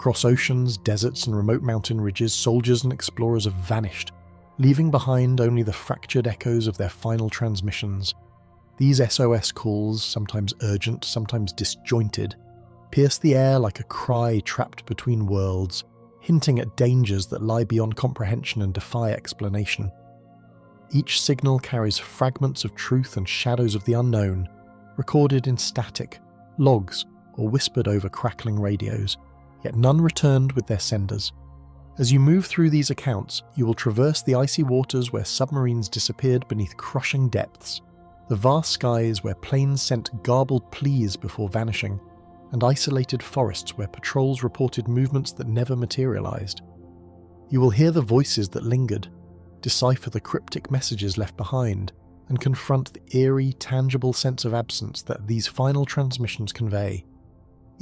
Across oceans, deserts, and remote mountain ridges, soldiers and explorers have vanished, leaving behind only the fractured echoes of their final transmissions. These SOS calls, sometimes urgent, sometimes disjointed, pierce the air like a cry trapped between worlds, hinting at dangers that lie beyond comprehension and defy explanation. Each signal carries fragments of truth and shadows of the unknown, recorded in static, logs, or whispered over crackling radios, yet none returned with their senders. As you move through these accounts, you will traverse the icy waters where submarines disappeared beneath crushing depths, the vast skies where planes sent garbled pleas before vanishing, and isolated forests where patrols reported movements that never materialized. You will hear the voices that lingered, decipher the cryptic messages left behind, and confront the eerie, tangible sense of absence that these final transmissions convey.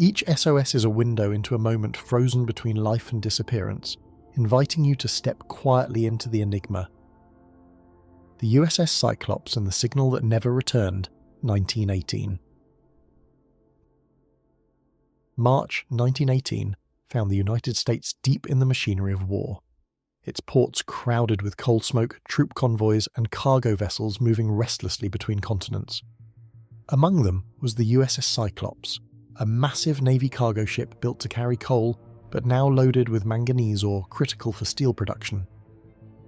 Each SOS is a window into a moment frozen between life and disappearance, inviting you to step quietly into the enigma. The USS Cyclops and the Signal That Never Returned, 1918. March 1918 found the United States deep in the machinery of war, its ports crowded with coal smoke, troop convoys, and cargo vessels moving restlessly between continents. Among them was the USS Cyclops, a massive Navy cargo ship built to carry coal, but now loaded with manganese ore critical for steel production.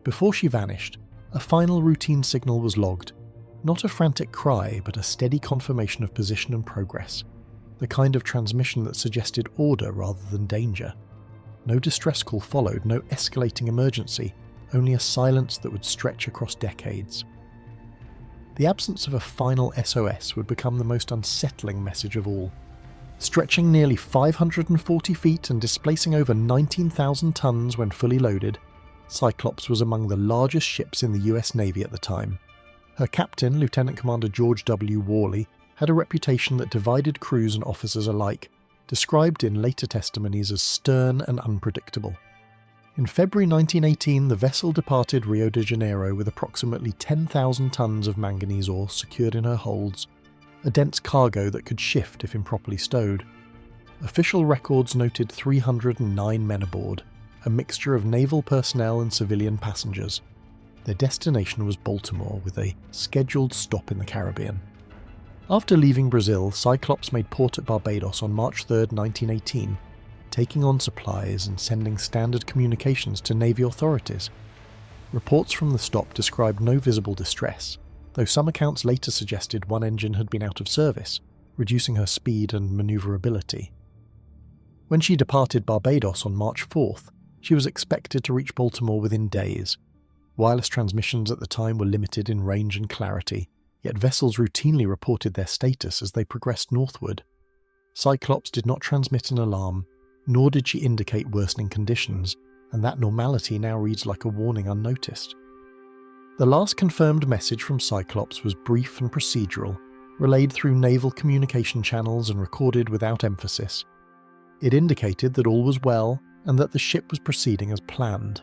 Before she vanished, a final routine signal was logged, not a frantic cry, but a steady confirmation of position and progress, the kind of transmission that suggested order rather than danger. No distress call followed, no escalating emergency, only a silence that would stretch across decades. The absence of a final SOS would become the most unsettling message of all. Stretching nearly 540 feet and displacing over 19,000 tons when fully loaded, Cyclops was among the largest ships in the US Navy at the time. Her captain, Lieutenant Commander George W. Worley, had a reputation that divided crews and officers alike, described in later testimonies as stern and unpredictable. In February 1918, the vessel departed Rio de Janeiro with approximately 10,000 tons of manganese ore secured in her holds, a dense cargo that could shift if improperly stowed. Official records noted 309 men aboard, a mixture of naval personnel and civilian passengers. Their destination was Baltimore, with a scheduled stop in the Caribbean. After leaving Brazil, Cyclops made port at Barbados on March 3, 1918, taking on supplies and sending standard communications to Navy authorities. Reports from the stop described no visible distress, though some accounts later suggested one engine had been out of service, reducing her speed and manoeuvrability. When she departed Barbados on March 4th, she was expected to reach Baltimore within days. Wireless transmissions at the time were limited in range and clarity, yet vessels routinely reported their status as they progressed northward. Cyclops did not transmit an alarm, nor did she indicate worsening conditions, and that normality now reads like a warning unnoticed. The last confirmed message from Cyclops was brief and procedural, relayed through naval communication channels and recorded without emphasis. It indicated that all was well and that the ship was proceeding as planned.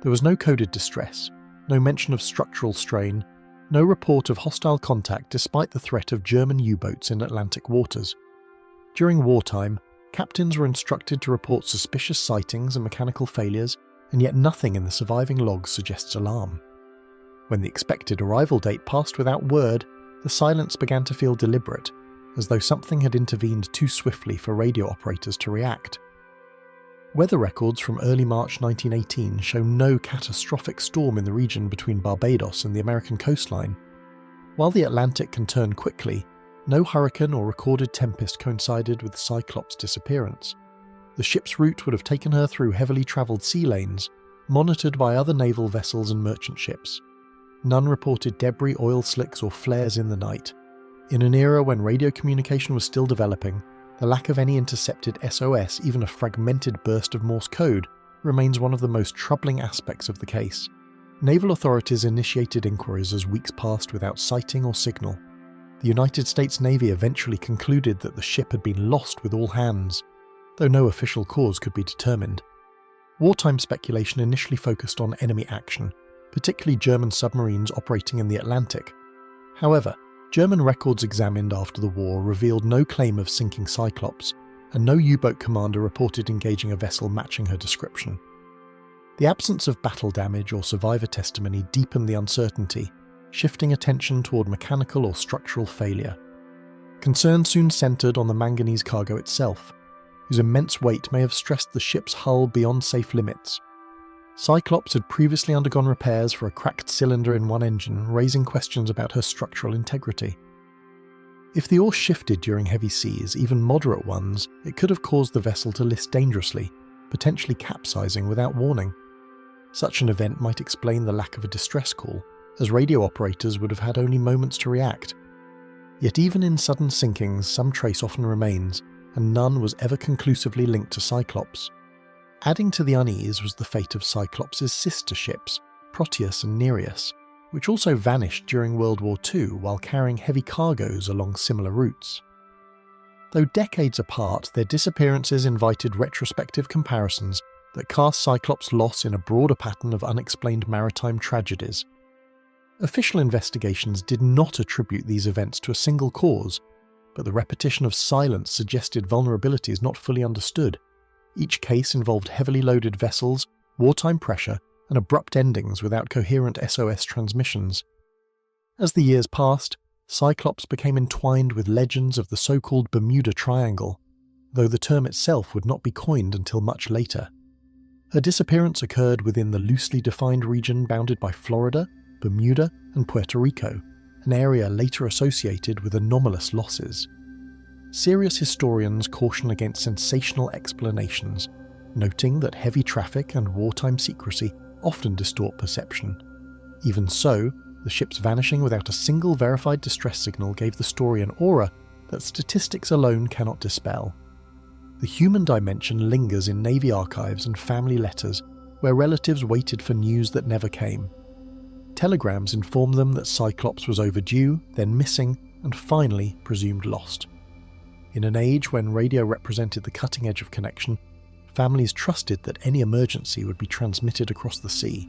There was no coded distress, no mention of structural strain, no report of hostile contact despite the threat of German U-boats in Atlantic waters. During wartime, captains were instructed to report suspicious sightings and mechanical failures, and yet nothing in the surviving logs suggests alarm. When the expected arrival date passed without word, the silence began to feel deliberate, as though something had intervened too swiftly for radio operators to react. Weather records from early March 1918 show no catastrophic storm in the region between Barbados and the American coastline. While the Atlantic can turn quickly, no hurricane or recorded tempest coincided with the Cyclops' disappearance. The ship's route would have taken her through heavily travelled sea lanes, monitored by other naval vessels and merchant ships. None reported debris, oil slicks, or flares in the night. In an era when radio communication was still developing, the lack of any intercepted SOS, even a fragmented burst of Morse code, remains one of the most troubling aspects of the case. Naval authorities initiated inquiries as weeks passed without sighting or signal. The United States Navy eventually concluded that the ship had been lost with all hands, though no official cause could be determined. Wartime speculation initially focused on enemy action, particularly German submarines operating in the Atlantic. However, German records examined after the war revealed no claim of sinking Cyclops, and no U-boat commander reported engaging a vessel matching her description. The absence of battle damage or survivor testimony deepened the uncertainty, shifting attention toward mechanical or structural failure. Concern soon centered on the manganese cargo itself, whose immense weight may have stressed the ship's hull beyond safe limits. Cyclops had previously undergone repairs for a cracked cylinder in one engine, raising questions about her structural integrity. If the oar shifted during heavy seas, even moderate ones, it could have caused the vessel to list dangerously, potentially capsizing without warning. Such an event might explain the lack of a distress call, as radio operators would have had only moments to react. Yet even in sudden sinkings, some trace often remains, and none was ever conclusively linked to Cyclops. Adding to the unease was the fate of Cyclops' sister ships, Proteus and Nereus, which also vanished during World War II while carrying heavy cargoes along similar routes. Though decades apart, their disappearances invited retrospective comparisons that cast Cyclops' loss in a broader pattern of unexplained maritime tragedies. Official investigations did not attribute these events to a single cause, but the repetition of silence suggested vulnerabilities not fully understood. Each case involved heavily loaded vessels, wartime pressure, and abrupt endings without coherent SOS transmissions. As the years passed, Cyclops became entwined with legends of the so-called Bermuda Triangle, though the term itself would not be coined until much later. Her disappearance occurred within the loosely defined region bounded by Florida, Bermuda, and Puerto Rico, an area later associated with anomalous losses. Serious historians caution against sensational explanations, noting that heavy traffic and wartime secrecy often distort perception. Even so, the ship's vanishing without a single verified distress signal gave the story an aura that statistics alone cannot dispel. The human dimension lingers in Navy archives and family letters, where relatives waited for news that never came. Telegrams informed them that Cyclops was overdue, then missing, and finally presumed lost. In an age when radio represented the cutting edge of connection, families trusted that any emergency would be transmitted across the sea.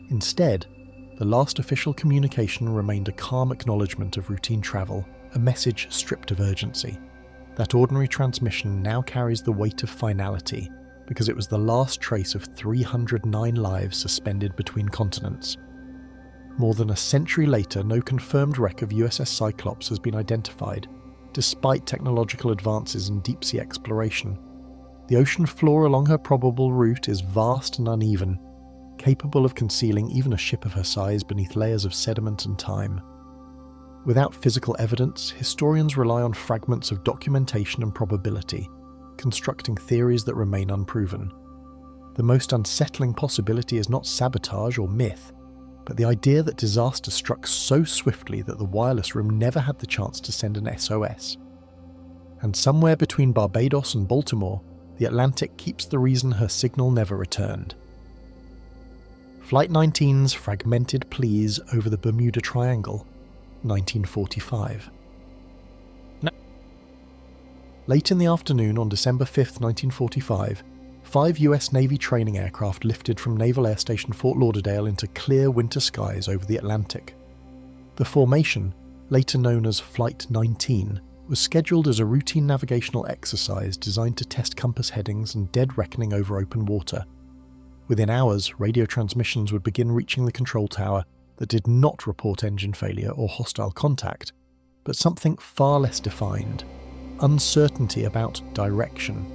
Instead, the last official communication remained a calm acknowledgement of routine travel, a message stripped of urgency. That ordinary transmission now carries the weight of finality, because it was the last trace of 309 lives suspended between continents. More than a century later, no confirmed wreck of USS Cyclops has been identified, despite technological advances in deep-sea exploration. The ocean floor along her probable route is vast and uneven, capable of concealing even a ship of her size beneath layers of sediment and time. Without physical evidence, historians rely on fragments of documentation and probability, constructing theories that remain unproven. The most unsettling possibility is not sabotage or myth, but the idea that disaster struck so swiftly that the wireless room never had the chance to send an SOS. And somewhere between Barbados and Baltimore, the Atlantic keeps the reason her signal never returned. Flight 19's fragmented pleas over the Bermuda Triangle, 1945. Late in the afternoon on December 5, 1945, 5 US Navy training aircraft lifted from Naval Air Station Fort Lauderdale into clear winter skies over the Atlantic. The formation, later known as Flight 19, was scheduled as a routine navigational exercise designed to test compass headings and dead reckoning over open water. Within hours, radio transmissions would begin reaching the control tower that did not report engine failure or hostile contact, but something far less defined: uncertainty about direction.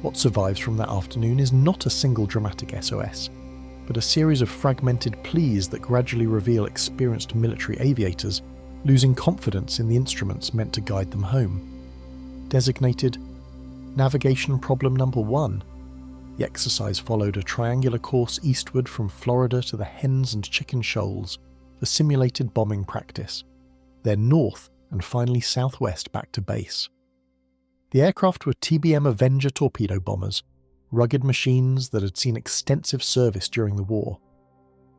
What survives from that afternoon is not a single dramatic SOS, but a series of fragmented pleas that gradually reveal experienced military aviators losing confidence in the instruments meant to guide them home. Designated Navigation Problem Number 1, the exercise followed a triangular course eastward from Florida to the Hens and Chicken Shoals for simulated bombing practice, then north and finally southwest back to base. The aircraft were TBM Avenger torpedo bombers, rugged machines that had seen extensive service during the war.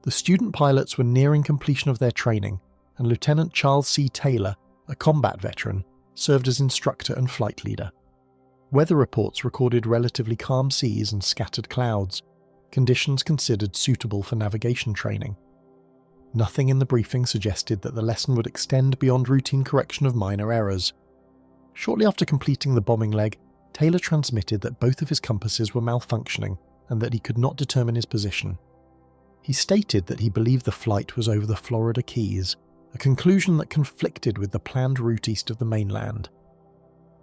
The student pilots were nearing completion of their training, and Lieutenant Charles C. Taylor, a combat veteran, served as instructor and flight leader. Weather reports recorded relatively calm seas and scattered clouds, conditions considered suitable for navigation training. Nothing in the briefing suggested that the lesson would extend beyond routine correction of minor errors. Shortly after completing the bombing leg, Taylor transmitted that both of his compasses were malfunctioning and that he could not determine his position. He stated that he believed the flight was over the Florida Keys, a conclusion that conflicted with the planned route east of the mainland.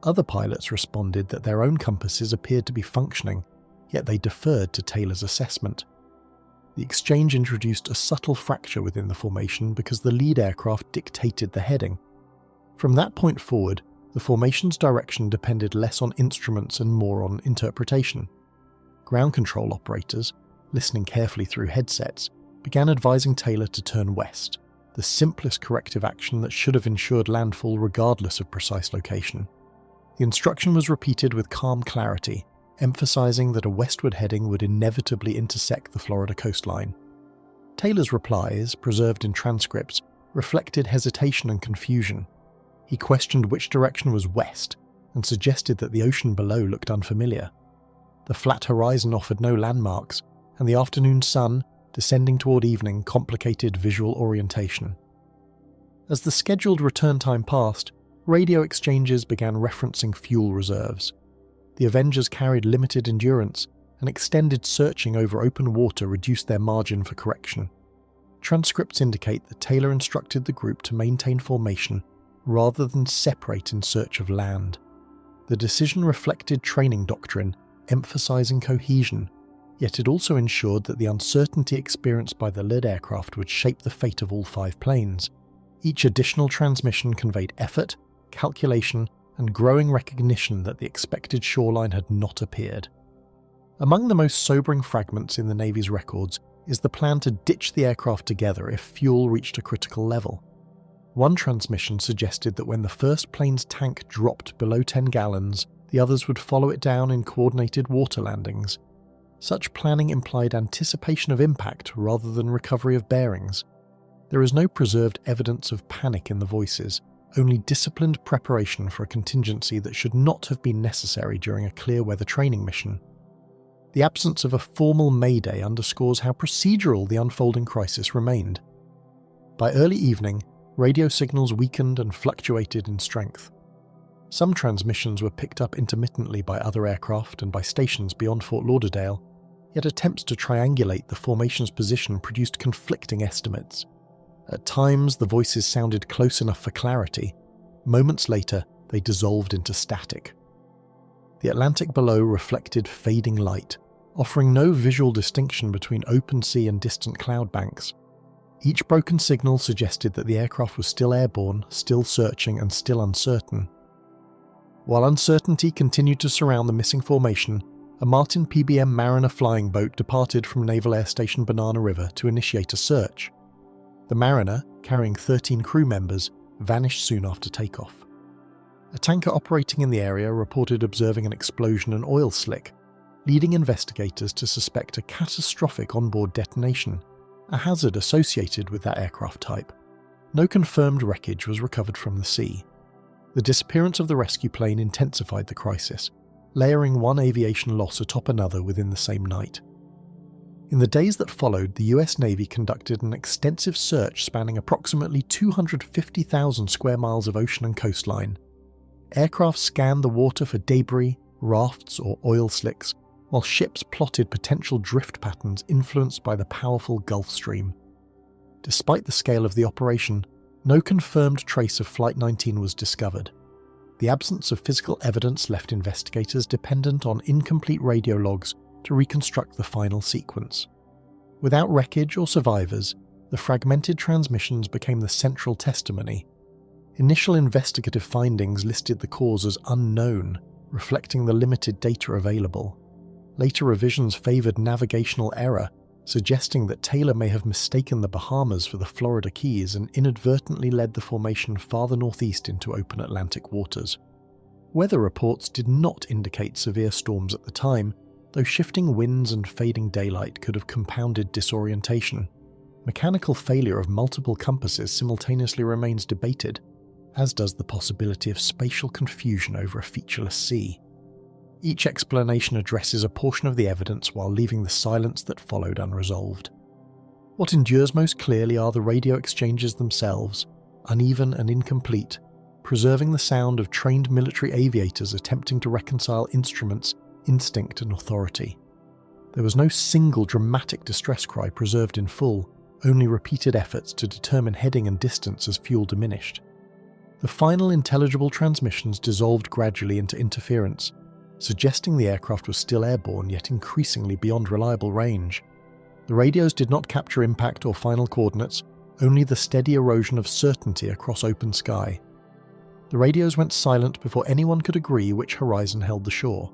Other pilots responded that their own compasses appeared to be functioning, yet they deferred to Taylor's assessment. The exchange introduced a subtle fracture within the formation because the lead aircraft dictated the heading. From that point forward, the formation's direction depended less on instruments and more on interpretation. Ground control operators, listening carefully through headsets, began advising Taylor to turn west, the simplest corrective action that should have ensured landfall regardless of precise location. The instruction was repeated with calm clarity, emphasizing that a westward heading would inevitably intersect the Florida coastline. Taylor's replies, preserved in transcripts, reflected hesitation and confusion. He questioned which direction was west and suggested that the ocean below looked unfamiliar. The flat horizon offered no landmarks, and the afternoon sun, descending toward evening, complicated visual orientation. As the scheduled return time passed, radio exchanges began referencing fuel reserves. The Avengers carried limited endurance, and extended searching over open water reduced their margin for correction. Transcripts indicate that Taylor instructed the group to maintain formation rather than separate in search of land. The decision reflected training doctrine, emphasizing cohesion, yet it also ensured that the uncertainty experienced by the lead aircraft would shape the fate of all 5 planes. Each additional transmission conveyed effort, calculation, and growing recognition that the expected shoreline had not appeared. Among the most sobering fragments in the Navy's records is the plan to ditch the aircraft together if fuel reached a critical level. One transmission suggested that when the first plane's tank dropped below 10 gallons, the others would follow it down in coordinated water landings. Such planning implied anticipation of impact rather than recovery of bearings. There is no preserved evidence of panic in the voices, only disciplined preparation for a contingency that should not have been necessary during a clear weather training mission. The absence of a formal mayday underscores how procedural the unfolding crisis remained. By early evening, radio signals weakened and fluctuated in strength. Some transmissions were picked up intermittently by other aircraft and by stations beyond Fort Lauderdale, yet attempts to triangulate the formation's position produced conflicting estimates. At times, the voices sounded close enough for clarity. Moments later, they dissolved into static. The Atlantic below reflected fading light, offering no visual distinction between open sea and distant cloud banks. Each broken signal suggested that the aircraft was still airborne, still searching, and still uncertain. While uncertainty continued to surround the missing formation, a Martin PBM Mariner flying boat departed from Naval Air Station Banana River to initiate a search. The Mariner, carrying 13 crew members, vanished soon after takeoff. A tanker operating in the area reported observing an explosion and oil slick, leading investigators to suspect a catastrophic onboard detonation, a hazard associated with that aircraft type. No confirmed wreckage was recovered from the sea. The disappearance of the rescue plane intensified the crisis, layering one aviation loss atop another within the same night. In the days that followed, the US Navy conducted an extensive search spanning approximately 250,000 square miles of ocean and coastline. Aircraft scanned the water for debris, rafts, or oil slicks, while ships plotted potential drift patterns influenced by the powerful Gulf Stream. Despite the scale of the operation, no confirmed trace of Flight 19 was discovered. The absence of physical evidence left investigators dependent on incomplete radio logs to reconstruct the final sequence. Without wreckage or survivors, the fragmented transmissions became the central testimony. Initial investigative findings listed the cause as unknown, reflecting the limited data available. Later revisions favoured navigational error, suggesting that Taylor may have mistaken the Bahamas for the Florida Keys and inadvertently led the formation farther northeast into open Atlantic waters. Weather reports did not indicate severe storms at the time, though shifting winds and fading daylight could have compounded disorientation. Mechanical failure of multiple compasses simultaneously remains debated, as does the possibility of spatial confusion over a featureless sea. Each explanation addresses a portion of the evidence while leaving the silence that followed unresolved. What endures most clearly are the radio exchanges themselves, uneven and incomplete, preserving the sound of trained military aviators attempting to reconcile instruments, instinct and authority. There was no single dramatic distress cry preserved in full, only repeated efforts to determine heading and distance as fuel diminished. The final intelligible transmissions dissolved gradually into interference, suggesting the aircraft was still airborne yet increasingly beyond reliable range. The radios did not capture impact or final coordinates, only the steady erosion of certainty across open sky. The radios went silent before anyone could agree which horizon held the shore.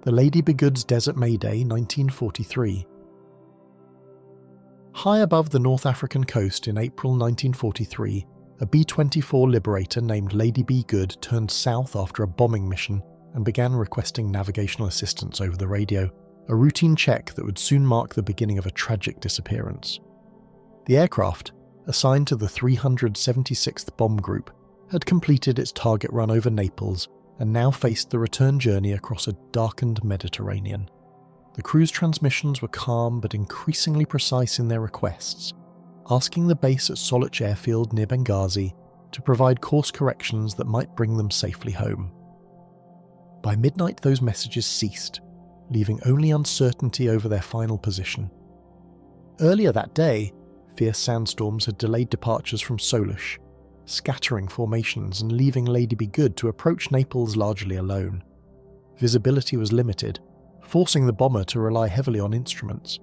The Lady Be Good's Desert Mayday, 1943. High above the North African coast in April 1943, a B-24 Liberator named Lady Be Good turned south after a bombing mission and began requesting navigational assistance over the radio, a routine check that would soon mark the beginning of a tragic disappearance. The aircraft, assigned to the 376th Bomb Group, had completed its target run over Naples and now faced the return journey across a darkened Mediterranean. The crew's transmissions were calm but increasingly precise in their requests, asking the base at Solich Airfield near Benghazi to provide course corrections that might bring them safely home. By midnight, those messages ceased, leaving only uncertainty over their final position. Earlier that day, fierce sandstorms had delayed departures from Solich, scattering formations and leaving Lady Be Good to approach Naples largely alone. Visibility was limited, forcing the bomber to rely heavily on instruments.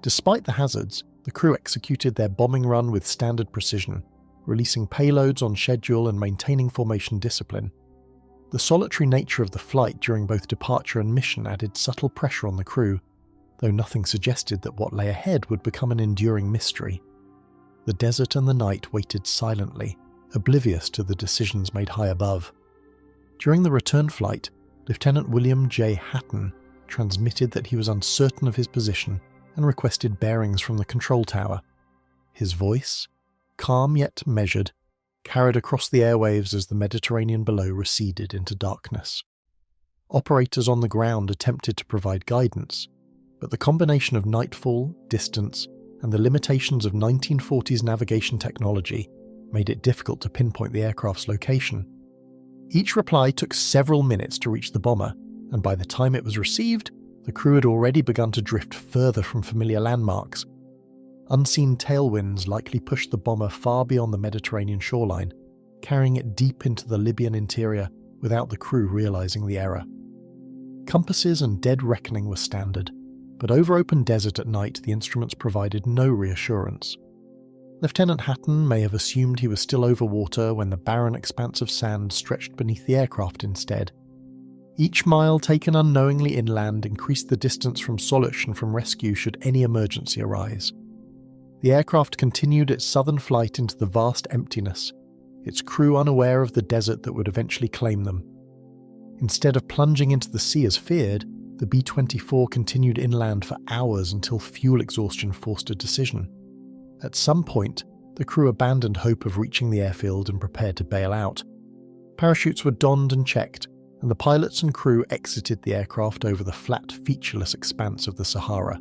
Despite the hazards, the crew executed their bombing run with standard precision, releasing payloads on schedule and maintaining formation discipline. The solitary nature of the flight during both departure and mission added subtle pressure on the crew, though nothing suggested that what lay ahead would become an enduring mystery. The desert and the night waited silently, oblivious to the decisions made high above. During the return flight, Lieutenant William J. Hatton transmitted that he was uncertain of his position and requested bearings from the control tower. His voice, calm yet measured, carried across the airwaves as the Mediterranean below receded into darkness. Operators on the ground attempted to provide guidance, but the combination of nightfall, distance, and the limitations of 1940s navigation technology made it difficult to pinpoint the aircraft's location. Each reply took several minutes to reach the bomber, and by the time it was received, the crew had already begun to drift further from familiar landmarks. Unseen tailwinds likely pushed the bomber far beyond the Mediterranean shoreline, carrying it deep into the Libyan interior without the crew realizing the error. Compasses and dead reckoning were standard, but over open desert at night the instruments provided no reassurance. Lieutenant Hatton may have assumed he was still over water when the barren expanse of sand stretched beneath the aircraft instead. Each mile taken unknowingly inland increased the distance from Solich and from rescue should any emergency arise. The aircraft continued its southern flight into the vast emptiness, its crew unaware of the desert that would eventually claim them. Instead of plunging into the sea as feared, the B-24 continued inland for hours until fuel exhaustion forced a decision. At some point, the crew abandoned hope of reaching the airfield and prepared to bail out. Parachutes were donned and checked, and the pilots and crew exited the aircraft over the flat, featureless expanse of the Sahara.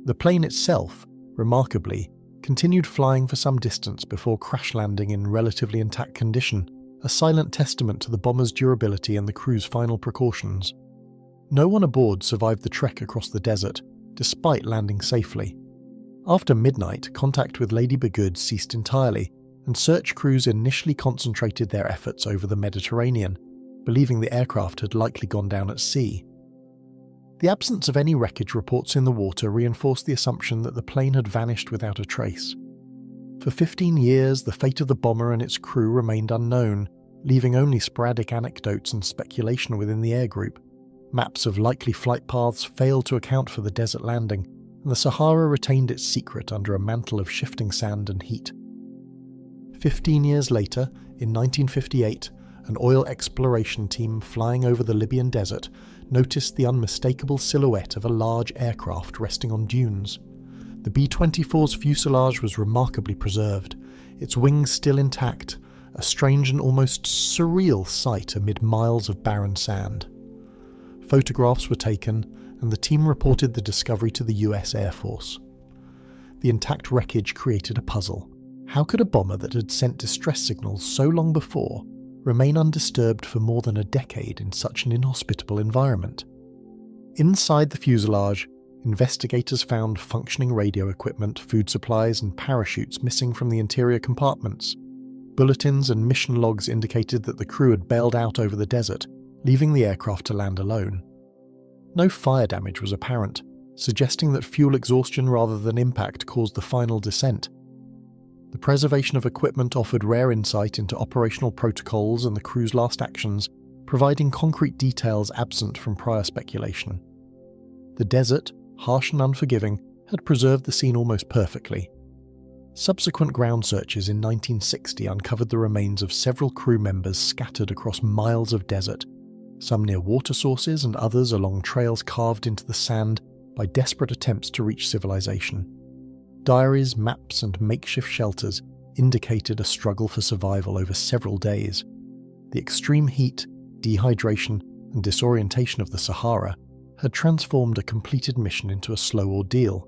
The plane itself, remarkably, continued flying for some distance before crash landing in relatively intact condition, a silent testament to the bomber's durability and the crew's final precautions. No one aboard survived the trek across the desert, despite landing safely. After midnight, contact with Lady Be Good ceased entirely, and search crews initially concentrated their efforts over the Mediterranean, believing the aircraft had likely gone down at sea. The absence of any wreckage reports in the water reinforced the assumption that the plane had vanished without a trace. For 15 years, the fate of the bomber and its crew remained unknown, leaving only sporadic anecdotes and speculation within the air group. Maps of likely flight paths failed to account for the desert landing, and the Sahara retained its secret under a mantle of shifting sand and heat. 15 years later, in 1958, an oil exploration team flying over the Libyan desert noticed the unmistakable silhouette of a large aircraft resting on dunes. The B-24's fuselage was remarkably preserved, its wings still intact, a strange and almost surreal sight amid miles of barren sand. Photographs were taken, and the team reported the discovery to the US Air Force. The intact wreckage created a puzzle. How could a bomber that had sent distress signals so long before remain undisturbed for more than a decade in such an inhospitable environment? Inside the fuselage, investigators found functioning radio equipment, food supplies, and parachutes missing from the interior compartments. Bulletins and mission logs indicated that the crew had bailed out over the desert, leaving the aircraft to land alone. No fire damage was apparent, suggesting that fuel exhaustion rather than impact caused the final descent. The preservation of equipment offered rare insight into operational protocols and the crew's last actions, providing concrete details absent from prior speculation. The desert, harsh and unforgiving, had preserved the scene almost perfectly. Subsequent ground searches in 1960 uncovered the remains of several crew members scattered across miles of desert, some near water sources and others along trails carved into the sand by desperate attempts to reach civilization. Diaries, maps, and makeshift shelters indicated a struggle for survival over several days. The extreme heat, dehydration, and disorientation of the Sahara had transformed a completed mission into a slow ordeal.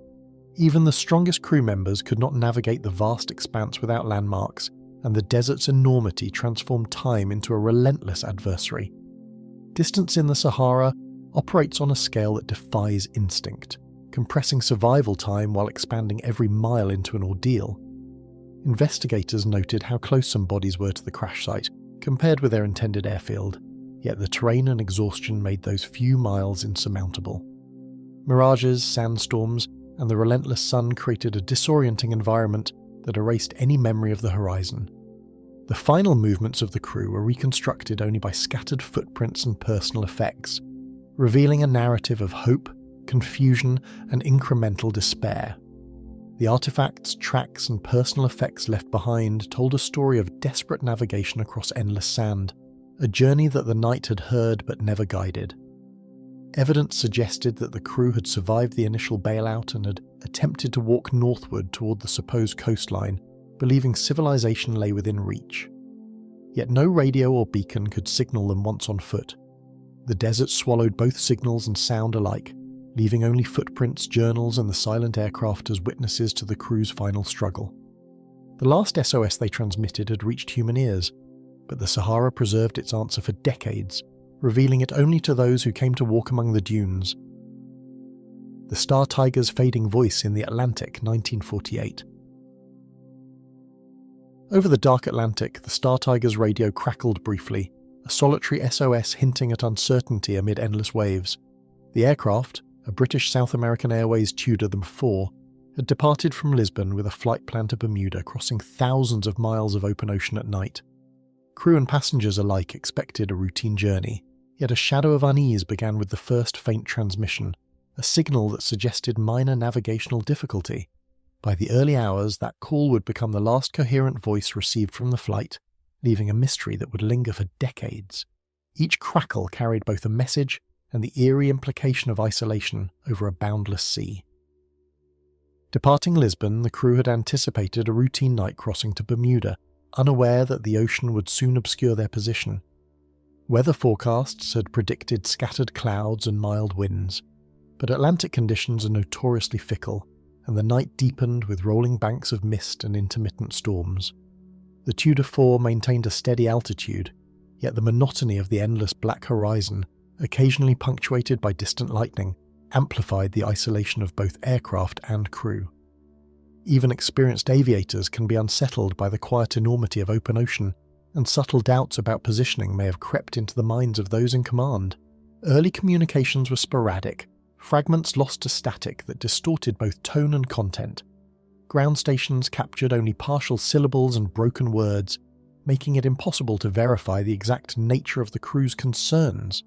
Even the strongest crew members could not navigate the vast expanse without landmarks, and the desert's enormity transformed time into a relentless adversary. Distance in the Sahara operates on a scale that defies instinct, compressing survival time while expanding every mile into an ordeal. Investigators noted how close some bodies were to the crash site, compared with their intended airfield, yet the terrain and exhaustion made those few miles insurmountable. Mirages, sandstorms, and the relentless sun created a disorienting environment that erased any memory of the horizon. The final movements of the crew were reconstructed only by scattered footprints and personal effects, revealing a narrative of hope, confusion, and incremental despair. The artifacts, tracks, and personal effects left behind told a story of desperate navigation across endless sand, a journey that the night had heard but never guided. Evidence suggested that the crew had survived the initial bailout and had attempted to walk northward toward the supposed coastline, believing civilization lay within reach. Yet no radio or beacon could signal them once on foot. The desert swallowed both signals and sound alike, leaving only footprints, journals, and the silent aircraft as witnesses to the crew's final struggle. The last SOS they transmitted had reached human ears, but the Sahara preserved its answer for decades, revealing it only to those who came to walk among the dunes. The Star Tiger's fading voice in the Atlantic, 1948. Over the dark Atlantic, the Star Tiger's radio crackled briefly, a solitary SOS hinting at uncertainty amid endless waves. The aircraft, a British South American Airways Tudor than 4, had departed from Lisbon with a flight plan to Bermuda, crossing thousands of miles of open ocean at night. Crew and passengers alike expected a routine journey, yet a shadow of unease began with the first faint transmission, a signal that suggested minor navigational difficulty. By the early hours, that call would become the last coherent voice received from the flight, leaving a mystery that would linger for decades. Each crackle carried both a message and the eerie implication of isolation over a boundless sea. Departing Lisbon, the crew had anticipated a routine night crossing to Bermuda, unaware that the ocean would soon obscure their position. Weather forecasts had predicted scattered clouds and mild winds, but Atlantic conditions are notoriously fickle, and the night deepened with rolling banks of mist and intermittent storms. The Tudor 4 maintained a steady altitude, yet the monotony of the endless black horizon, occasionally punctuated by distant lightning, amplified the isolation of both aircraft and crew. Even experienced aviators can be unsettled by the quiet enormity of open ocean, and subtle doubts about positioning may have crept into the minds of those in command. Early communications were sporadic, fragments lost to static that distorted both tone and content. Ground stations captured only partial syllables and broken words, making it impossible to verify the exact nature of the crew's concerns.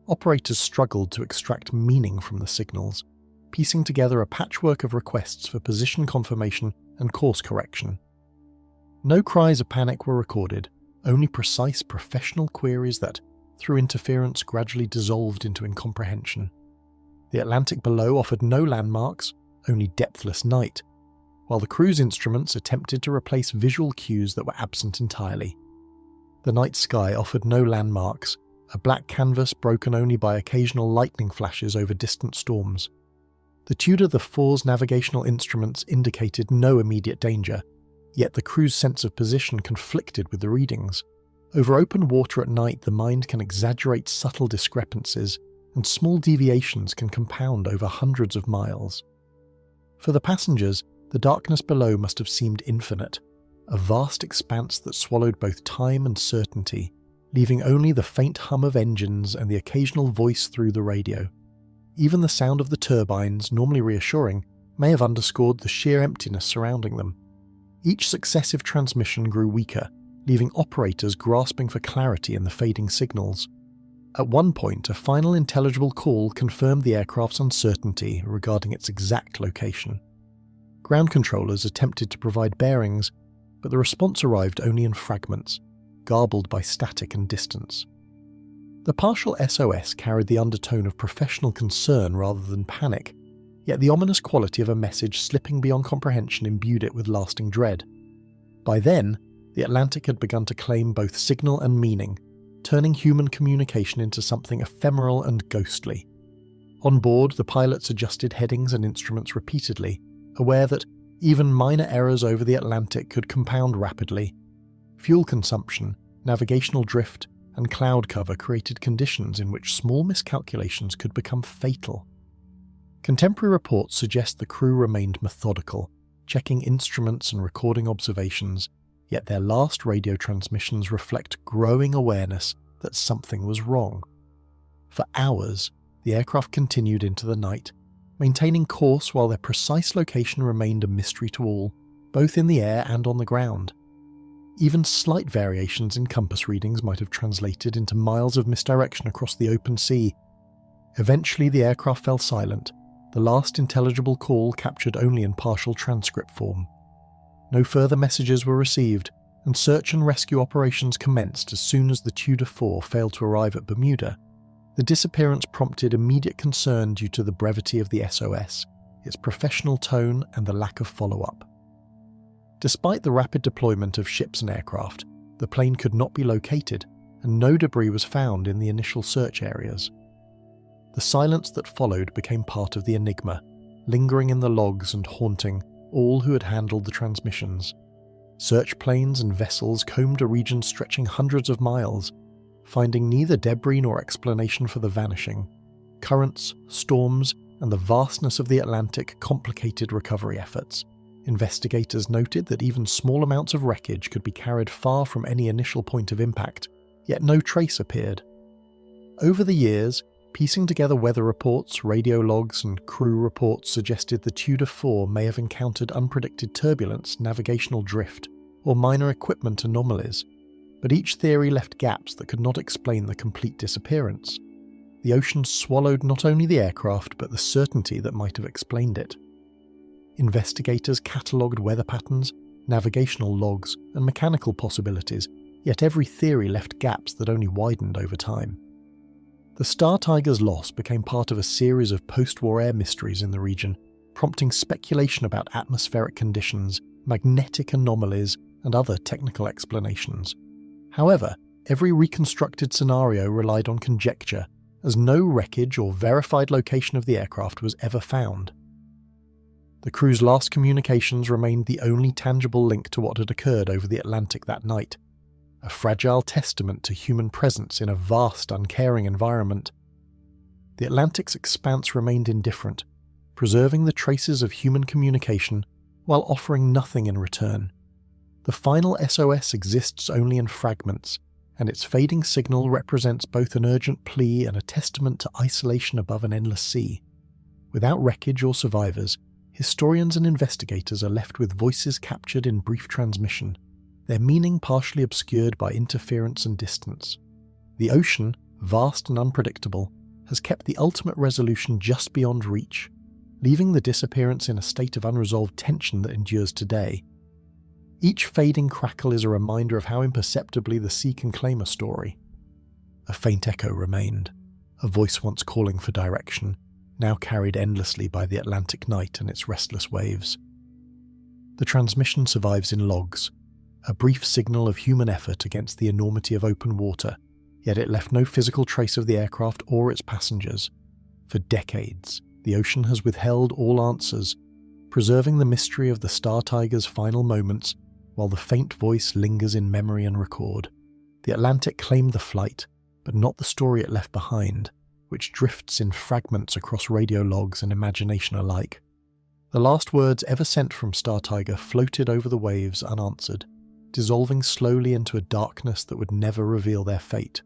Operators struggled to extract meaning from the signals, piecing together a patchwork of requests for position confirmation and course correction. No cries of panic were recorded, only precise professional queries that, through interference, gradually dissolved into incomprehension. The Atlantic below offered no landmarks, only depthless night, while the crew's instruments attempted to replace visual cues that were absent entirely. The night sky offered no landmarks, a black canvas broken only by occasional lightning flashes over distant storms. The Tudor 4's navigational instruments indicated no immediate danger, Yet the crew's sense of position conflicted with the readings. Over open water at night, the mind can exaggerate subtle discrepancies, and small deviations can compound over hundreds of miles. For the passengers, the darkness below must have seemed infinite, a vast expanse that swallowed both time and certainty, leaving only the faint hum of engines and the occasional voice through the radio. Even the sound of the turbines, normally reassuring, may have underscored the sheer emptiness surrounding them. Each successive transmission grew weaker, leaving operators grasping for clarity in the fading signals. At one point, a final intelligible call confirmed the aircraft's uncertainty regarding its exact location. Ground controllers attempted to provide bearings, but the response arrived only in fragments, garbled by static and distance. The partial SOS carried the undertone of professional concern rather than panic, yet the ominous quality of a message slipping beyond comprehension imbued it with lasting dread. By then, the Atlantic had begun to claim both signal and meaning, turning human communication into something ephemeral and ghostly. On board, the pilots adjusted headings and instruments repeatedly, aware that even minor errors over the Atlantic could compound rapidly. Fuel consumption, navigational drift, and cloud cover created conditions in which small miscalculations could become fatal. Contemporary reports suggest the crew remained methodical, checking instruments and recording observations, yet their last radio transmissions reflect growing awareness that something was wrong. For hours, the aircraft continued into the night, maintaining course while their precise location remained a mystery to all, both in the air and on the ground. Even slight variations in compass readings might have translated into miles of misdirection across the open sea. Eventually, the aircraft fell silent, the last intelligible call captured only in partial transcript form. No further messages were received, and search and rescue operations commenced as soon as the Tudor 4 failed to arrive at Bermuda. The disappearance prompted immediate concern due to the brevity of the SOS, its professional tone, and the lack of follow-up. Despite the rapid deployment of ships and aircraft, the plane could not be located, and no debris was found in the initial search areas. The silence that followed became part of the enigma, lingering in the logs and haunting all who had handled the transmissions. Search planes and vessels combed a region stretching hundreds of miles, finding neither debris nor explanation for the vanishing. Currents, storms, and the vastness of the Atlantic complicated recovery efforts. Investigators noted that even small amounts of wreckage could be carried far from any initial point of impact, yet no trace appeared. Over the years, piecing together weather reports, radio logs, and crew reports suggested the Tudor 4 may have encountered unpredicted turbulence, navigational drift, or minor equipment anomalies, but each theory left gaps that could not explain the complete disappearance. The ocean swallowed not only the aircraft, but the certainty that might have explained it. Investigators catalogued weather patterns, navigational logs, and mechanical possibilities, yet every theory left gaps that only widened over time. The Star Tiger's loss became part of a series of post-war air mysteries in the region, prompting speculation about atmospheric conditions, magnetic anomalies, and other technical explanations. However, every reconstructed scenario relied on conjecture, as no wreckage or verified location of the aircraft was ever found. The crew's last communications remained the only tangible link to what had occurred over the Atlantic that night, a fragile testament to human presence in a vast, uncaring environment. The Atlantic's expanse remained indifferent, preserving the traces of human communication while offering nothing in return. The final SOS exists only in fragments, and its fading signal represents both an urgent plea and a testament to isolation above an endless sea. Without wreckage or survivors, historians and investigators are left with voices captured in brief transmission, their meaning partially obscured by interference and distance. The ocean, vast and unpredictable, has kept the ultimate resolution just beyond reach, leaving the disappearance in a state of unresolved tension that endures today. Each fading crackle is a reminder of how imperceptibly the sea can claim a story. A faint echo remained, a voice once calling for direction, now carried endlessly by the Atlantic night and its restless waves. The transmission survives in logs, a brief signal of human effort against the enormity of open water, yet it left no physical trace of the aircraft or its passengers. For decades, the ocean has withheld all answers, preserving the mystery of the Star Tiger's final moments while the faint voice lingers in memory and record. The Atlantic claimed the flight, but not the story it left behind, which drifts in fragments across radio logs and imagination alike. The last words ever sent from Star Tiger floated over the waves unanswered, dissolving slowly into a darkness that would never reveal their fate.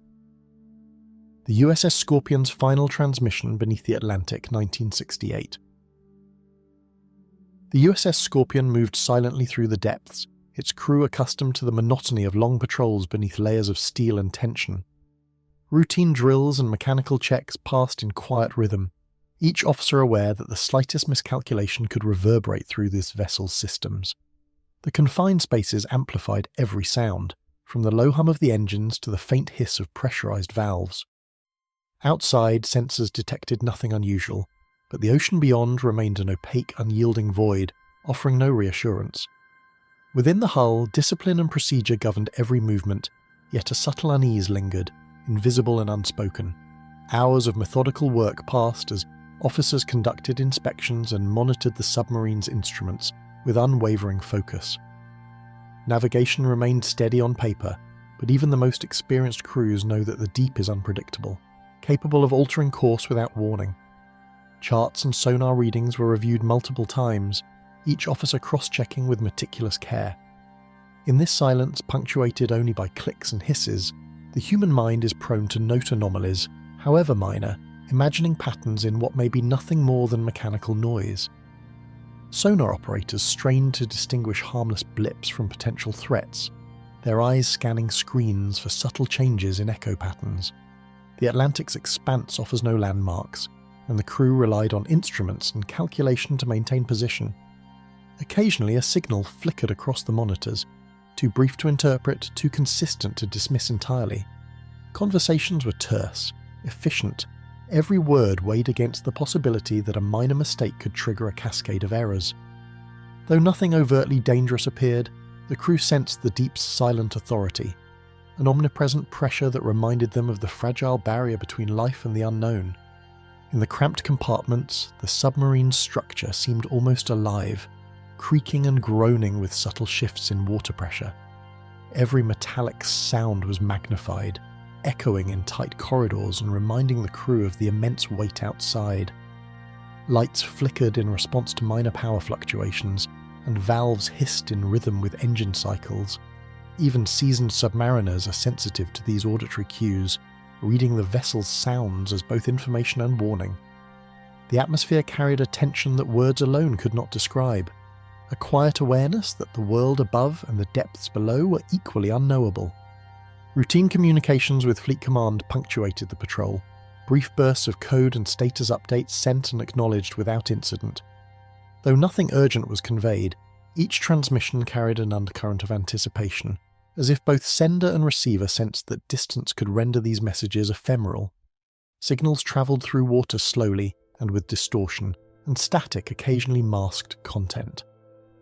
The USS Scorpion's final transmission beneath the Atlantic, 1968. The USS Scorpion moved silently through the depths, its crew accustomed to the monotony of long patrols beneath layers of steel and tension. Routine drills and mechanical checks passed in quiet rhythm, each officer aware that the slightest miscalculation could reverberate through this vessel's systems. The confined spaces amplified every sound, from the low hum of the engines to the faint hiss of pressurized valves. Outside, sensors detected nothing unusual, but the ocean beyond remained an opaque, unyielding void, offering no reassurance. Within the hull, discipline and procedure governed every movement, yet a subtle unease lingered, invisible and unspoken. Hours of methodical work passed as officers conducted inspections and monitored the submarine's instruments with unwavering focus. Navigation remained steady on paper, but even the most experienced crews know that the deep is unpredictable, capable of altering course without warning. Charts and sonar readings were reviewed multiple times, each officer cross-checking with meticulous care. In this silence, punctuated only by clicks and hisses, the human mind is prone to note anomalies, however minor, imagining patterns in what may be nothing more than mechanical noise. Sonar operators strained to distinguish harmless blips from potential threats, their eyes scanning screens for subtle changes in echo patterns. The Atlantic's expanse offers no landmarks, and the crew relied on instruments and calculation to maintain position. Occasionally a signal flickered across the monitors, too brief to interpret, too consistent to dismiss entirely. Conversations were terse, efficient, every word weighed against the possibility that a minor mistake could trigger a cascade of errors. Though nothing overtly dangerous appeared, the crew sensed the deep's silent authority, an omnipresent pressure that reminded them of the fragile barrier between life and the unknown. In the cramped compartments, the submarine's structure seemed almost alive, creaking and groaning with subtle shifts in water pressure. Every metallic sound was magnified, echoing in tight corridors and reminding the crew of the immense weight outside. Lights flickered in response to minor power fluctuations, and valves hissed in rhythm with engine cycles. Even seasoned submariners are sensitive to these auditory cues, reading the vessel's sounds as both information and warning. The atmosphere carried a tension that words alone could not describe, a quiet awareness that the world above and the depths below were equally unknowable. Routine communications with Fleet Command punctuated the patrol, brief bursts of code and status updates sent and acknowledged without incident. Though nothing urgent was conveyed, each transmission carried an undercurrent of anticipation, as if both sender and receiver sensed that distance could render these messages ephemeral. Signals travelled through water slowly and with distortion, and static occasionally masked content.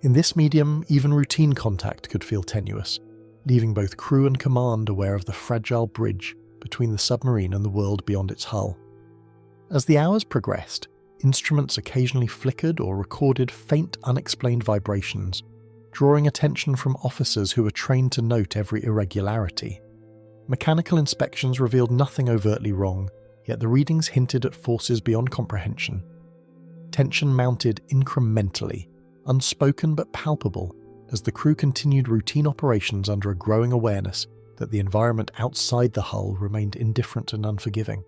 In this medium, even routine contact could feel tenuous, leaving both crew and command aware of the fragile bridge between the submarine and the world beyond its hull. As the hours progressed, instruments occasionally flickered or recorded faint, unexplained vibrations, drawing attention from officers who were trained to note every irregularity. Mechanical inspections revealed nothing overtly wrong, yet the readings hinted at forces beyond comprehension. Tension mounted incrementally, unspoken but palpable, as the crew continued routine operations under a growing awareness that the environment outside the hull remained indifferent and unforgiving.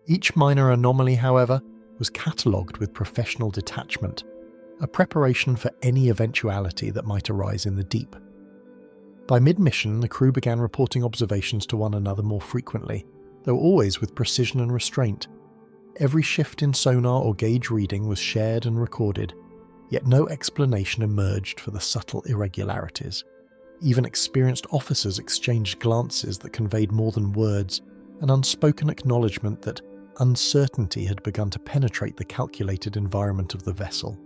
Each minor anomaly, however, was catalogued with professional detachment, a preparation for any eventuality that might arise in the deep. By mid-mission, the crew began reporting observations to one another more frequently, though always with precision and restraint. Every shift in sonar or gauge reading was shared and recorded, yet no explanation emerged for the subtle irregularities. Even experienced officers exchanged glances that conveyed more than words, an unspoken acknowledgement that uncertainty had begun to penetrate the calculated environment of the vessel.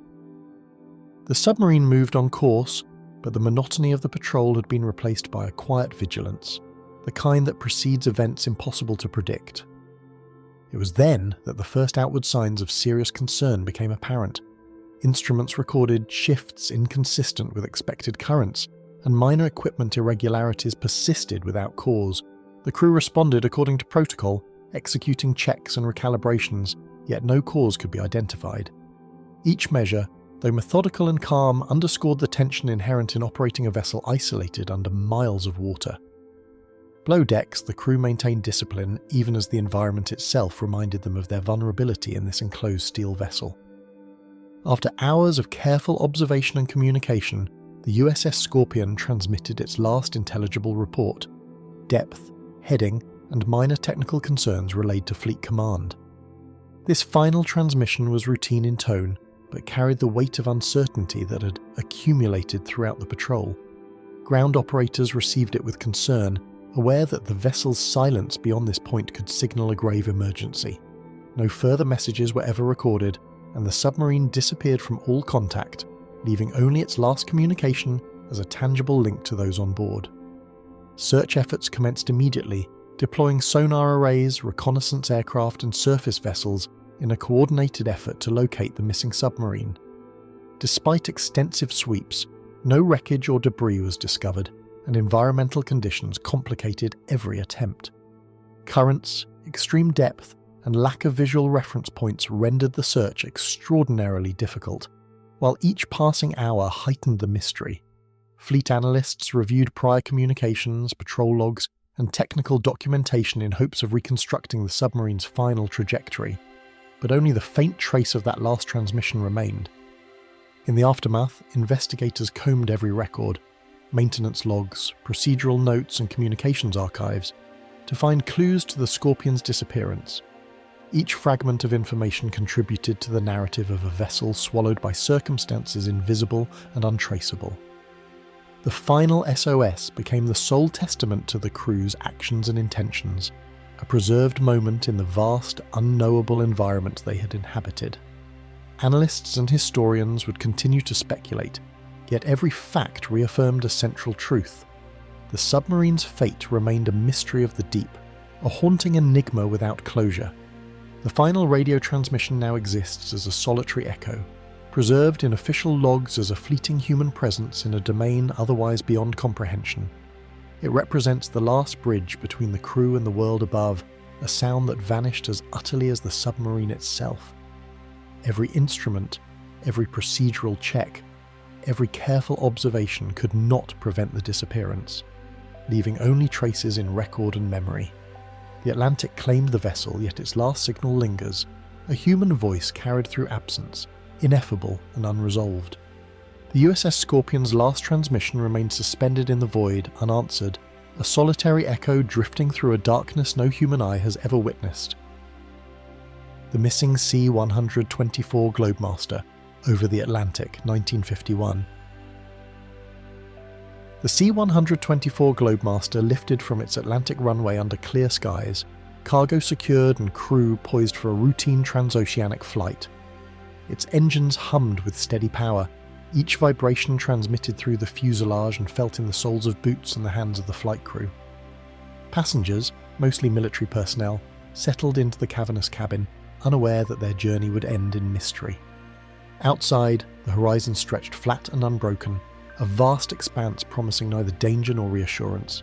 The submarine moved on course, but the monotony of the patrol had been replaced by a quiet vigilance, the kind that precedes events impossible to predict. It was then that the first outward signs of serious concern became apparent. Instruments recorded shifts inconsistent with expected currents, and minor equipment irregularities persisted without cause, the crew responded according to protocol, executing checks and recalibrations, yet no cause could be identified. Each measure, though methodical and calm, underscored the tension inherent in operating a vessel isolated under miles of water. Below decks, the crew maintained discipline even as the environment itself reminded them of their vulnerability in this enclosed steel vessel. After hours of careful observation and communication, the USS Scorpion transmitted its last intelligible report. Depth, heading, and minor technical concerns relayed to Fleet Command. This final transmission was routine in tone, but carried the weight of uncertainty that had accumulated throughout the patrol. Ground operators received it with concern, aware that the vessel's silence beyond this point could signal a grave emergency. No further messages were ever recorded, and the submarine disappeared from all contact, leaving only its last communication as a tangible link to those on board. Search efforts commenced immediately, deploying sonar arrays, reconnaissance aircraft, and surface vessels in a coordinated effort to locate the missing submarine. Despite extensive sweeps, no wreckage or debris was discovered, and environmental conditions complicated every attempt. Currents, extreme depth, and lack of visual reference points rendered the search extraordinarily difficult, while each passing hour heightened the mystery. Fleet analysts reviewed prior communications, patrol logs, and technical documentation in hopes of reconstructing the submarine's final trajectory, but only the faint trace of that last transmission remained. In the aftermath, investigators combed every record, maintenance logs, procedural notes, and communications archives, to find clues to the Scorpion's disappearance. Each fragment of information contributed to the narrative of a vessel swallowed by circumstances invisible and untraceable. The final SOS became the sole testament to the crew's actions and intentions, a preserved moment in the vast, unknowable environment they had inhabited. Analysts and historians would continue to speculate, yet every fact reaffirmed a central truth. The submarine's fate remained a mystery of the deep, a haunting enigma without closure. The final radio transmission now exists as a solitary echo, preserved in official logs as a fleeting human presence in a domain otherwise beyond comprehension. It represents the last bridge between the crew and the world above, a sound that vanished as utterly as the submarine itself. Every instrument, every procedural check, every careful observation could not prevent the disappearance, leaving only traces in record and memory. The Atlantic claimed the vessel, yet its last signal lingers, a human voice carried through absence, ineffable and unresolved. The USS Scorpion's last transmission remained suspended in the void, unanswered, a solitary echo drifting through a darkness no human eye has ever witnessed. The missing C-124 Globemaster, over the Atlantic, 1951. The C-124 Globemaster lifted from its Atlantic runway under clear skies, cargo secured and crew poised for a routine transoceanic flight. Its engines hummed with steady power, each vibration transmitted through the fuselage and felt in the soles of boots and the hands of the flight crew. Passengers, mostly military personnel, settled into the cavernous cabin, unaware that their journey would end in mystery. Outside, the horizon stretched flat and unbroken, a vast expanse promising neither danger nor reassurance.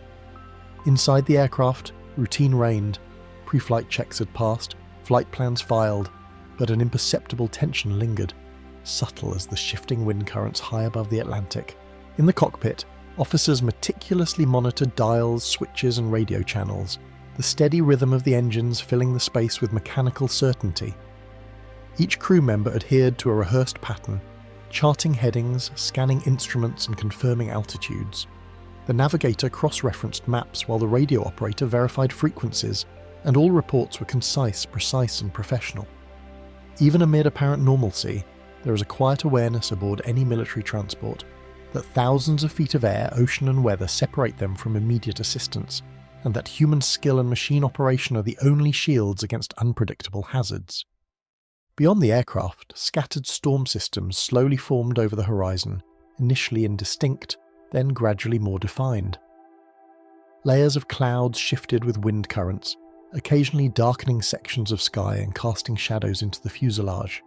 Inside the aircraft, routine reigned, pre-flight checks had passed, flight plans filed, but an imperceptible tension lingered, subtle as the shifting wind currents high above the Atlantic. In the cockpit, officers meticulously monitored dials, switches, and radio channels, the steady rhythm of the engines filling the space with mechanical certainty. Each crew member adhered to a rehearsed pattern, charting headings, scanning instruments, and confirming altitudes. The navigator cross-referenced maps while the radio operator verified frequencies, and all reports were concise, precise, and professional. Even amid apparent normalcy, there is a quiet awareness aboard any military transport that thousands of feet of air, ocean, and weather separate them from immediate assistance, and that human skill and machine operation are the only shields against unpredictable hazards. Beyond the aircraft, scattered storm systems slowly formed over the horizon, initially indistinct, then gradually more defined. Layers of clouds shifted with wind currents, occasionally darkening sections of sky and casting shadows into the fuselage.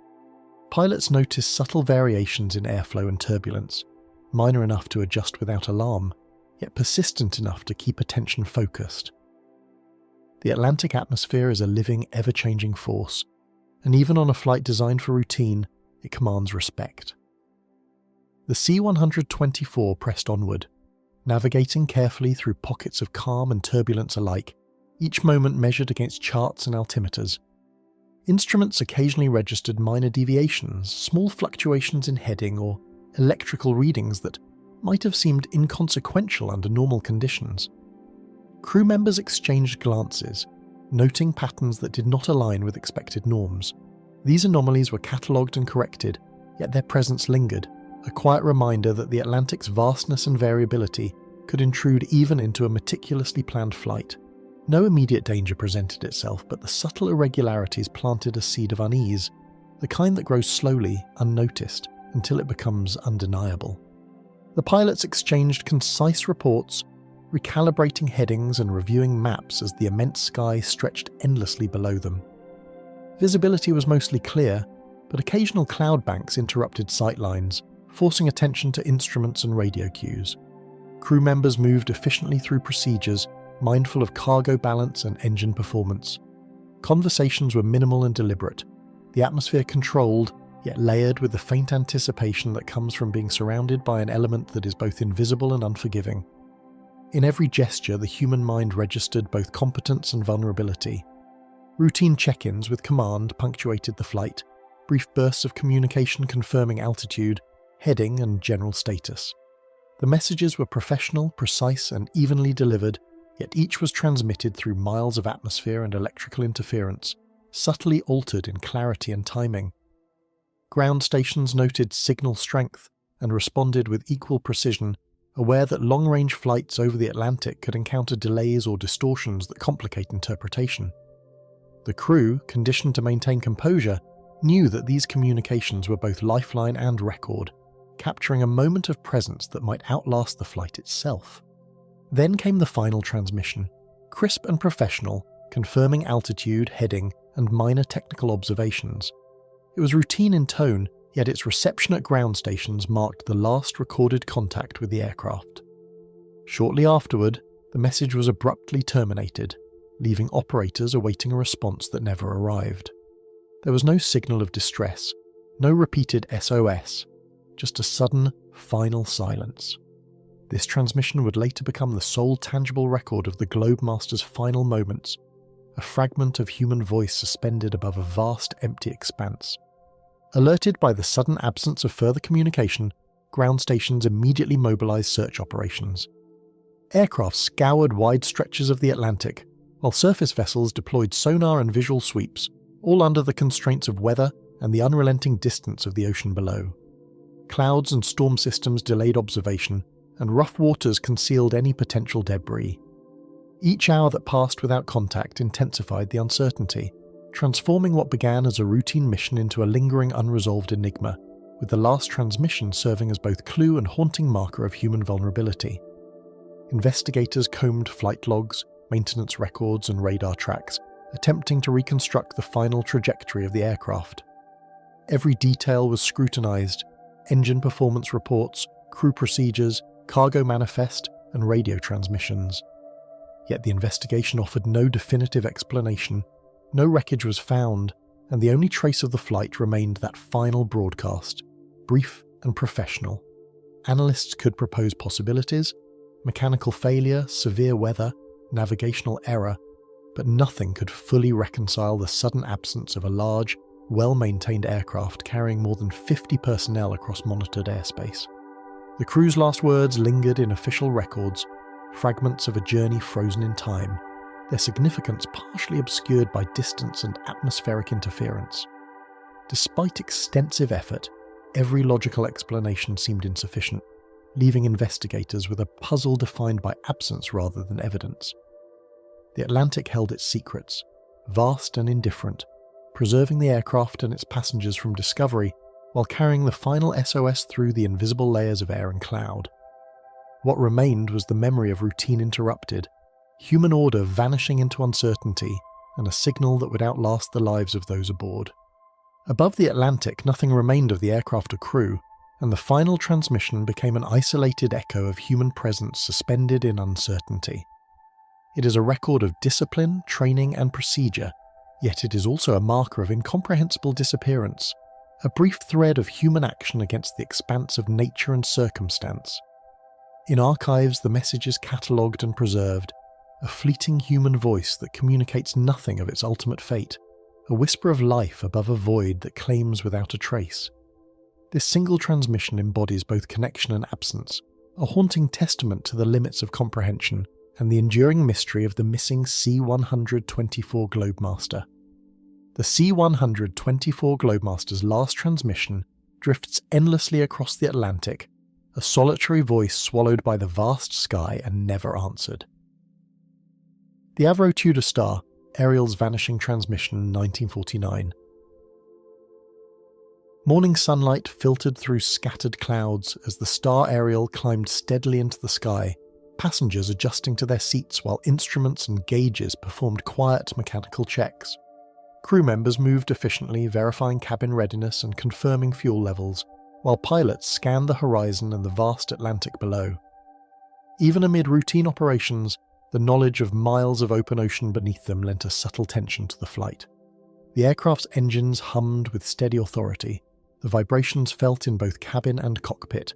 Pilots noticed subtle variations in airflow and turbulence, minor enough to adjust without alarm, yet persistent enough to keep attention focused. The Atlantic atmosphere is a living, ever-changing force, and even on a flight designed for routine, it commands respect. The C-124 pressed onward, navigating carefully through pockets of calm and turbulence alike, each moment measured against charts and altimeters. Instruments occasionally registered minor deviations, small fluctuations in heading, or electrical readings that might have seemed inconsequential under normal conditions. Crew members exchanged glances, noting patterns that did not align with expected norms. These anomalies were catalogued and corrected, yet their presence lingered, a quiet reminder that the Atlantic's vastness and variability could intrude even into a meticulously planned flight. No immediate danger presented itself, but the subtle irregularities planted a seed of unease, the kind that grows slowly, unnoticed, until it becomes undeniable. The pilots exchanged concise reports, recalibrating headings and reviewing maps as the immense sky stretched endlessly below them. Visibility was mostly clear, but occasional cloud banks interrupted sightlines, forcing attention to instruments and radio cues. Crew members moved efficiently through procedures, mindful of cargo balance and engine performance. Conversations were minimal and deliberate, the atmosphere controlled, yet layered with the faint anticipation that comes from being surrounded by an element that is both invisible and unforgiving. In every gesture, the human mind registered both competence and vulnerability. Routine check-ins with command punctuated the flight, brief bursts of communication confirming altitude, heading, and general status. The messages were professional, precise, and evenly delivered, yet each was transmitted through miles of atmosphere and electrical interference, subtly altered in clarity and timing. Ground stations noted signal strength and responded with equal precision, aware that long-range flights over the Atlantic could encounter delays or distortions that complicate interpretation. The crew, conditioned to maintain composure, knew that these communications were both lifeline and record, capturing a moment of presence that might outlast the flight itself. Then came the final transmission, crisp and professional, confirming altitude, heading, and minor technical observations. It was routine in tone, yet its reception at ground stations marked the last recorded contact with the aircraft. Shortly afterward, the message was abruptly terminated, leaving operators awaiting a response that never arrived. There was no signal of distress, no repeated SOS, just a sudden, final silence. This transmission would later become the sole tangible record of the Globemaster's final moments, a fragment of human voice suspended above a vast, empty expanse. Alerted by the sudden absence of further communication, ground stations immediately mobilized search operations. Aircraft scoured wide stretches of the Atlantic, while surface vessels deployed sonar and visual sweeps, all under the constraints of weather and the unrelenting distance of the ocean below. Clouds and storm systems delayed observation, and rough waters concealed any potential debris. Each hour that passed without contact intensified the uncertainty, transforming what began as a routine mission into a lingering unresolved enigma, with the last transmission serving as both clue and haunting marker of human vulnerability. Investigators combed flight logs, maintenance records, and radar tracks, attempting to reconstruct the final trajectory of the aircraft. Every detail was scrutinized: engine performance reports, crew procedures, cargo manifest, and radio transmissions. Yet the investigation offered no definitive explanation, no wreckage was found, and the only trace of the flight remained that final broadcast, brief and professional. Analysts could propose possibilities: mechanical failure, severe weather, navigational error, but nothing could fully reconcile the sudden absence of a large, well-maintained aircraft carrying more than 50 personnel across monitored airspace. The crew's last words lingered in official records, fragments of a journey frozen in time, their significance partially obscured by distance and atmospheric interference. Despite extensive effort, every logical explanation seemed insufficient, leaving investigators with a puzzle defined by absence rather than evidence. The Atlantic held its secrets, vast and indifferent, preserving the aircraft and its passengers from discovery while carrying the final SOS through the invisible layers of air and cloud. What remained was the memory of routine interrupted, human order vanishing into uncertainty, and a signal that would outlast the lives of those aboard. Above the Atlantic, nothing remained of the aircraft or crew, and the final transmission became an isolated echo of human presence suspended in uncertainty. It is a record of discipline, training, and procedure, yet it is also a marker of incomprehensible disappearance, a brief thread of human action against the expanse of nature and circumstance. In archives, the message is catalogued and preserved, a fleeting human voice that communicates nothing of its ultimate fate, a whisper of life above a void that claims without a trace. This single transmission embodies both connection and absence, a haunting testament to the limits of comprehension and the enduring mystery of the missing C-124 Globemaster. The C-124 Globemaster's last transmission drifts endlessly across the Atlantic, a solitary voice swallowed by the vast sky and never answered. The Avro Tudor Star, Ariel's vanishing transmission, 1949. Morning sunlight filtered through scattered clouds as the star Ariel climbed steadily into the sky, passengers adjusting to their seats while instruments and gauges performed quiet mechanical checks. Crew members moved efficiently, verifying cabin readiness and confirming fuel levels, while pilots scanned the horizon and the vast Atlantic below. Even amid routine operations, the knowledge of miles of open ocean beneath them lent a subtle tension to the flight. The aircraft's engines hummed with steady authority, the vibrations felt in both cabin and cockpit,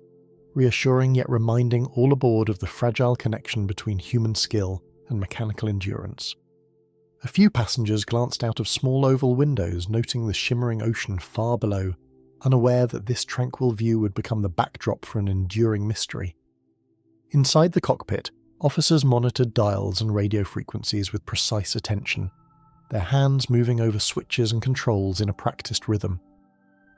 reassuring yet reminding all aboard of the fragile connection between human skill and mechanical endurance. A few passengers glanced out of small oval windows, noting the shimmering ocean far below, unaware that this tranquil view would become the backdrop for an enduring mystery. Inside the cockpit, officers monitored dials and radio frequencies with precise attention, their hands moving over switches and controls in a practiced rhythm.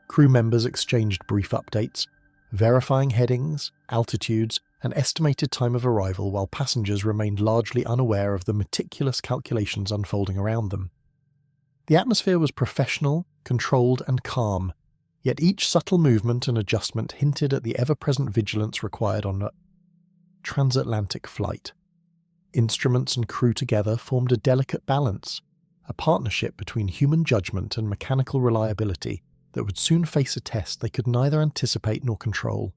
Crew members exchanged brief updates, verifying headings, altitudes, and estimated time of arrival, while passengers remained largely unaware of the meticulous calculations unfolding around them. The atmosphere was professional, controlled, and calm, yet each subtle movement and adjustment hinted at the ever-present vigilance required on a transatlantic flight. Instruments and crew together formed a delicate balance, a partnership between human judgment and mechanical reliability that would soon face a test they could neither anticipate nor control.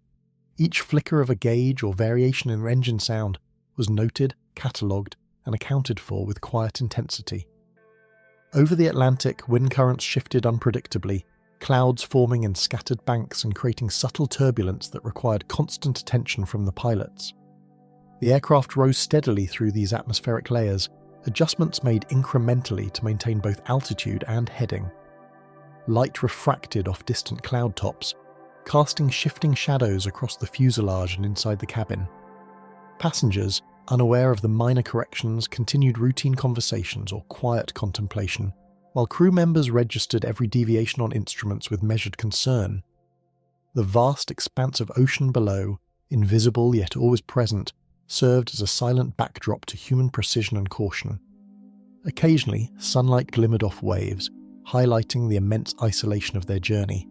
Each flicker of a gauge or variation in engine sound was noted, catalogued, and accounted for with quiet intensity. Over the Atlantic, wind currents shifted unpredictably, clouds forming in scattered banks and creating subtle turbulence that required constant attention from the pilots. The aircraft rose steadily through these atmospheric layers, adjustments made incrementally to maintain both altitude and heading. Light refracted off distant cloud tops, casting shifting shadows across the fuselage and inside the cabin. Passengers, unaware of the minor corrections, continued routine conversations or quiet contemplation, while crew members registered every deviation on instruments with measured concern. The vast expanse of ocean below, invisible yet always present, served as a silent backdrop to human precision and caution. Occasionally, sunlight glimmered off waves, highlighting the immense isolation of their journey.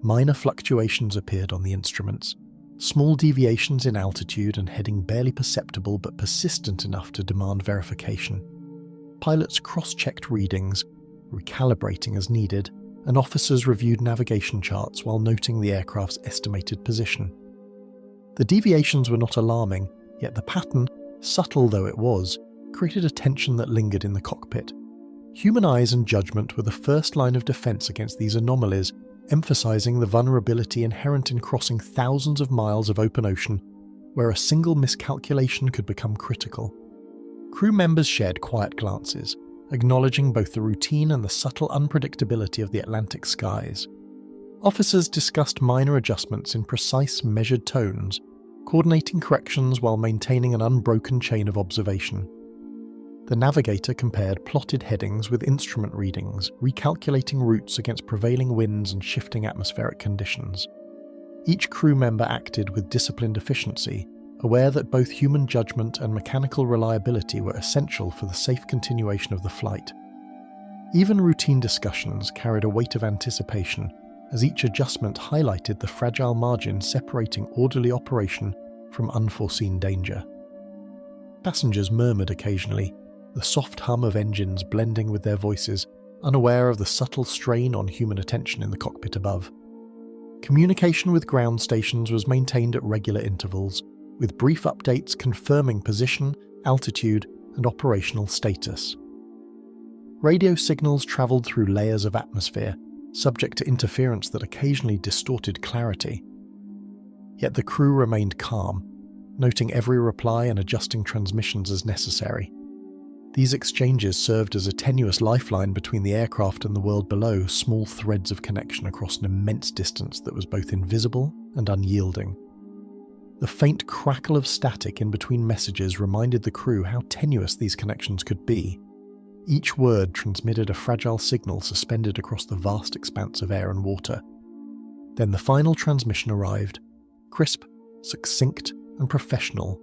Minor fluctuations appeared on the instruments, small deviations in altitude and heading barely perceptible but persistent enough to demand verification. Pilots cross-checked readings, recalibrating as needed, and officers reviewed navigation charts while noting the aircraft's estimated position. The deviations were not alarming, yet the pattern, subtle though it was, created a tension that lingered in the cockpit. Human eyes and judgment were the first line of defense against these anomalies, emphasizing the vulnerability inherent in crossing thousands of miles of open ocean, where a single miscalculation could become critical. Crew members shared quiet glances, acknowledging both the routine and the subtle unpredictability of the Atlantic skies. Officers discussed minor adjustments in precise, measured tones, coordinating corrections while maintaining an unbroken chain of observation. The navigator compared plotted headings with instrument readings, recalculating routes against prevailing winds and shifting atmospheric conditions. Each crew member acted with disciplined efficiency, aware that both human judgment and mechanical reliability were essential for the safe continuation of the flight. Even routine discussions carried a weight of anticipation, as each adjustment highlighted the fragile margin separating orderly operation from unforeseen danger. Passengers murmured occasionally, the soft hum of engines blending with their voices, unaware of the subtle strain on human attention in the cockpit above. Communication with ground stations was maintained at regular intervals, with brief updates confirming position, altitude, and operational status. Radio signals travelled through layers of atmosphere, subject to interference that occasionally distorted clarity. Yet the crew remained calm, noting every reply and adjusting transmissions as necessary. These exchanges served as a tenuous lifeline between the aircraft and the world below, small threads of connection across an immense distance that was both invisible and unyielding. The faint crackle of static in between messages reminded the crew how tenuous these connections could be. Each word transmitted a fragile signal suspended across the vast expanse of air and water. Then the final transmission arrived, crisp, succinct, and professional.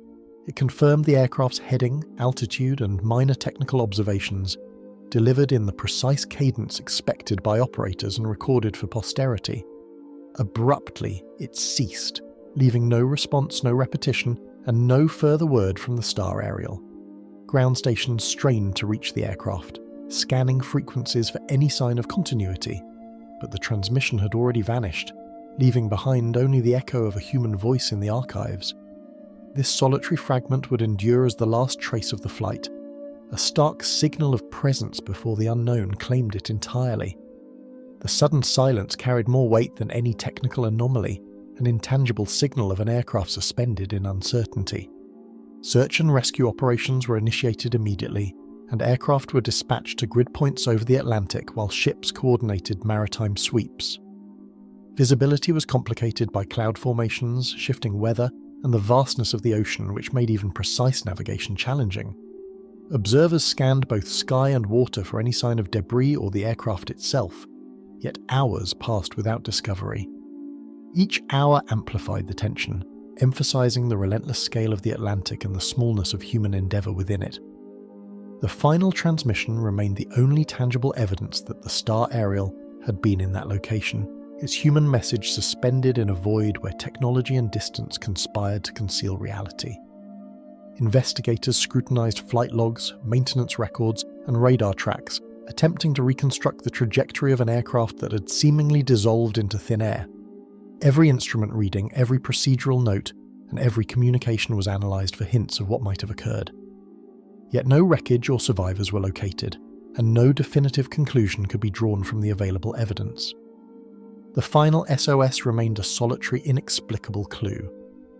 It confirmed the aircraft's heading, altitude, and minor technical observations, delivered in the precise cadence expected by operators and recorded for posterity. Abruptly, it ceased, leaving no response, no repetition, and no further word from the star Ariel. Ground stations strained to reach the aircraft, scanning frequencies for any sign of continuity, but the transmission had already vanished, leaving behind only the echo of a human voice in the archives. This solitary fragment would endure as the last trace of the flight, a stark signal of presence before the unknown claimed it entirely. The sudden silence carried more weight than any technical anomaly, an intangible signal of an aircraft suspended in uncertainty. Search and rescue operations were initiated immediately, and aircraft were dispatched to grid points over the Atlantic while ships coordinated maritime sweeps. Visibility was complicated by cloud formations, shifting weather, and the vastness of the ocean, which made even precise navigation challenging. Observers scanned both sky and water for any sign of debris or the aircraft itself, yet hours passed without discovery. Each hour amplified the tension, emphasizing the relentless scale of the Atlantic and the smallness of human endeavor within it. The final transmission remained the only tangible evidence that the star Ariel had been in that location, its human message suspended in a void where technology and distance conspired to conceal reality. Investigators scrutinized flight logs, maintenance records, and radar tracks, attempting to reconstruct the trajectory of an aircraft that had seemingly dissolved into thin air. Every instrument reading, every procedural note, and every communication was analysed for hints of what might have occurred. Yet no wreckage or survivors were located, and no definitive conclusion could be drawn from the available evidence. The final SOS remained a solitary, inexplicable clue,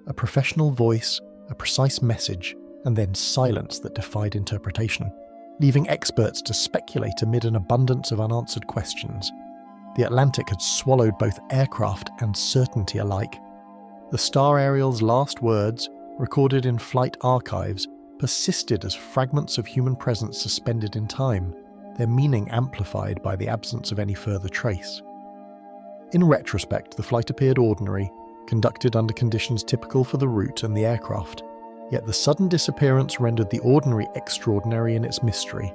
a professional voice, a precise message, and then silence that defied interpretation, leaving experts to speculate amid an abundance of unanswered questions. The Atlantic had swallowed both aircraft and certainty alike. The star Ariel's last words, recorded in flight archives, persisted as fragments of human presence suspended in time, their meaning amplified by the absence of any further trace. In retrospect, the flight appeared ordinary, conducted under conditions typical for the route and the aircraft, yet the sudden disappearance rendered the ordinary extraordinary in its mystery.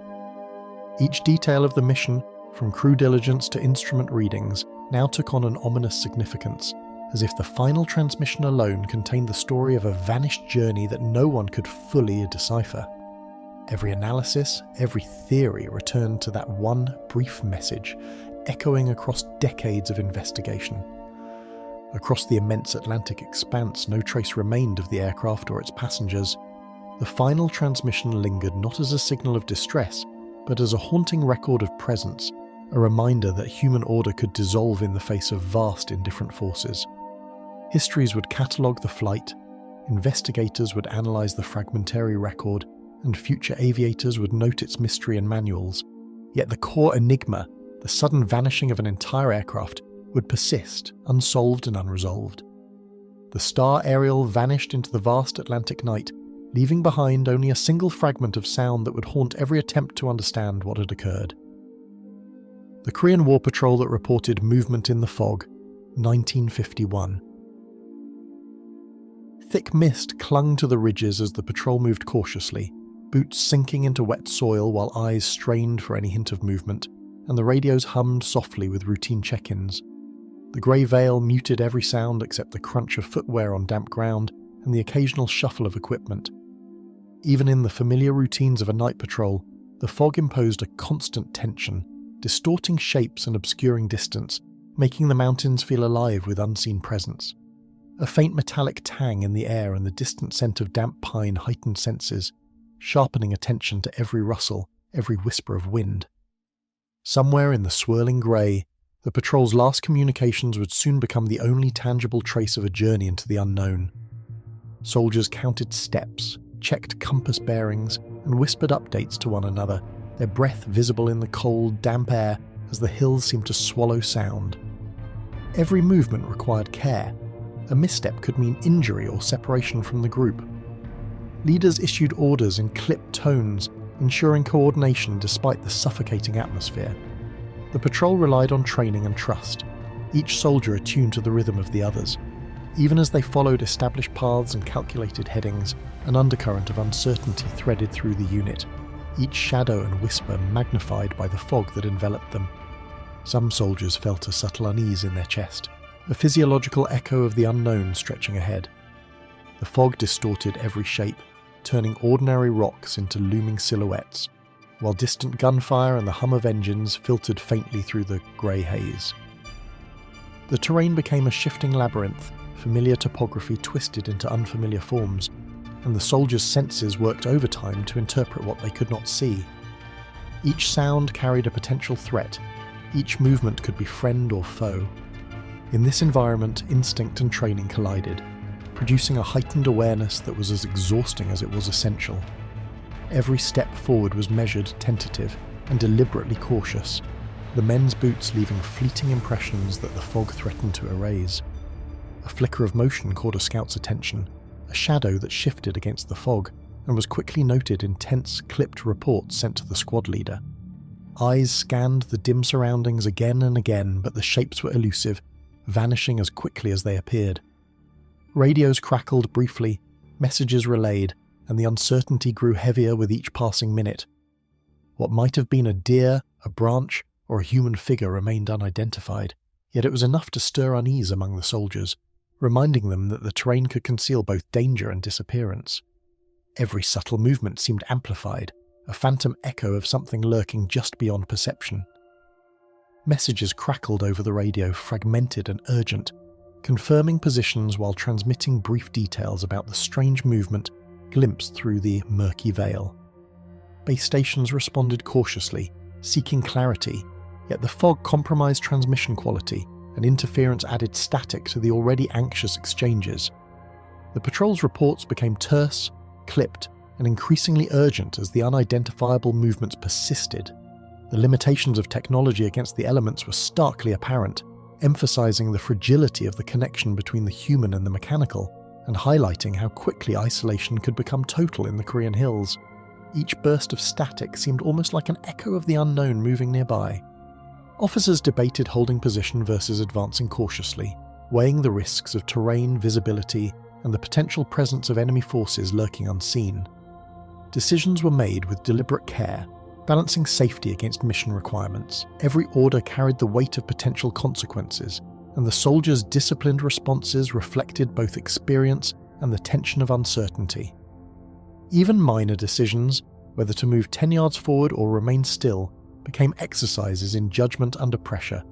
Each detail of the mission, from crew diligence to instrument readings, now took on an ominous significance, as if the final transmission alone contained the story of a vanished journey that no one could fully decipher. Every analysis, every theory returned to that one brief message, echoing across decades of investigation. Across the immense Atlantic expanse, no trace remained of the aircraft or its passengers. The final transmission lingered not as a signal of distress, but as a haunting record of presence, a reminder that human order could dissolve in the face of vast indifferent forces. Histories would catalogue the flight, investigators would analyse the fragmentary record, and future aviators would note its mystery in manuals. Yet the core enigma, the sudden vanishing of an entire aircraft, would persist, unsolved and unresolved. The star Ariel vanished into the vast Atlantic night, leaving behind only a single fragment of sound that would haunt every attempt to understand what had occurred. The Korean War Patrol that reported movement in the fog, 1951. Thick mist clung to the ridges as the patrol moved cautiously, boots sinking into wet soil while eyes strained for any hint of movement, and the radios hummed softly with routine check-ins. The grey veil muted every sound except the crunch of footwear on damp ground and the occasional shuffle of equipment. Even in the familiar routines of a night patrol, the fog imposed a constant tension, distorting shapes and obscuring distance, making the mountains feel alive with unseen presence. A faint metallic tang in the air and the distant scent of damp pine heightened senses, sharpening attention to every rustle, every whisper of wind. Somewhere in the swirling grey, the patrol's last communications would soon become the only tangible trace of a journey into the unknown. Soldiers counted steps, checked compass bearings, and whispered updates to one another, their breath visible in the cold, damp air as the hills seemed to swallow sound. Every movement required care. A misstep could mean injury or separation from the group. Leaders issued orders in clipped tones, ensuring coordination despite the suffocating atmosphere. The patrol relied on training and trust, each soldier attuned to the rhythm of the others. Even as they followed established paths and calculated headings, an undercurrent of uncertainty threaded through the unit, each shadow and whisper magnified by the fog that enveloped them. Some soldiers felt a subtle unease in their chest, a physiological echo of the unknown stretching ahead. The fog distorted every shape, turning ordinary rocks into looming silhouettes, while distant gunfire and the hum of engines filtered faintly through the grey haze. The terrain became a shifting labyrinth, familiar topography twisted into unfamiliar forms, and the soldiers' senses worked overtime to interpret what they could not see. Each sound carried a potential threat, each movement could be friend or foe. In this environment, instinct and training collided, producing a heightened awareness that was as exhausting as it was essential. Every step forward was measured, tentative, and deliberately cautious, the men's boots leaving fleeting impressions that the fog threatened to erase. A flicker of motion caught a scout's attention, a shadow that shifted against the fog, and was quickly noted in tense, clipped reports sent to the squad leader. Eyes scanned the dim surroundings again and again, but the shapes were elusive, vanishing as quickly as they appeared. Radios crackled briefly, messages relayed, and the uncertainty grew heavier with each passing minute. What might have been a deer, a branch, or a human figure remained unidentified, yet it was enough to stir unease among the soldiers, reminding them that the terrain could conceal both danger and disappearance. Every subtle movement seemed amplified, a phantom echo of something lurking just beyond perception. Messages crackled over the radio, fragmented and urgent, confirming positions while transmitting brief details about the strange movement glimpsed through the murky veil. Base stations responded cautiously, seeking clarity, yet the fog compromised transmission quality, and interference added static to the already anxious exchanges. The patrol's reports became terse, clipped, and increasingly urgent as the unidentifiable movements persisted. The limitations of technology against the elements were starkly apparent, emphasizing the fragility of the connection between the human and the mechanical, and highlighting how quickly isolation could become total in the Korean hills. Each burst of static seemed almost like an echo of the unknown moving nearby. Officers debated holding position versus advancing cautiously, weighing the risks of terrain, visibility, and the potential presence of enemy forces lurking unseen. Decisions were made with deliberate care, balancing safety against mission requirements. Every order carried the weight of potential consequences, and the soldiers' disciplined responses reflected both experience and the tension of uncertainty. Even minor decisions, whether to move 10 yards forward or remain still, became exercises in judgment under pressure,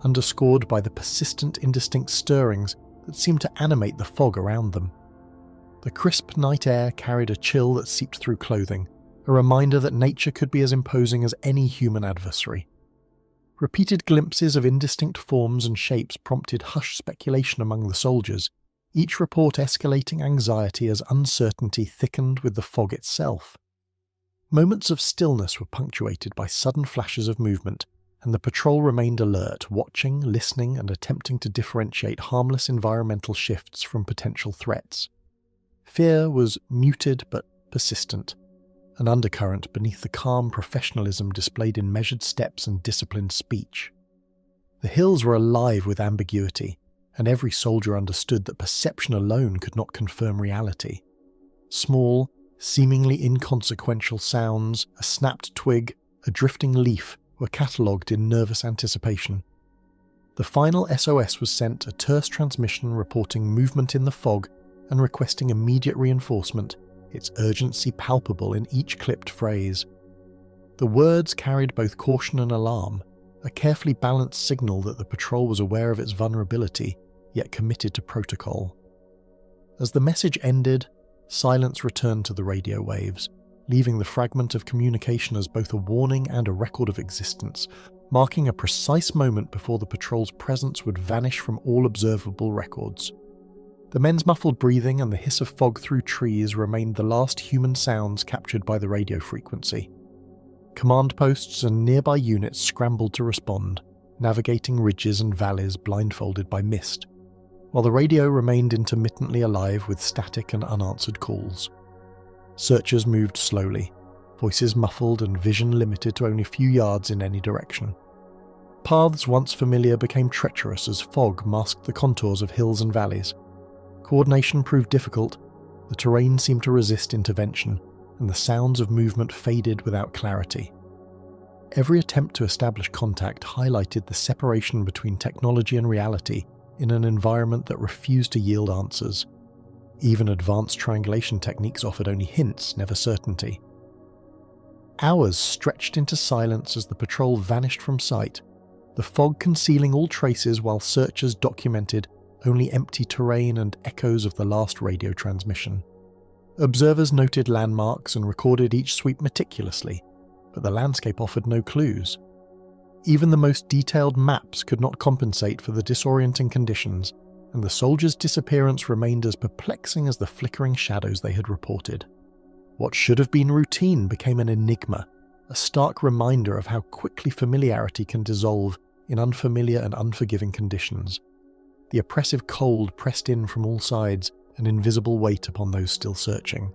underscored by the persistent indistinct stirrings that seemed to animate the fog around them. The crisp night air carried a chill that seeped through clothing, a reminder that nature could be as imposing as any human adversary. Repeated glimpses of indistinct forms and shapes prompted hushed speculation among the soldiers, each report escalating anxiety as uncertainty thickened with the fog itself. Moments of stillness were punctuated by sudden flashes of movement, and the patrol remained alert, watching, listening, and attempting to differentiate harmless environmental shifts from potential threats. Fear was muted but persistent, an undercurrent beneath the calm professionalism displayed in measured steps and disciplined speech. The hills were alive with ambiguity, and every soldier understood that perception alone could not confirm reality. Small, seemingly inconsequential sounds, a snapped twig, a drifting leaf, were catalogued in nervous anticipation. The final SOS was sent, a terse transmission reporting movement in the fog and requesting immediate reinforcement, its urgency palpable in each clipped phrase. The words carried both caution and alarm, a carefully balanced signal that the patrol was aware of its vulnerability, yet committed to protocol. As the message ended, silence returned to the radio waves, leaving the fragment of communication as both a warning and a record of existence, marking a precise moment before the patrol's presence would vanish from all observable records. The men's muffled breathing and the hiss of fog through trees remained the last human sounds captured by the radio frequency. Command posts and nearby units scrambled to respond, navigating ridges and valleys blindfolded by mist, while the radio remained intermittently alive with static and unanswered calls. Searchers moved slowly, voices muffled and vision limited to only a few yards in any direction. Paths once familiar became treacherous as fog masked the contours of hills and valleys. Coordination proved difficult, the terrain seemed to resist intervention, and the sounds of movement faded without clarity. Every attempt to establish contact highlighted the separation between technology and reality in an environment that refused to yield answers. Even advanced triangulation techniques offered only hints, never certainty. Hours stretched into silence as the patrol vanished from sight, the fog concealing all traces while searchers documented only empty terrain and echoes of the last radio transmission. Observers noted landmarks and recorded each sweep meticulously, but the landscape offered no clues. Even the most detailed maps could not compensate for the disorienting conditions, and the soldiers' disappearance remained as perplexing as the flickering shadows they had reported. What should have been routine became an enigma, a stark reminder of how quickly familiarity can dissolve in unfamiliar and unforgiving conditions. The oppressive cold pressed in from all sides, an invisible weight upon those still searching.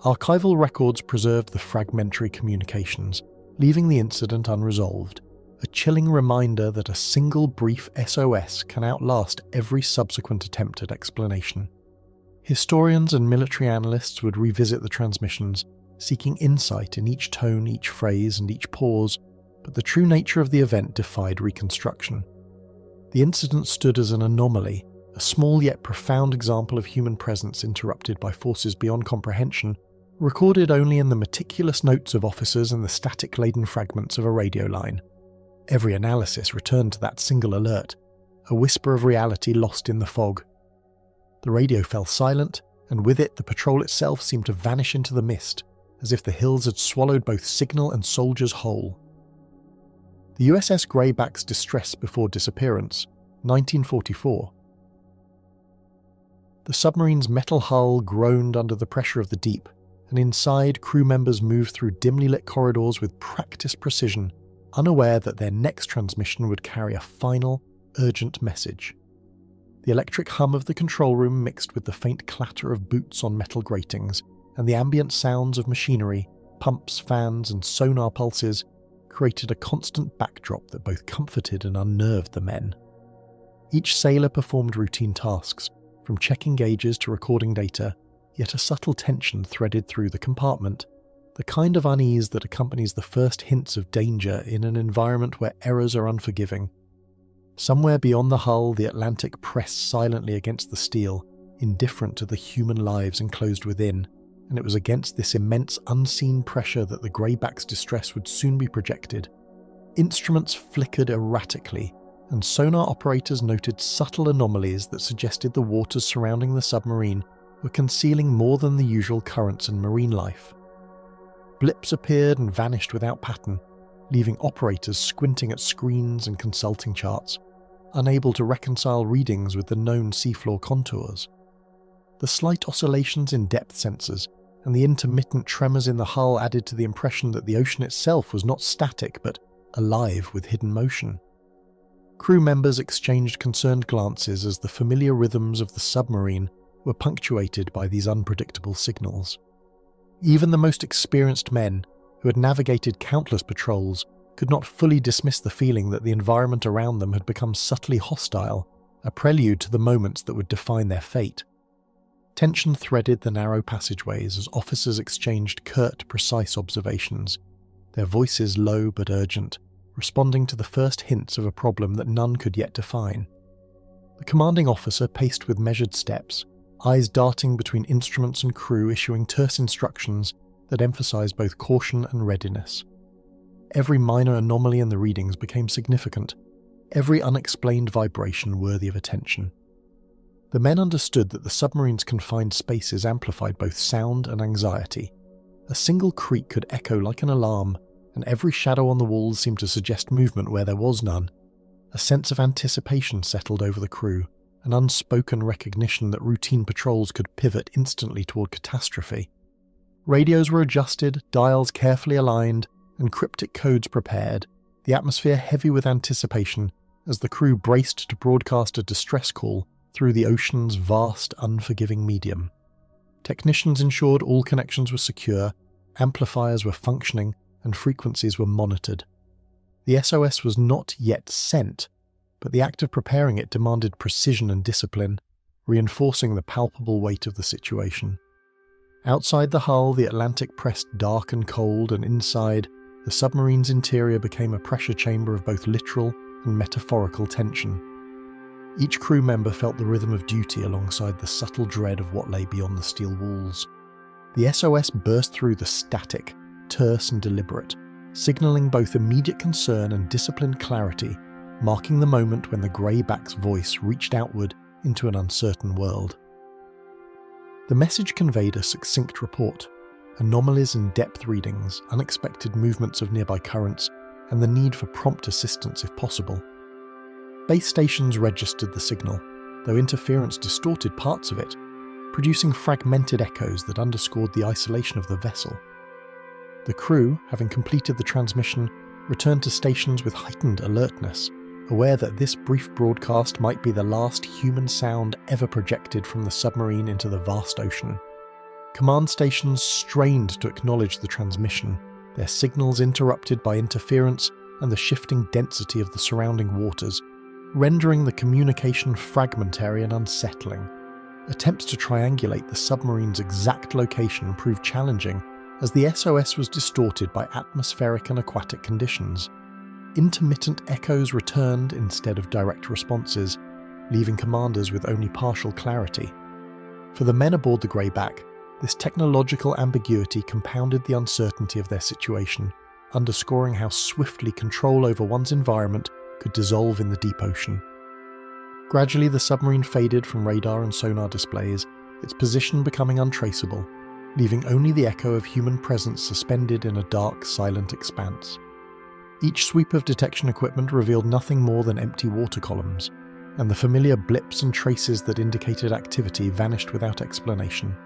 Archival records preserved the fragmentary communications, leaving the incident unresolved, a chilling reminder that a single brief SOS can outlast every subsequent attempt at explanation. Historians and military analysts would revisit the transmissions, seeking insight in each tone, each phrase, and each pause, but the true nature of the event defied reconstruction. The incident stood as an anomaly, a small yet profound example of human presence interrupted by forces beyond comprehension, recorded only in the meticulous notes of officers and the static-laden fragments of a radio line. Every analysis returned to that single alert, a whisper of reality lost in the fog. The radio fell silent, and with it the patrol itself seemed to vanish into the mist, as if the hills had swallowed both signal and soldiers whole. The USS Greyback's distress before disappearance, 1944. The submarine's metal hull groaned under the pressure of the deep, and inside crew members moved through dimly lit corridors with practiced precision, unaware that their next transmission would carry a final, urgent message. The electric hum of the control room mixed with the faint clatter of boots on metal gratings, and the ambient sounds of machinery, pumps, fans, and sonar pulses created a constant backdrop that both comforted and unnerved the men. Each sailor performed routine tasks, from checking gauges to recording data, yet a subtle tension threaded through the compartment, the kind of unease that accompanies the first hints of danger in an environment where errors are unforgiving. Somewhere beyond the hull, the Atlantic pressed silently against the steel, indifferent to the human lives enclosed within, and it was against this immense unseen pressure that the Greyback's distress would soon be projected. Instruments flickered erratically, and sonar operators noted subtle anomalies that suggested the waters surrounding the submarine were concealing more than the usual currents in marine life. Blips appeared and vanished without pattern, leaving operators squinting at screens and consulting charts, unable to reconcile readings with the known seafloor contours. The slight oscillations in depth sensors and the intermittent tremors in the hull added to the impression that the ocean itself was not static but alive with hidden motion. Crew members exchanged concerned glances as the familiar rhythms of the submarine were punctuated by these unpredictable signals. Even the most experienced men, who had navigated countless patrols, could not fully dismiss the feeling that the environment around them had become subtly hostile, a prelude to the moments that would define their fate. Tension threaded the narrow passageways as officers exchanged curt, precise observations, their voices low but urgent, responding to the first hints of a problem that none could yet define. The commanding officer paced with measured steps, eyes darting between instruments and crew, issuing terse instructions that emphasized both caution and readiness. every minor anomaly in the readings became significant, every unexplained vibration worthy of attention. The men understood that the submarine's confined spaces amplified both sound and anxiety. A single creak could echo like an alarm, and every shadow on the walls seemed to suggest movement where there was none. A sense of anticipation settled over the crew, an unspoken recognition that routine patrols could pivot instantly toward catastrophe. Radios were adjusted, dials carefully aligned, and cryptic codes prepared, the atmosphere heavy with anticipation as the crew braced to broadcast a distress call through the ocean's vast, unforgiving medium. Technicians ensured all connections were secure, amplifiers were functioning, and frequencies were monitored. The SOS was not yet sent, but the act of preparing it demanded precision and discipline, reinforcing the palpable weight of the situation. Outside the hull, the Atlantic pressed dark and cold, and inside, the submarine's interior became a pressure chamber of both literal and metaphorical tension. Each crew member felt the rhythm of duty alongside the subtle dread of what lay beyond the steel walls. The SOS burst through the static, terse and deliberate, signalling both immediate concern and disciplined clarity, marking the moment when the Greyback's voice reached outward into an uncertain world. The message conveyed a succinct report, anomalies in depth readings, unexpected movements of nearby currents, and the need for prompt assistance if possible. Base stations registered the signal, though interference distorted parts of it, producing fragmented echoes that underscored the isolation of the vessel. The crew, having completed the transmission, returned to stations with heightened alertness, aware that this brief broadcast might be the last human sound ever projected from the submarine into the vast ocean. Command stations strained to acknowledge the transmission, their signals interrupted by interference and the shifting density of the surrounding waters, rendering the communication fragmentary and unsettling. Attempts to triangulate the submarine's exact location proved challenging as the SOS was distorted by atmospheric and aquatic conditions. Intermittent echoes returned instead of direct responses, leaving commanders with only partial clarity. For the men aboard the Greyback, this technological ambiguity compounded the uncertainty of their situation, underscoring how swiftly control over one's environment could dissolve in the deep ocean. Gradually, the submarine faded from radar and sonar displays, its position becoming untraceable, leaving only the echo of human presence suspended in a dark, silent expanse. Each sweep of detection equipment revealed nothing more than empty water columns, and the familiar blips and traces that indicated activity vanished without explanation.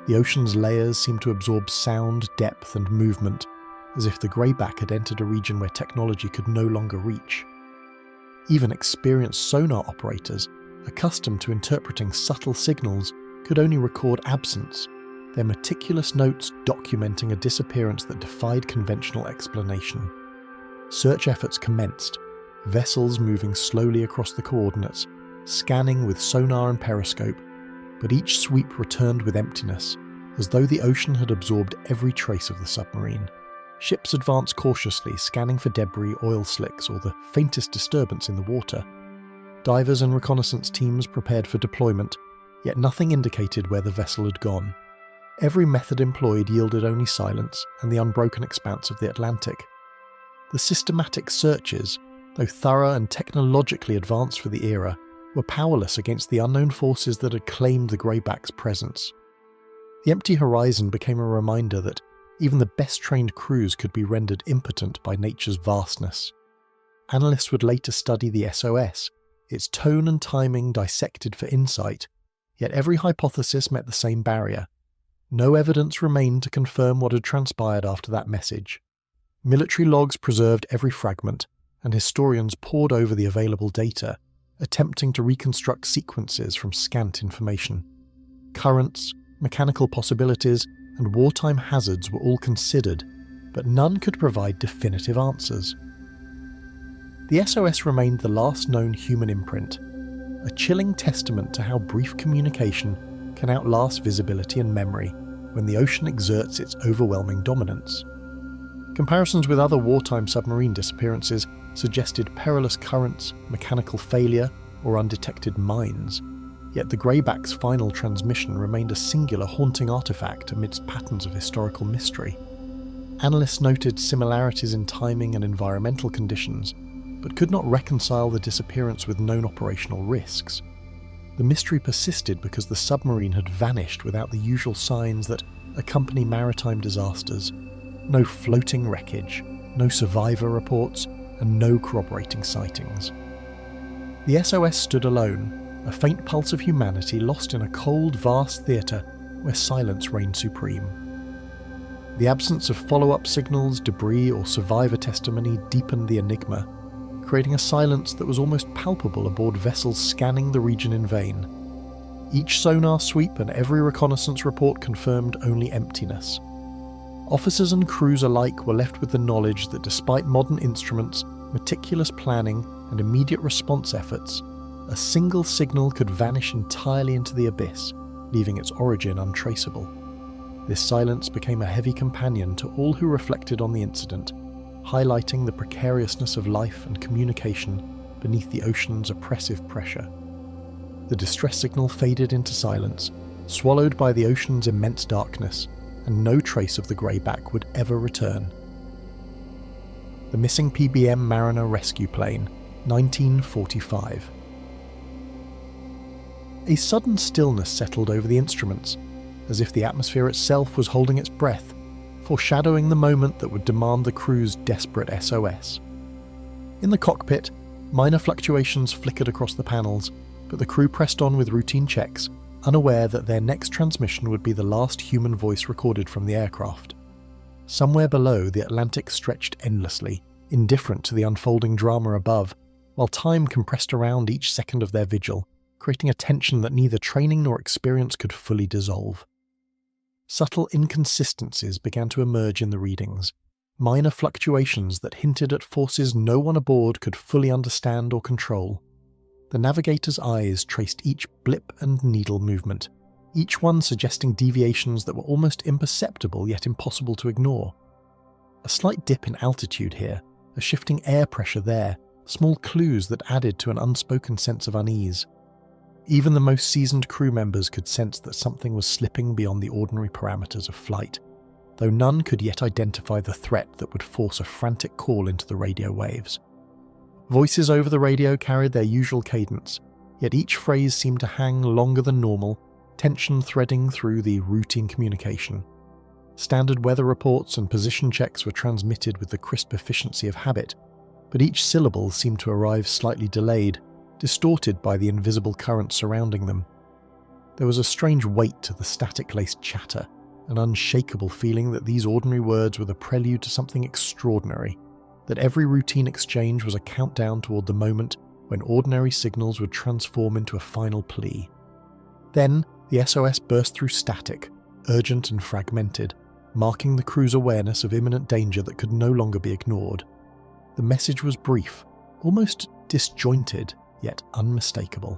The ocean's layers seemed to absorb sound, depth, and movement, as if the Greyback had entered a region where technology could no longer reach. Even experienced sonar operators, accustomed to interpreting subtle signals, could only record absence, their meticulous notes documenting a disappearance that defied conventional explanation. Search efforts commenced, vessels moving slowly across the coordinates, scanning with sonar and periscope, but each sweep returned with emptiness, as though the ocean had absorbed every trace of the submarine. Ships advanced cautiously, scanning for debris, oil slicks, or the faintest disturbance in the water. Divers and reconnaissance teams prepared for deployment, yet nothing indicated where the vessel had gone. Every method employed yielded only silence and the unbroken expanse of the Atlantic. The systematic searches, though thorough and technologically advanced for the era, were powerless against the unknown forces that had claimed the Greyback's presence. The empty horizon became a reminder that even the best-trained crews could be rendered impotent by nature's vastness. Analysts would later study the SOS, its tone and timing dissected for insight, yet every hypothesis met the same barrier. No evidence remained to confirm what had transpired after that message. Military logs preserved every fragment, and historians pored over the available data, attempting to reconstruct sequences from scant information. Currents, mechanical possibilities, and wartime hazards were all considered, but none could provide definitive answers. The SOS remained the last known human imprint, a chilling testament to how brief communication can outlast visibility and memory when the ocean exerts its overwhelming dominance. Comparisons with other wartime submarine disappearances suggested perilous currents, mechanical failure, or undetected mines, yet the Greyback's final transmission remained a singular haunting artifact amidst patterns of historical mystery. Analysts noted similarities in timing and environmental conditions, but could not reconcile the disappearance with known operational risks. The mystery persisted because the submarine had vanished without the usual signs that accompany maritime disasters: no floating wreckage, no survivor reports, and no corroborating sightings. The SOS stood alone, a faint pulse of humanity lost in a cold, vast theatre where silence reigned supreme. The absence of follow-up signals, debris, or survivor testimony deepened the enigma, creating a silence that was almost palpable aboard vessels scanning the region in vain. Each sonar sweep and every reconnaissance report confirmed only emptiness. Officers and crews alike were left with the knowledge that despite modern instruments, meticulous planning, and immediate response efforts, a single signal could vanish entirely into the abyss, leaving its origin untraceable. This silence became a heavy companion to all who reflected on the incident, highlighting the precariousness of life and communication beneath the ocean's oppressive pressure. The distress signal faded into silence, swallowed by the ocean's immense darkness, and no trace of the Greyback would ever return. The missing PBM Mariner rescue plane, 1945. A sudden stillness settled over the instruments, as if the atmosphere itself was holding its breath, foreshadowing the moment that would demand the crew's desperate SOS. In the cockpit, minor fluctuations flickered across the panels, but the crew pressed on with routine checks, unaware that their next transmission would be the last human voice recorded from the aircraft. Somewhere below, the Atlantic stretched endlessly, indifferent to the unfolding drama above, while time compressed around each second of their vigil, creating a tension that neither training nor experience could fully dissolve. Subtle inconsistencies began to emerge in the readings, minor fluctuations that hinted at forces no one aboard could fully understand or control. The navigator's eyes traced each blip and needle movement, each one suggesting deviations that were almost imperceptible yet impossible to ignore. A slight dip in altitude here, a shifting air pressure there, small clues that added to an unspoken sense of unease. Even the most seasoned crew members could sense that something was slipping beyond the ordinary parameters of flight, though none could yet identify the threat that would force a frantic call into the radio waves. Voices over the radio carried their usual cadence, yet each phrase seemed to hang longer than normal, tension threading through the routine communication. Standard weather reports and position checks were transmitted with the crisp efficiency of habit, but each syllable seemed to arrive slightly delayed, distorted by the invisible current surrounding them. There was a strange weight to the static-laced chatter, an unshakable feeling that these ordinary words were the prelude to something extraordinary, that every routine exchange was a countdown toward the moment when ordinary signals would transform into a final plea. Then, the SOS burst through static, urgent and fragmented, marking the crew's awareness of imminent danger that could no longer be ignored. The message was brief, almost disjointed, yet unmistakable.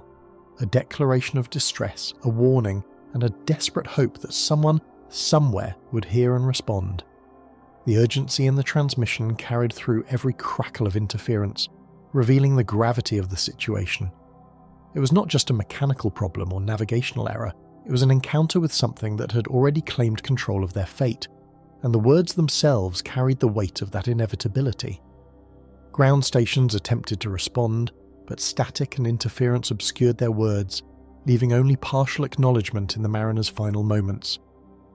A declaration of distress, a warning, and a desperate hope that someone, somewhere, would hear and respond. The urgency in the transmission carried through every crackle of interference, revealing the gravity of the situation. It was not just a mechanical problem or navigational error, it was an encounter with something that had already claimed control of their fate, and the words themselves carried the weight of that inevitability. Ground stations attempted to respond, but static and interference obscured their words, leaving only partial acknowledgement in the Mariner's final moments.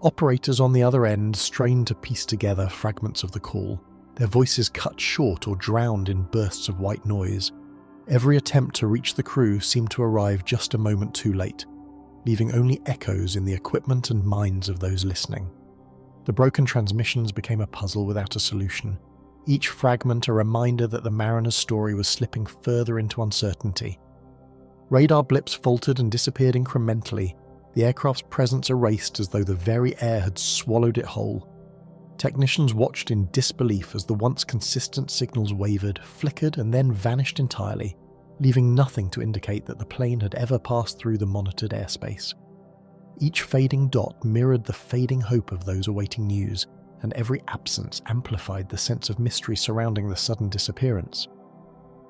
Operators on the other end strained to piece together fragments of the call, their voices cut short or drowned in bursts of white noise. Every attempt to reach the crew seemed to arrive just a moment too late, leaving only echoes in the equipment and minds of those listening. The broken transmissions became a puzzle without a solution, each fragment a reminder that the Mariner's story was slipping further into uncertainty. Radar blips faltered and disappeared incrementally, the aircraft's presence erased as though the very air had swallowed it whole. Technicians watched in disbelief as the once consistent signals wavered, flickered, and then vanished entirely, leaving nothing to indicate that the plane had ever passed through the monitored airspace. Each fading dot mirrored the fading hope of those awaiting news, and every absence amplified the sense of mystery surrounding the sudden disappearance.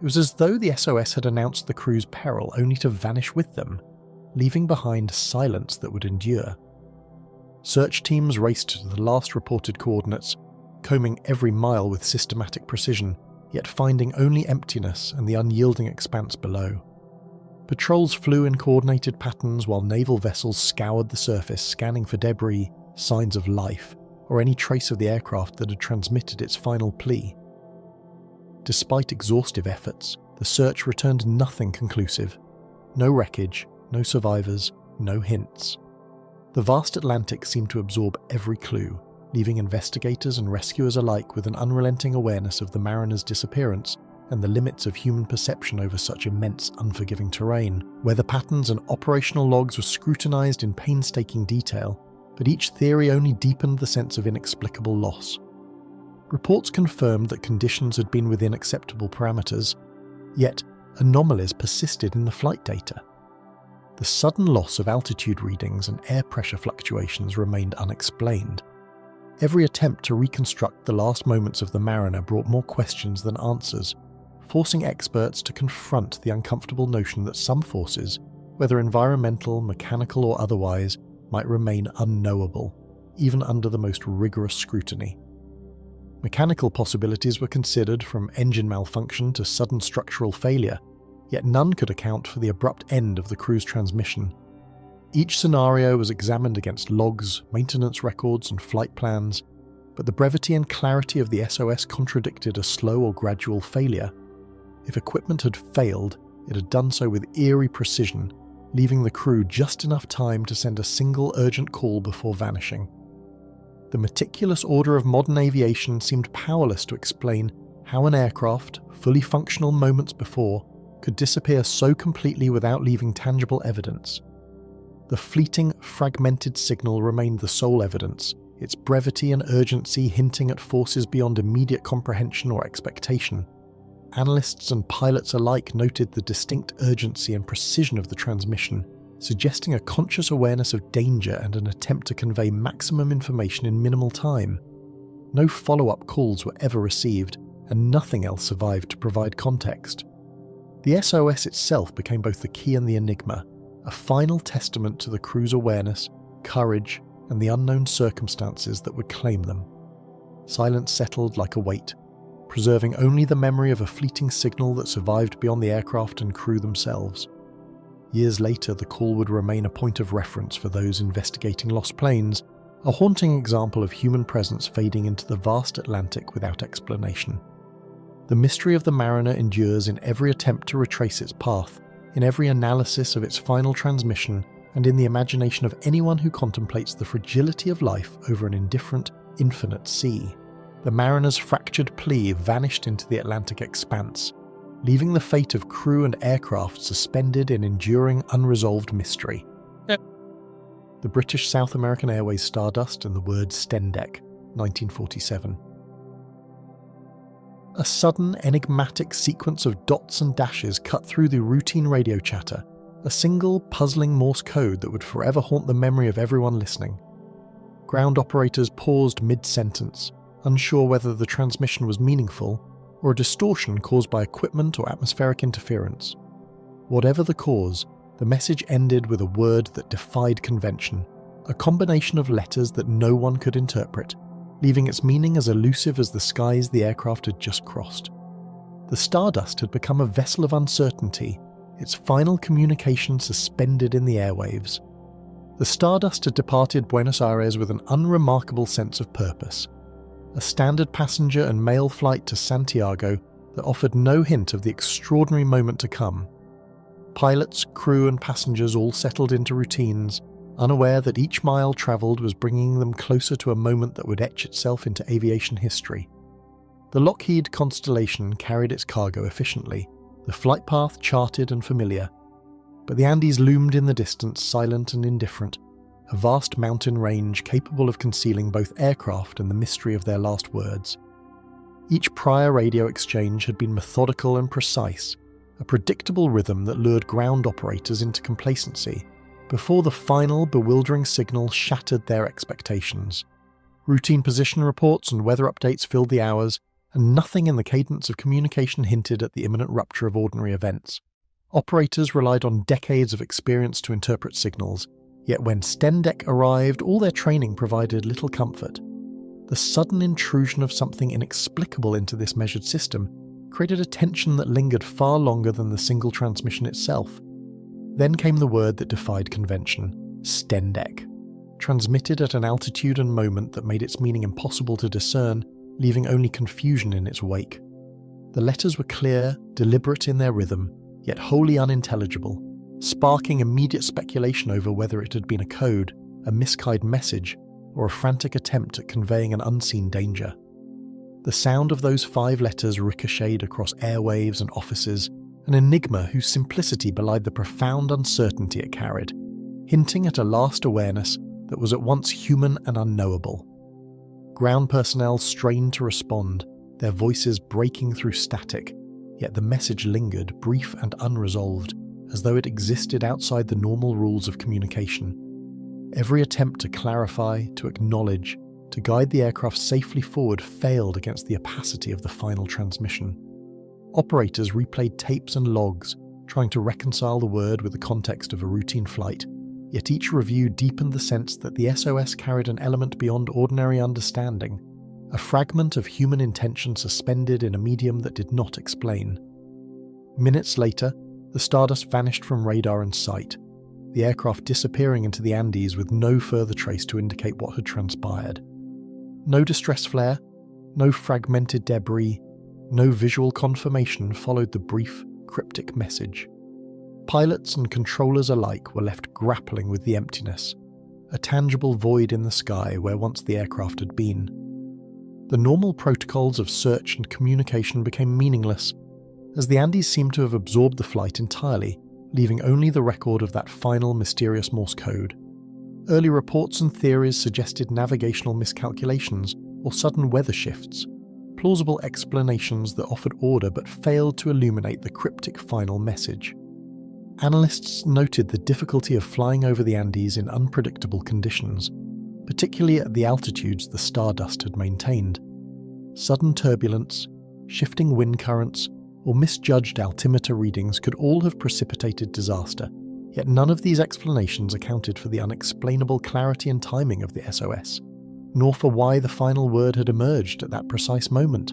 It was as though the SOS had announced the crew's peril only to vanish with them, leaving behind silence that would endure. Search teams raced to the last reported coordinates, combing every mile with systematic precision, yet finding only emptiness and the unyielding expanse below. Patrols flew in coordinated patterns while naval vessels scoured the surface, scanning for debris, signs of life, or any trace of the aircraft that had transmitted its final plea. Despite exhaustive efforts, the search returned nothing conclusive. No wreckage, no survivors, no hints. The vast Atlantic seemed to absorb every clue, leaving investigators and rescuers alike with an unrelenting awareness of the Mariner's disappearance and the limits of human perception over such immense, unforgiving terrain. Weather patterns and operational logs were scrutinized in painstaking detail, but each theory only deepened the sense of inexplicable loss. Reports confirmed that conditions had been within acceptable parameters, yet anomalies persisted in the flight data. The sudden loss of altitude readings and air pressure fluctuations remained unexplained. Every attempt to reconstruct the last moments of the Mariner brought more questions than answers, forcing experts to confront the uncomfortable notion that some forces, whether environmental, mechanical or otherwise, might remain unknowable, even under the most rigorous scrutiny. Mechanical possibilities were considered, from engine malfunction to sudden structural failure, yet none could account for the abrupt end of the crew's transmission. Each scenario was examined against logs, maintenance records and flight plans, but the brevity and clarity of the SOS contradicted a slow or gradual failure. If equipment had failed, it had done so with eerie precision, leaving the crew just enough time to send a single urgent call before vanishing. The meticulous order of modern aviation seemed powerless to explain how an aircraft, fully functional moments before, could disappear so completely without leaving tangible evidence. The fleeting, fragmented signal remained the sole evidence, its brevity and urgency hinting at forces beyond immediate comprehension or expectation. Analysts and pilots alike noted the distinct urgency and precision of the transmission, suggesting a conscious awareness of danger and an attempt to convey maximum information in minimal time. No follow-up calls were ever received, and nothing else survived to provide context. The SOS itself became both the key and the enigma, a final testament to the crew's awareness, courage, and the unknown circumstances that would claim them. Silence settled like a weight, preserving only the memory of a fleeting signal that survived beyond the aircraft and crew themselves. Years later, the call would remain a point of reference for those investigating lost planes, a haunting example of human presence fading into the vast Atlantic without explanation. The mystery of the Mariner endures in every attempt to retrace its path, in every analysis of its final transmission, and in the imagination of anyone who contemplates the fragility of life over an indifferent, infinite sea. The Mariner's fractured plea vanished into the Atlantic expanse, leaving the fate of crew and aircraft suspended in enduring, unresolved mystery. The British South American Airways Stardust and the word Stendeck, 1947. A sudden, enigmatic sequence of dots and dashes cut through the routine radio chatter, a single, puzzling Morse code that would forever haunt the memory of everyone listening. Ground operators paused mid-sentence, unsure whether the transmission was meaningful or a distortion caused by equipment or atmospheric interference. Whatever the cause, the message ended with a word that defied convention, a combination of letters that no one could interpret, leaving its meaning as elusive as the skies the aircraft had just crossed. The Stardust had become a vessel of uncertainty, its final communication suspended in the airwaves. The Stardust had departed Buenos Aires with an unremarkable sense of purpose, a standard passenger and mail flight to Santiago that offered no hint of the extraordinary moment to come. Pilots, crew and passengers all settled into routines, unaware that each mile travelled was bringing them closer to a moment that would etch itself into aviation history. The Lockheed Constellation carried its cargo efficiently, the flight path charted and familiar, but the Andes loomed in the distance, silent and indifferent, a vast mountain range capable of concealing both aircraft and the mystery of their last words. Each prior radio exchange had been methodical and precise, a predictable rhythm that lured ground operators into complacency, before the final, bewildering signal shattered their expectations. Routine position reports and weather updates filled the hours, and nothing in the cadence of communication hinted at the imminent rupture of ordinary events. Operators relied on decades of experience to interpret signals, yet when Stendeck arrived, all their training provided little comfort. The sudden intrusion of something inexplicable into this measured system created a tension that lingered far longer than the single transmission itself. Then came the word that defied convention, Stendek, transmitted at an altitude and moment that made its meaning impossible to discern, leaving only confusion in its wake. The letters were clear, deliberate in their rhythm, yet wholly unintelligible, sparking immediate speculation over whether it had been a code, a misguided message, or a frantic attempt at conveying an unseen danger. The sound of those 5 letters ricocheted across airwaves and offices, an enigma whose simplicity belied the profound uncertainty it carried, hinting at a last awareness that was at once human and unknowable. Ground personnel strained to respond, their voices breaking through static, yet the message lingered, brief and unresolved, as though it existed outside the normal rules of communication. Every attempt to clarify, to acknowledge, to guide the aircraft safely forward failed against the opacity of the final transmission. Operators replayed tapes and logs, trying to reconcile the word with the context of a routine flight, yet each review deepened the sense that the SOS carried an element beyond ordinary understanding, a fragment of human intention suspended in a medium that did not explain. Minutes later, the Stardust vanished from radar and sight, the aircraft disappearing into the Andes with no further trace to indicate what had transpired. No distress flare, no fragmented debris, no visual confirmation followed the brief, cryptic message. Pilots and controllers alike were left grappling with the emptiness, a tangible void in the sky where once the aircraft had been. The normal protocols of search and communication became meaningless, as the Andes seemed to have absorbed the flight entirely, leaving only the record of that final mysterious Morse code. Early reports and theories suggested navigational miscalculations or sudden weather shifts, plausible explanations that offered order but failed to illuminate the cryptic final message. Analysts noted the difficulty of flying over the Andes in unpredictable conditions, particularly at the altitudes the Stardust had maintained. Sudden turbulence, shifting wind currents, or misjudged altimeter readings could all have precipitated disaster, yet none of these explanations accounted for the unexplainable clarity and timing of the SOS, nor for why the final word had emerged at that precise moment.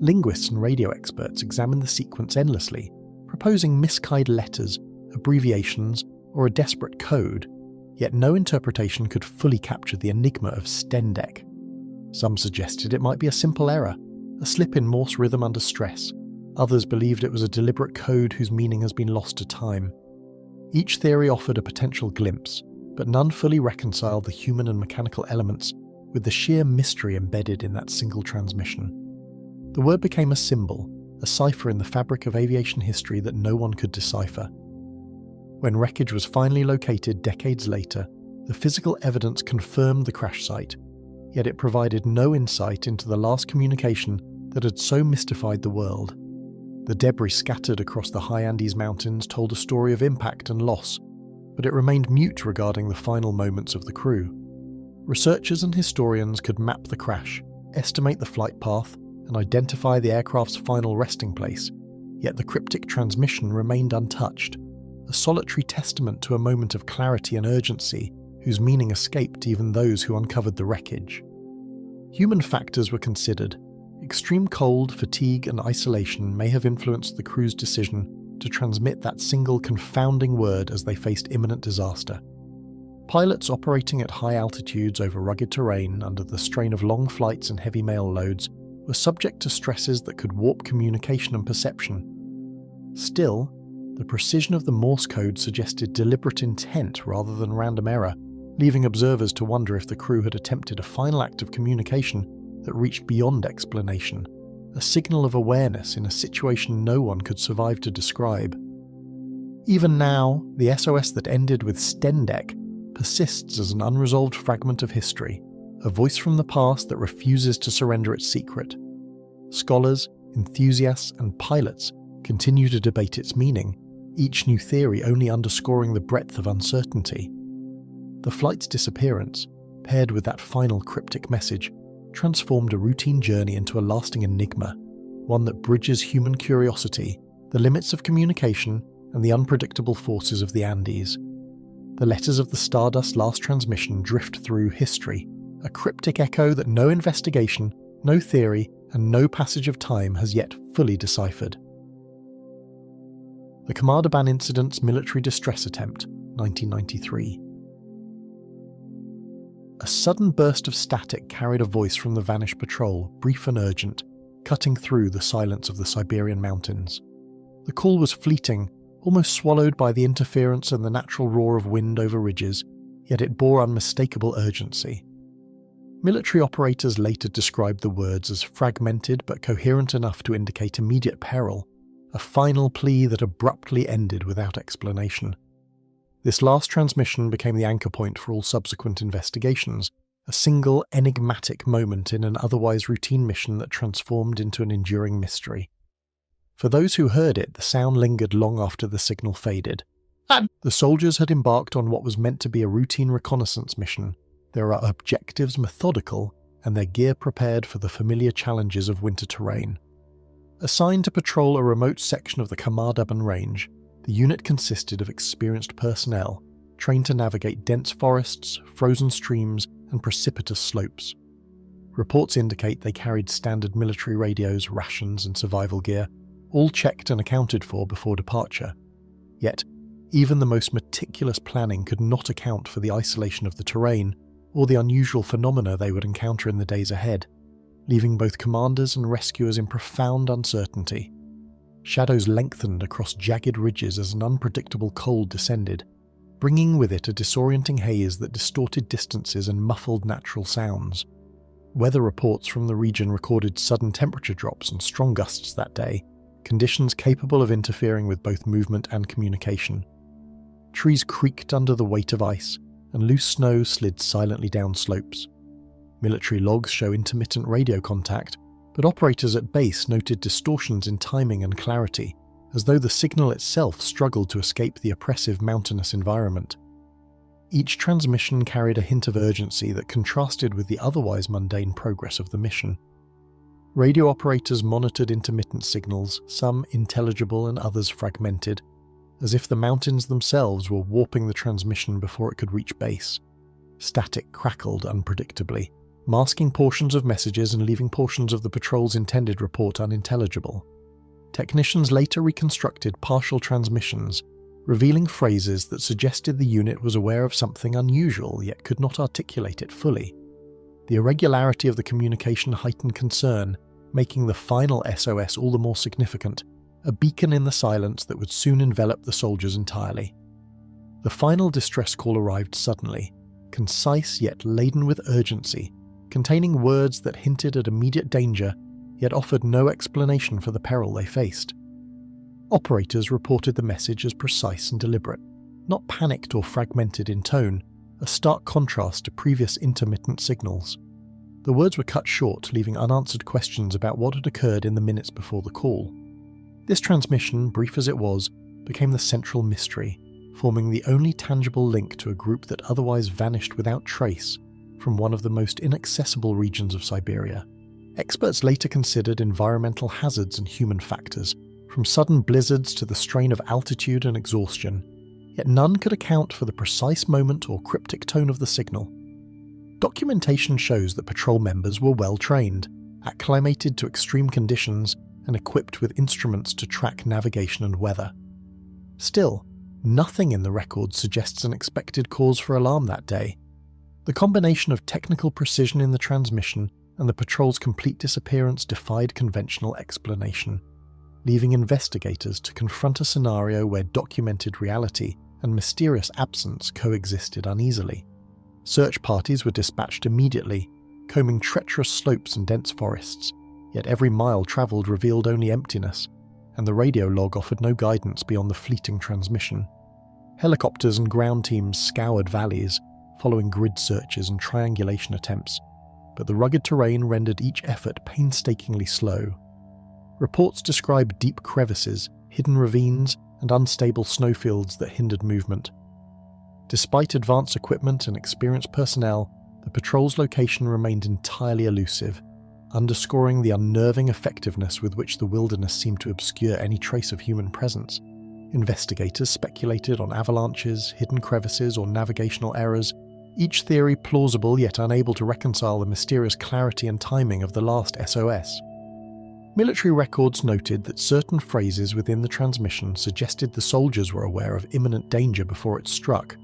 Linguists and radio experts examined the sequence endlessly, proposing misguided letters, abbreviations, or a desperate code, yet no interpretation could fully capture the enigma of Stendek. Some suggested it might be a simple error, a slip in Morse rhythm under stress. Others believed it was a deliberate code whose meaning has been lost to time. Each theory offered a potential glimpse, but none fully reconciled the human and mechanical elements with the sheer mystery embedded in that single transmission. The word became a symbol, a cipher in the fabric of aviation history that no one could decipher. When wreckage was finally located decades later, the physical evidence confirmed the crash site, yet it provided no insight into the last communication that had so mystified the world. The debris scattered across the high Andes Mountains told a story of impact and loss, but it remained mute regarding the final moments of the crew. Researchers and historians could map the crash, estimate the flight path, and identify the aircraft's final resting place, yet the cryptic transmission remained untouched, a solitary testament to a moment of clarity and urgency whose meaning escaped even those who uncovered the wreckage. Human factors were considered. Extreme cold, fatigue, and isolation may have influenced the crew's decision to transmit that single confounding word as they faced imminent disaster. Pilots operating at high altitudes over rugged terrain under the strain of long flights and heavy mail loads were subject to stresses that could warp communication and perception. Still, the precision of the Morse code suggested deliberate intent rather than random error, leaving observers to wonder if the crew had attempted a final act of communication that reached beyond explanation, a signal of awareness in a situation no one could survive to describe. Even now, the SOS that ended with Stendek persists as an unresolved fragment of history, a voice from the past that refuses to surrender its secret. Scholars, enthusiasts, and pilots continue to debate its meaning, each new theory only underscoring the breadth of uncertainty. The flight's disappearance, paired with that final cryptic message, transformed a routine journey into a lasting enigma, one that bridges human curiosity, the limits of communication, and the unpredictable forces of the Andes. The letters of the Stardust last transmission drift through history, a cryptic echo that no investigation, no theory, and no passage of time has yet fully deciphered. The Kamadaban Incident's Military Distress Attempt, 1993. A sudden burst of static carried a voice from the vanished patrol, brief and urgent, cutting through the silence of the Siberian mountains. The call was fleeting, almost swallowed by the interference and the natural roar of wind over ridges, yet it bore unmistakable urgency. Military operators later described the words as fragmented but coherent enough to indicate immediate peril, a final plea that abruptly ended without explanation. This last transmission became the anchor point for all subsequent investigations, a single enigmatic moment in an otherwise routine mission that transformed into an enduring mystery. For those who heard it, the sound lingered long after the signal faded. The soldiers had embarked on what was meant to be a routine reconnaissance mission, their objectives methodical, and their gear prepared for the familiar challenges of winter terrain. Assigned to patrol a remote section of the Kamadaban Range, the unit consisted of experienced personnel, trained to navigate dense forests, frozen streams, and precipitous slopes. Reports indicate they carried standard military radios, rations, and survival gear, all checked and accounted for before departure. Yet, even the most meticulous planning could not account for the isolation of the terrain or the unusual phenomena they would encounter in the days ahead, leaving both commanders and rescuers in profound uncertainty. Shadows lengthened across jagged ridges as an unpredictable cold descended, bringing with it a disorienting haze that distorted distances and muffled natural sounds. Weather reports from the region recorded sudden temperature drops and strong gusts that day, conditions capable of interfering with both movement and communication. Trees creaked under the weight of ice, and loose snow slid silently down slopes. Military logs show intermittent radio contact, but operators at base noted distortions in timing and clarity, as though the signal itself struggled to escape the oppressive mountainous environment. Each transmission carried a hint of urgency that contrasted with the otherwise mundane progress of the mission. Radio operators monitored intermittent signals, some intelligible and others fragmented, as if the mountains themselves were warping the transmission before it could reach base. Static crackled unpredictably, masking portions of messages and leaving portions of the patrol's intended report unintelligible. Technicians later reconstructed partial transmissions, revealing phrases that suggested the unit was aware of something unusual yet could not articulate it fully. The irregularity of the communication heightened concern, making the final SOS all the more significant, a beacon in the silence that would soon envelop the soldiers entirely. The final distress call arrived suddenly, concise yet laden with urgency, containing words that hinted at immediate danger, yet offered no explanation for the peril they faced. Operators reported the message as precise and deliberate, not panicked or fragmented in tone, a stark contrast to previous intermittent signals. The words were cut short, leaving unanswered questions about what had occurred in the minutes before the call. This transmission, brief as it was, became the central mystery, forming the only tangible link to a group that otherwise vanished without trace from one of the most inaccessible regions of Siberia. Experts later considered environmental hazards and human factors, from sudden blizzards to the strain of altitude and exhaustion, yet none could account for the precise moment or cryptic tone of the signal. Documentation shows that patrol members were well trained, acclimated to extreme conditions, and equipped with instruments to track navigation and weather. Still, nothing in the records suggests an expected cause for alarm that day. The combination of technical precision in the transmission and the patrol's complete disappearance defied conventional explanation, leaving investigators to confront a scenario where documented reality and mysterious absence coexisted uneasily. Search parties were dispatched immediately, combing treacherous slopes and dense forests, yet every mile travelled revealed only emptiness, and the radio log offered no guidance beyond the fleeting transmission. Helicopters and ground teams scoured valleys, following grid searches and triangulation attempts, but the rugged terrain rendered each effort painstakingly slow. Reports describe deep crevices, hidden ravines, and unstable snowfields that hindered movement. Despite advanced equipment and experienced personnel, the patrol's location remained entirely elusive, underscoring the unnerving effectiveness with which the wilderness seemed to obscure any trace of human presence. Investigators speculated on avalanches, hidden crevices, or navigational errors, each theory plausible yet unable to reconcile the mysterious clarity and timing of the last SOS. Military records noted that certain phrases within the transmission suggested the soldiers were aware of imminent danger before it struck,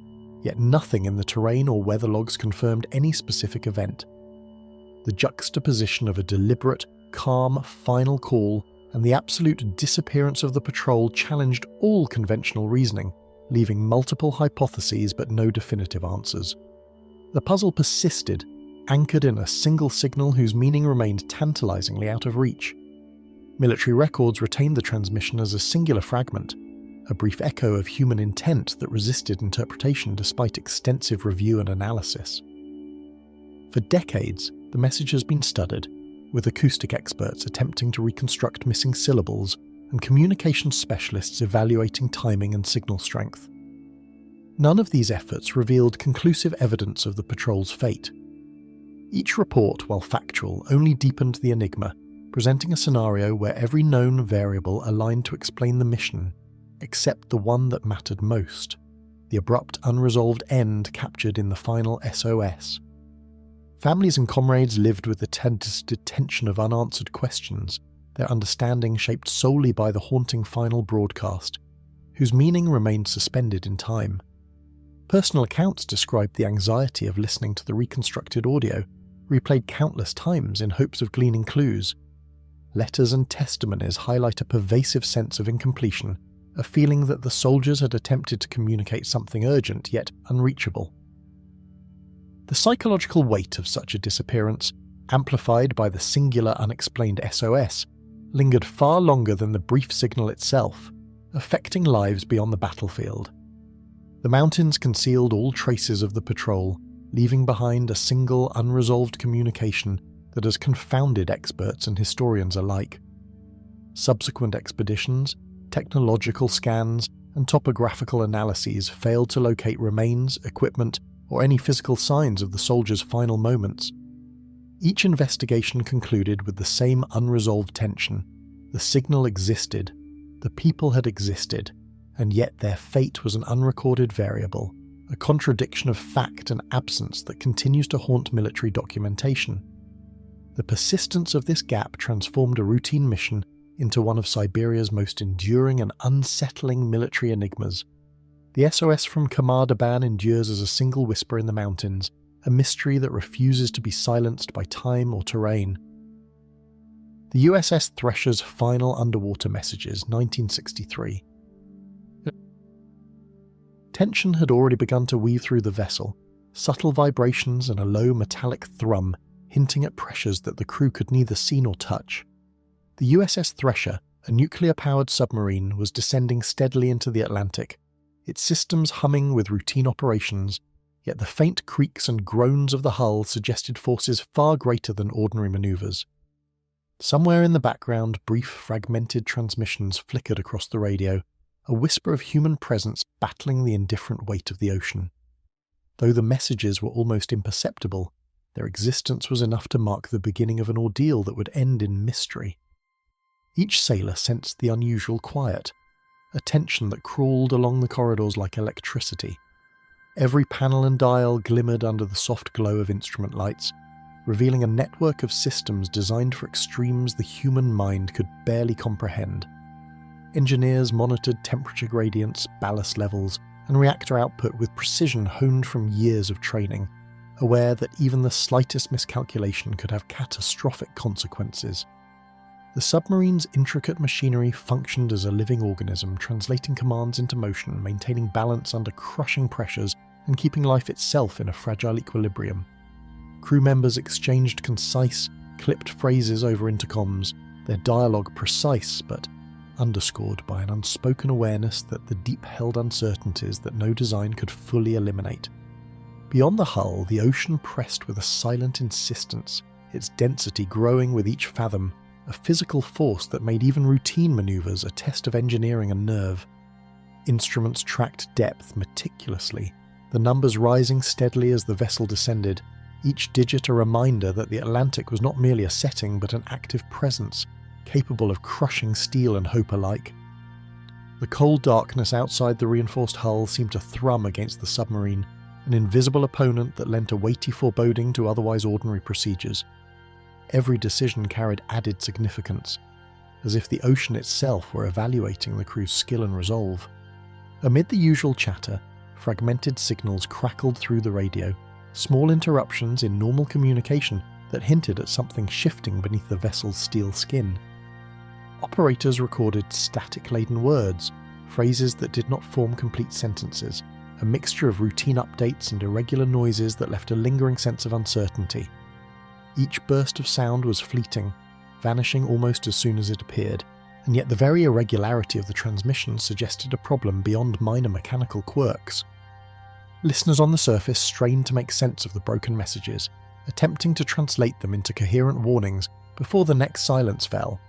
yet nothing in the terrain or weather logs confirmed any specific event. The juxtaposition of a deliberate, calm, final call and the absolute disappearance of the patrol challenged all conventional reasoning, leaving multiple hypotheses but no definitive answers. The puzzle persisted, anchored in a single signal whose meaning remained tantalizingly out of reach. Military records retained the transmission as a singular fragment, a brief echo of human intent that resisted interpretation despite extensive review and analysis. For decades, the message has been studied, with acoustic experts attempting to reconstruct missing syllables and communications specialists evaluating timing and signal strength. None of these efforts revealed conclusive evidence of the patrol's fate. Each report, while factual, only deepened the enigma, presenting a scenario where every known variable aligned to explain the mission, except the one that mattered most, the abrupt, unresolved end captured in the final SOS. Families and comrades lived with the tension of unanswered questions, their understanding shaped solely by the haunting final broadcast, whose meaning remained suspended in time. Personal accounts described the anxiety of listening to the reconstructed audio, replayed countless times in hopes of gleaning clues. Letters and testimonies highlight a pervasive sense of incompletion, a feeling that the soldiers had attempted to communicate something urgent yet unreachable. The psychological weight of such a disappearance, amplified by the singular unexplained SOS, lingered far longer than the brief signal itself, affecting lives beyond the battlefield. The mountains concealed all traces of the patrol, leaving behind a single unresolved communication that has confounded experts and historians alike. Subsequent expeditions, technological scans, and topographical analyses failed to locate remains, equipment, or any physical signs of the soldiers' final moments. Each investigation concluded with the same unresolved tension. The signal existed, the people had existed, and yet their fate was an unrecorded variable, a contradiction of fact and absence that continues to haunt military documentation. The persistence of this gap transformed a routine mission into one of Siberia's most enduring and unsettling military enigmas. The SOS from Kamardaban endures as a single whisper in the mountains, a mystery that refuses to be silenced by time or terrain. The USS Thresher's final underwater messages, 1963. Tension had already begun to weave through the vessel, subtle vibrations and a low metallic thrum hinting at pressures that the crew could neither see nor touch. The USS Thresher, a nuclear-powered submarine, was descending steadily into the Atlantic, its systems humming with routine operations, yet the faint creaks and groans of the hull suggested forces far greater than ordinary maneuvers. Somewhere in the background, brief, fragmented transmissions flickered across the radio, a whisper of human presence battling the indifferent weight of the ocean. Though the messages were almost imperceptible, their existence was enough to mark the beginning of an ordeal that would end in mystery. Each sailor sensed the unusual quiet, a tension that crawled along the corridors like electricity. Every panel and dial glimmered under the soft glow of instrument lights, revealing a network of systems designed for extremes the human mind could barely comprehend. Engineers monitored temperature gradients, ballast levels, and reactor output with precision honed from years of training, aware that even the slightest miscalculation could have catastrophic consequences. The submarine's intricate machinery functioned as a living organism, translating commands into motion, maintaining balance under crushing pressures, and keeping life itself in a fragile equilibrium. Crew members exchanged concise, clipped phrases over intercoms, their dialogue precise but underscored by an unspoken awareness that the deep-held uncertainties that no design could fully eliminate. Beyond the hull, the ocean pressed with a silent insistence, its density growing with each fathom, a physical force that made even routine maneuvers a test of engineering and nerve. Instruments tracked depth meticulously, the numbers rising steadily as the vessel descended, each digit a reminder that the Atlantic was not merely a setting but an active presence, capable of crushing steel and hope alike. The cold darkness outside the reinforced hull seemed to thrum against the submarine, an invisible opponent that lent a weighty foreboding to otherwise ordinary procedures. Every decision carried added significance, as if the ocean itself were evaluating the crew's skill and resolve. Amid the usual chatter, fragmented signals crackled through the radio, small interruptions in normal communication that hinted at something shifting beneath the vessel's steel skin. Operators recorded static-laden words, phrases that did not form complete sentences, a mixture of routine updates and irregular noises that left a lingering sense of uncertainty. Each burst of sound was fleeting, vanishing almost as soon as it appeared, and yet the very irregularity of the transmission suggested a problem beyond minor mechanical quirks. Listeners on the surface strained to make sense of the broken messages, attempting to translate them into coherent warnings before the next silence fell.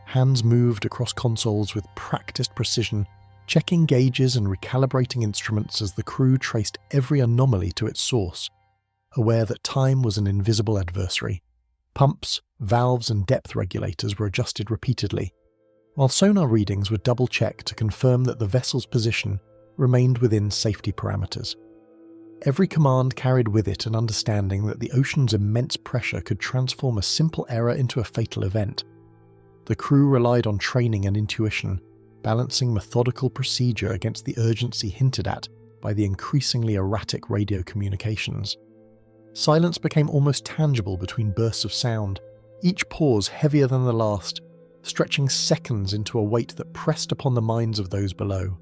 Hands moved across consoles with practiced precision, checking gauges and recalibrating instruments as the crew traced every anomaly to its source, aware that time was an invisible adversary. Pumps, valves and depth regulators were adjusted repeatedly, while sonar readings were double-checked to confirm that the vessel's position remained within safety parameters. Every command carried with it an understanding that the ocean's immense pressure could transform a simple error into a fatal event. The crew relied on training and intuition, balancing methodical procedure against the urgency hinted at by the increasingly erratic radio communications. Silence became almost tangible between bursts of sound, each pause heavier than the last, stretching seconds into a weight that pressed upon the minds of those below.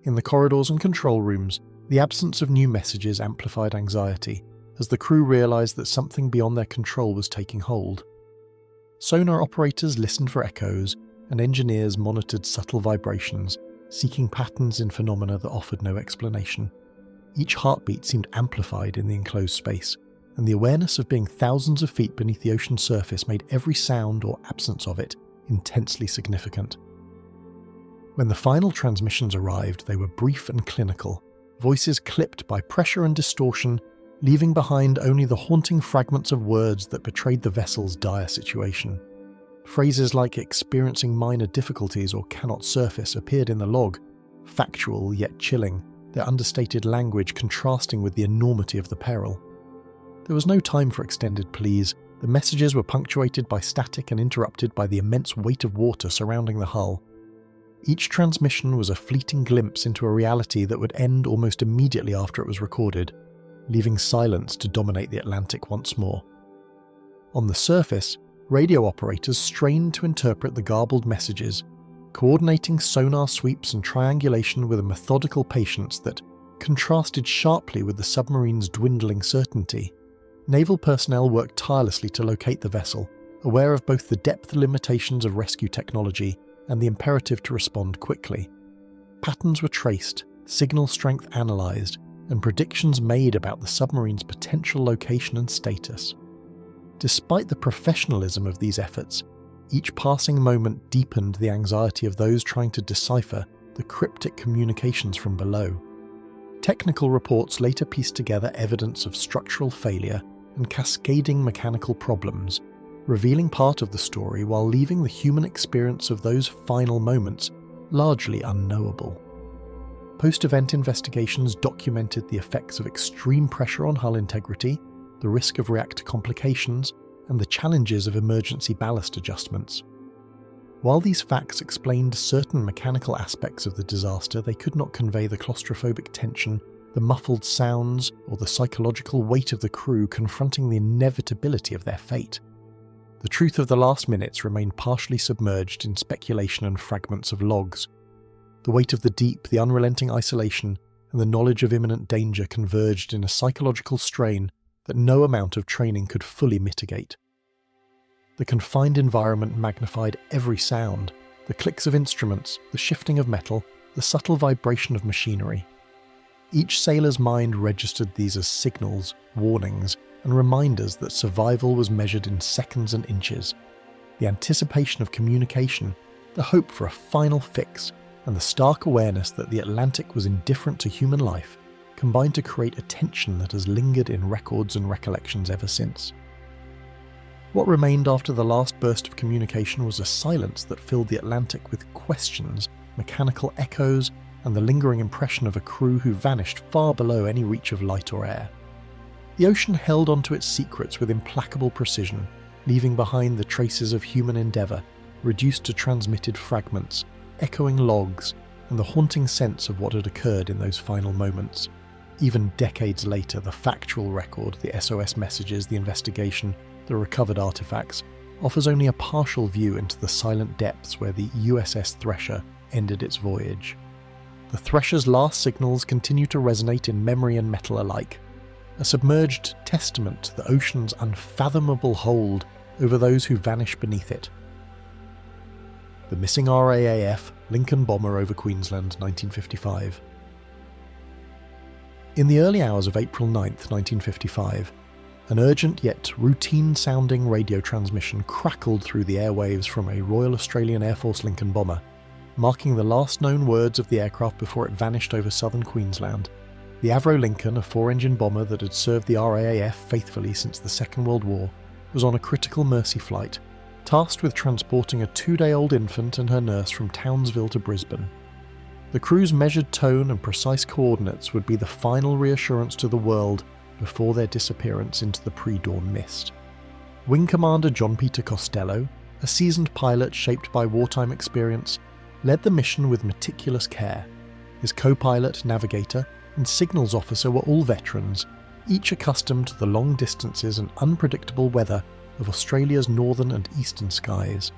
In the corridors and control rooms, the absence of new messages amplified anxiety, as the crew realized that something beyond their control was taking hold. Sonar operators listened for echoes, and engineers monitored subtle vibrations, seeking patterns in phenomena that offered no explanation. Each heartbeat seemed amplified in the enclosed space, and the awareness of being thousands of feet beneath the ocean's surface made every sound or absence of it intensely significant. When the final transmissions arrived, they were brief and clinical, voices clipped by pressure and distortion, leaving behind only the haunting fragments of words that betrayed the vessel's dire situation. Phrases like experiencing minor difficulties or cannot surface appeared in the log, factual yet chilling, their understated language contrasting with the enormity of the peril. There was no time for extended pleas. The messages were punctuated by static and interrupted by the immense weight of water surrounding the hull. Each transmission was a fleeting glimpse into a reality that would end almost immediately after it was recorded, leaving silence to dominate the Atlantic once more. On the surface, radio operators strained to interpret the garbled messages, coordinating sonar sweeps and triangulation with a methodical patience that contrasted sharply with the submarine's dwindling certainty. Naval personnel worked tirelessly to locate the vessel, aware of both the depth limitations of rescue technology and the imperative to respond quickly. Patterns were traced, signal strength analysed, and predictions made about the submarine's potential location and status. Despite the professionalism of these efforts, each passing moment deepened the anxiety of those trying to decipher the cryptic communications from below. Technical reports later pieced together evidence of structural failure and cascading mechanical problems, revealing part of the story while leaving the human experience of those final moments largely unknowable. Post-event investigations documented the effects of extreme pressure on hull integrity, the risk of reactor complications, and the challenges of emergency ballast adjustments. While these facts explained certain mechanical aspects of the disaster, they could not convey the claustrophobic tension, the muffled sounds, or the psychological weight of the crew confronting the inevitability of their fate. The truth of the last minutes remained partially submerged in speculation and fragments of logs. The weight of the deep, the unrelenting isolation, and the knowledge of imminent danger converged in a psychological strain that no amount of training could fully mitigate. The confined environment magnified every sound, the clicks of instruments, the shifting of metal, the subtle vibration of machinery. Each sailor's mind registered these as signals, warnings, and reminders that survival was measured in seconds and inches. The anticipation of communication, the hope for a final fix, and the stark awareness that the Atlantic was indifferent to human life combined to create a tension that has lingered in records and recollections ever since. What remained after the last burst of communication was a silence that filled the Atlantic with questions, mechanical echoes, and the lingering impression of a crew who vanished far below any reach of light or air. The ocean held onto its secrets with implacable precision, leaving behind the traces of human endeavour, reduced to transmitted fragments, echoing logs, and the haunting sense of what had occurred in those final moments. Even decades later, the factual record, the SOS messages, the investigation, the recovered artefacts, offers only a partial view into the silent depths where the USS Thresher ended its voyage. The Thresher's last signals continue to resonate in memory and metal alike, a submerged testament to the ocean's unfathomable hold over those who vanish beneath it. The missing RAAF Lincoln bomber over Queensland, 1955. In the early hours of April 9, 1955, an urgent yet routine-sounding radio transmission crackled through the airwaves from a Royal Australian Air Force Lincoln bomber, marking the last known words of the aircraft before it vanished over southern Queensland. The Avro Lincoln, a 4-engine bomber that had served the RAAF faithfully since the Second World War, was on a critical mercy flight, tasked with transporting a 2-day-old infant and her nurse from Townsville to Brisbane. The crew's measured tone and precise coordinates would be the final reassurance to the world before their disappearance into the pre-dawn mist. Wing Commander John Peter Costello, a seasoned pilot shaped by wartime experience, led the mission with meticulous care. His co-pilot, navigator, and signals officer were all veterans, each accustomed to the long distances and unpredictable weather of Australia's northern and eastern skies.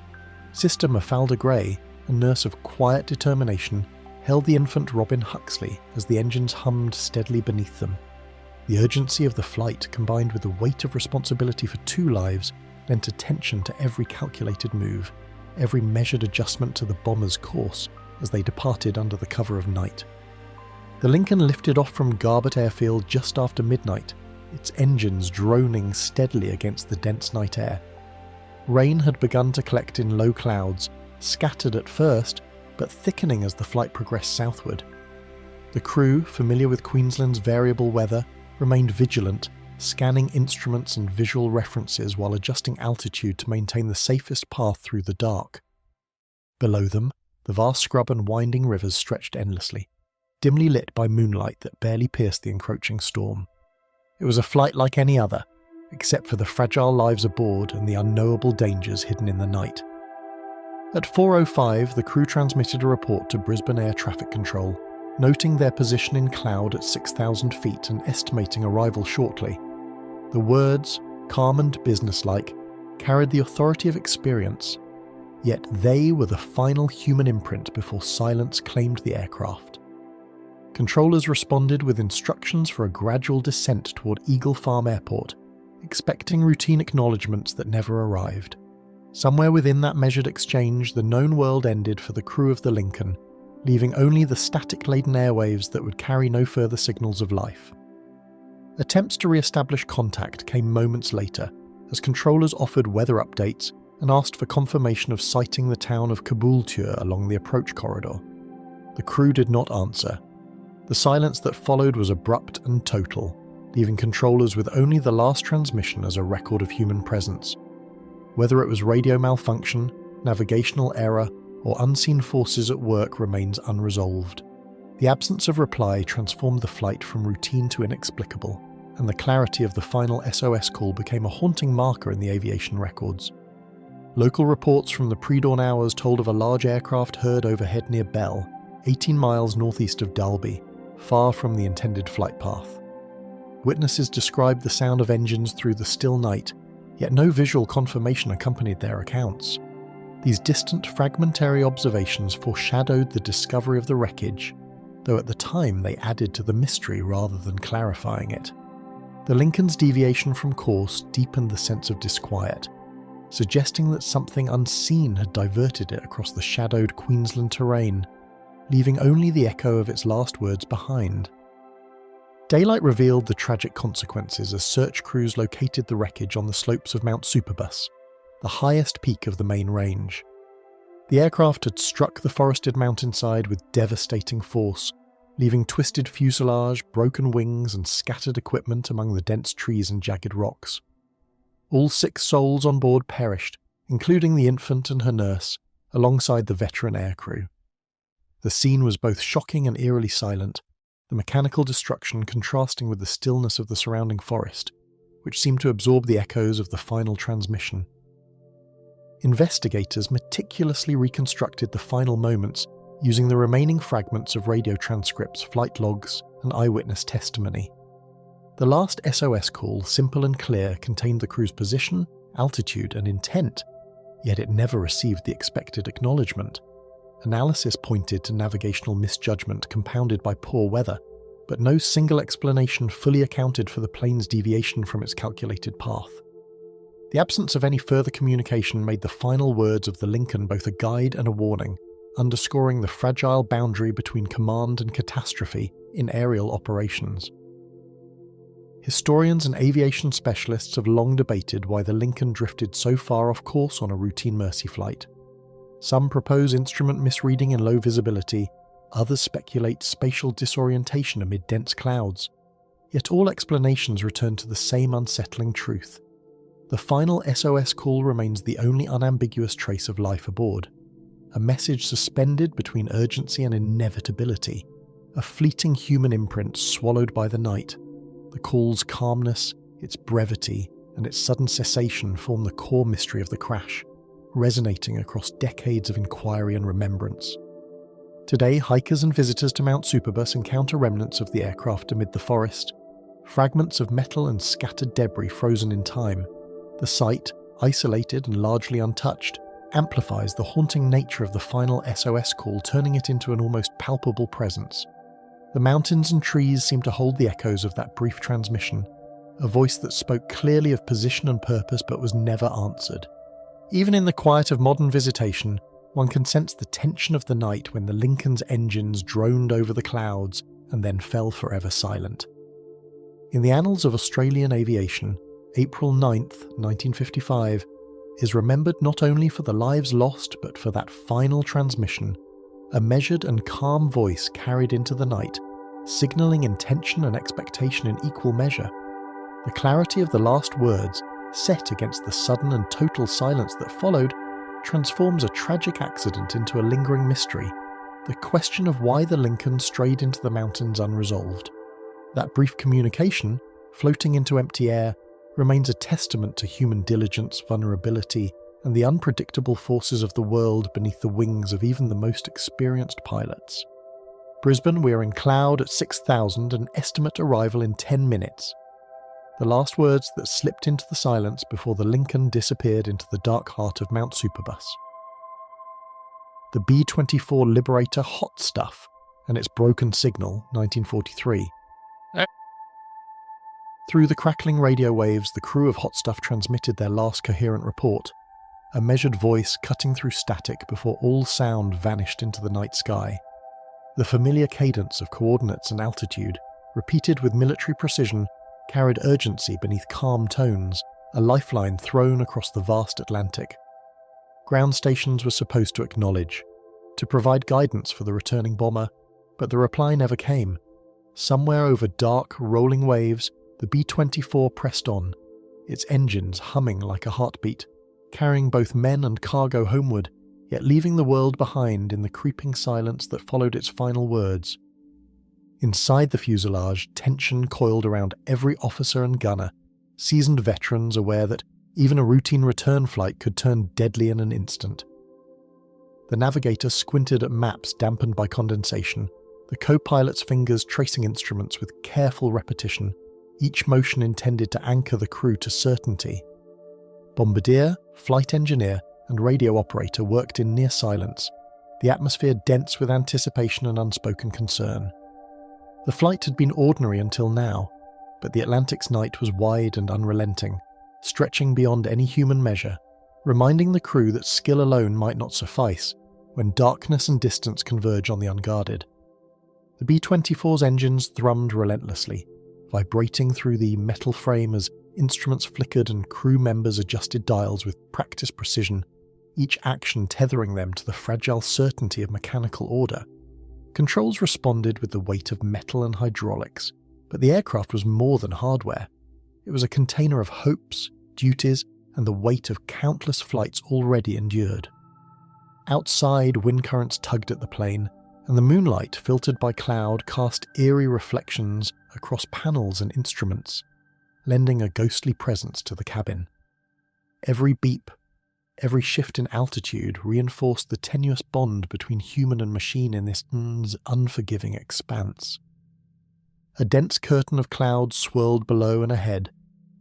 Sister Mafalda Gray, a nurse of quiet determination, held the infant Robin Huxley as the engines hummed steadily beneath them. The urgency of the flight, combined with the weight of responsibility for 2 lives, lent attention to every calculated move, every measured adjustment to the bomber's course as they departed under the cover of night. The Lincoln lifted off from Garbett Airfield just after midnight, its engines droning steadily against the dense night air. Rain had begun to collect in low clouds, scattered at first, but thickening as the flight progressed southward. The crew, familiar with Queensland's variable weather, remained vigilant, scanning instruments and visual references while adjusting altitude to maintain the safest path through the dark. Below them, the vast scrub and winding rivers stretched endlessly, dimly lit by moonlight that barely pierced the encroaching storm. It was a flight like any other, except for the fragile lives aboard and the unknowable dangers hidden in the night. At 4:05, the crew transmitted a report to Brisbane Air Traffic Control, noting their position in cloud at 6,000 feet and estimating arrival shortly. The words, calm and businesslike, carried the authority of experience, yet they were the final human imprint before silence claimed the aircraft. Controllers responded with instructions for a gradual descent toward Eagle Farm Airport, expecting routine acknowledgements that never arrived. Somewhere within that measured exchange, the known world ended for the crew of the Lincoln, leaving only the static-laden airwaves that would carry no further signals of life. Attempts to re-establish contact came moments later, as controllers offered weather updates and asked for confirmation of sighting the town of Caboolture along the approach corridor. The crew did not answer. The silence that followed was abrupt and total, leaving controllers with only the last transmission as a record of human presence. Whether it was radio malfunction, navigational error, or unseen forces at work remains unresolved. The absence of reply transformed the flight from routine to inexplicable, and the clarity of the final SOS call became a haunting marker in the aviation records. Local reports from the pre-dawn hours told of a large aircraft heard overhead near Bell, 18 miles northeast of Dalby, far from the intended flight path. Witnesses described the sound of engines through the still night, yet no visual confirmation accompanied their accounts. These distant fragmentary observations foreshadowed the discovery of the wreckage, though at the time they added to the mystery rather than clarifying it. The Lincoln's deviation from course deepened the sense of disquiet, suggesting that something unseen had diverted it across the shadowed Queensland terrain, leaving only the echo of its last words behind. Daylight revealed the tragic consequences as search crews located the wreckage on the slopes of Mount Superbus, the highest peak of the main range. The aircraft had struck the forested mountainside with devastating force, leaving twisted fuselage, broken wings, and scattered equipment among the dense trees and jagged rocks. All 6 souls on board perished, including the infant and her nurse, alongside the veteran aircrew. The scene was both shocking and eerily silent, the mechanical destruction contrasting with the stillness of the surrounding forest, which seemed to absorb the echoes of the final transmission. Investigators meticulously reconstructed the final moments using the remaining fragments of radio transcripts, flight logs, and eyewitness testimony. The last SOS call, simple and clear, contained the crew's position, altitude, and intent, yet it never received the expected acknowledgement. Analysis pointed to navigational misjudgment compounded by poor weather, but no single explanation fully accounted for the plane's deviation from its calculated path. The absence of any further communication made the final words of the Lincoln both a guide and a warning, underscoring the fragile boundary between command and catastrophe in aerial operations. Historians and aviation specialists have long debated why the Lincoln drifted so far off course on a routine Mercy flight. Some propose instrument misreading in low visibility, others speculate spatial disorientation amid dense clouds. Yet all explanations return to the same unsettling truth. The final SOS call remains the only unambiguous trace of life aboard. A message suspended between urgency and inevitability. A fleeting human imprint swallowed by the night. The call's calmness, its brevity, and its sudden cessation form the core mystery of the crash, resonating across decades of inquiry and remembrance. Today, hikers and visitors to Mount Superbus encounter remnants of the aircraft amid the forest, fragments of metal and scattered debris frozen in time. The site, isolated and largely untouched, amplifies the haunting nature of the final SOS call, turning it into an almost palpable presence. The mountains and trees seem to hold the echoes of that brief transmission, a voice that spoke clearly of position and purpose but was never answered. Even in the quiet of modern visitation, one can sense the tension of the night when the Lincoln's engines droned over the clouds and then fell forever silent. In the annals of Australian aviation, April 9th, 1955, is remembered not only for the lives lost but for that final transmission, a measured and calm voice carried into the night, signalling intention and expectation in equal measure. The clarity of the last words, set against the sudden and total silence that followed, transforms a tragic accident into a lingering mystery, the question of why the Lincoln strayed into the mountains unresolved. That brief communication, floating into empty air, remains a testament to human diligence, vulnerability, and the unpredictable forces of the world beneath the wings of even the most experienced pilots. Brisbane, we are in cloud at 6,000 and estimate arrival in 10 minutes. The last words that slipped into the silence before the Lincoln disappeared into the dark heart of Mount Superbus. The B-24 Liberator Hot Stuff and its broken signal, 1943. Through the crackling radio waves, the crew of Hot Stuff transmitted their last coherent report, a measured voice cutting through static before all sound vanished into the night sky. The familiar cadence of coordinates and altitude, repeated with military precision, carried urgency beneath calm tones, a lifeline thrown across the vast Atlantic. Ground stations were supposed to acknowledge, to provide guidance for the returning bomber, but the reply never came. Somewhere over dark, rolling waves, the B-24 pressed on, its engines humming like a heartbeat, carrying both men and cargo homeward, yet leaving the world behind in the creeping silence that followed its final words. Inside the fuselage, tension coiled around every officer and gunner, seasoned veterans aware that even a routine return flight could turn deadly in an instant. The navigator squinted at maps dampened by condensation, the co-pilot's fingers tracing instruments with careful repetition, each motion intended to anchor the crew to certainty. Bombardier, flight engineer, and radio operator worked in near silence, the atmosphere dense with anticipation and unspoken concern. The flight had been ordinary until now, but the Atlantic's night was wide and unrelenting, stretching beyond any human measure, reminding the crew that skill alone might not suffice when darkness and distance converge on the unguarded. The B-24's engines thrummed relentlessly, vibrating through the metal frame as instruments flickered and crew members adjusted dials with practiced precision, each action tethering them to the fragile certainty of mechanical order. Controls responded with the weight of metal and hydraulics, but the aircraft was more than hardware. It was a container of hopes, duties, and the weight of countless flights already endured. Outside, wind currents tugged at the plane, and the moonlight filtered by cloud cast eerie reflections across panels and instruments, lending a ghostly presence to the cabin. Every beep, every shift in altitude reinforced the tenuous bond between human and machine in this unforgiving expanse. A dense curtain of cloud swirled below and ahead,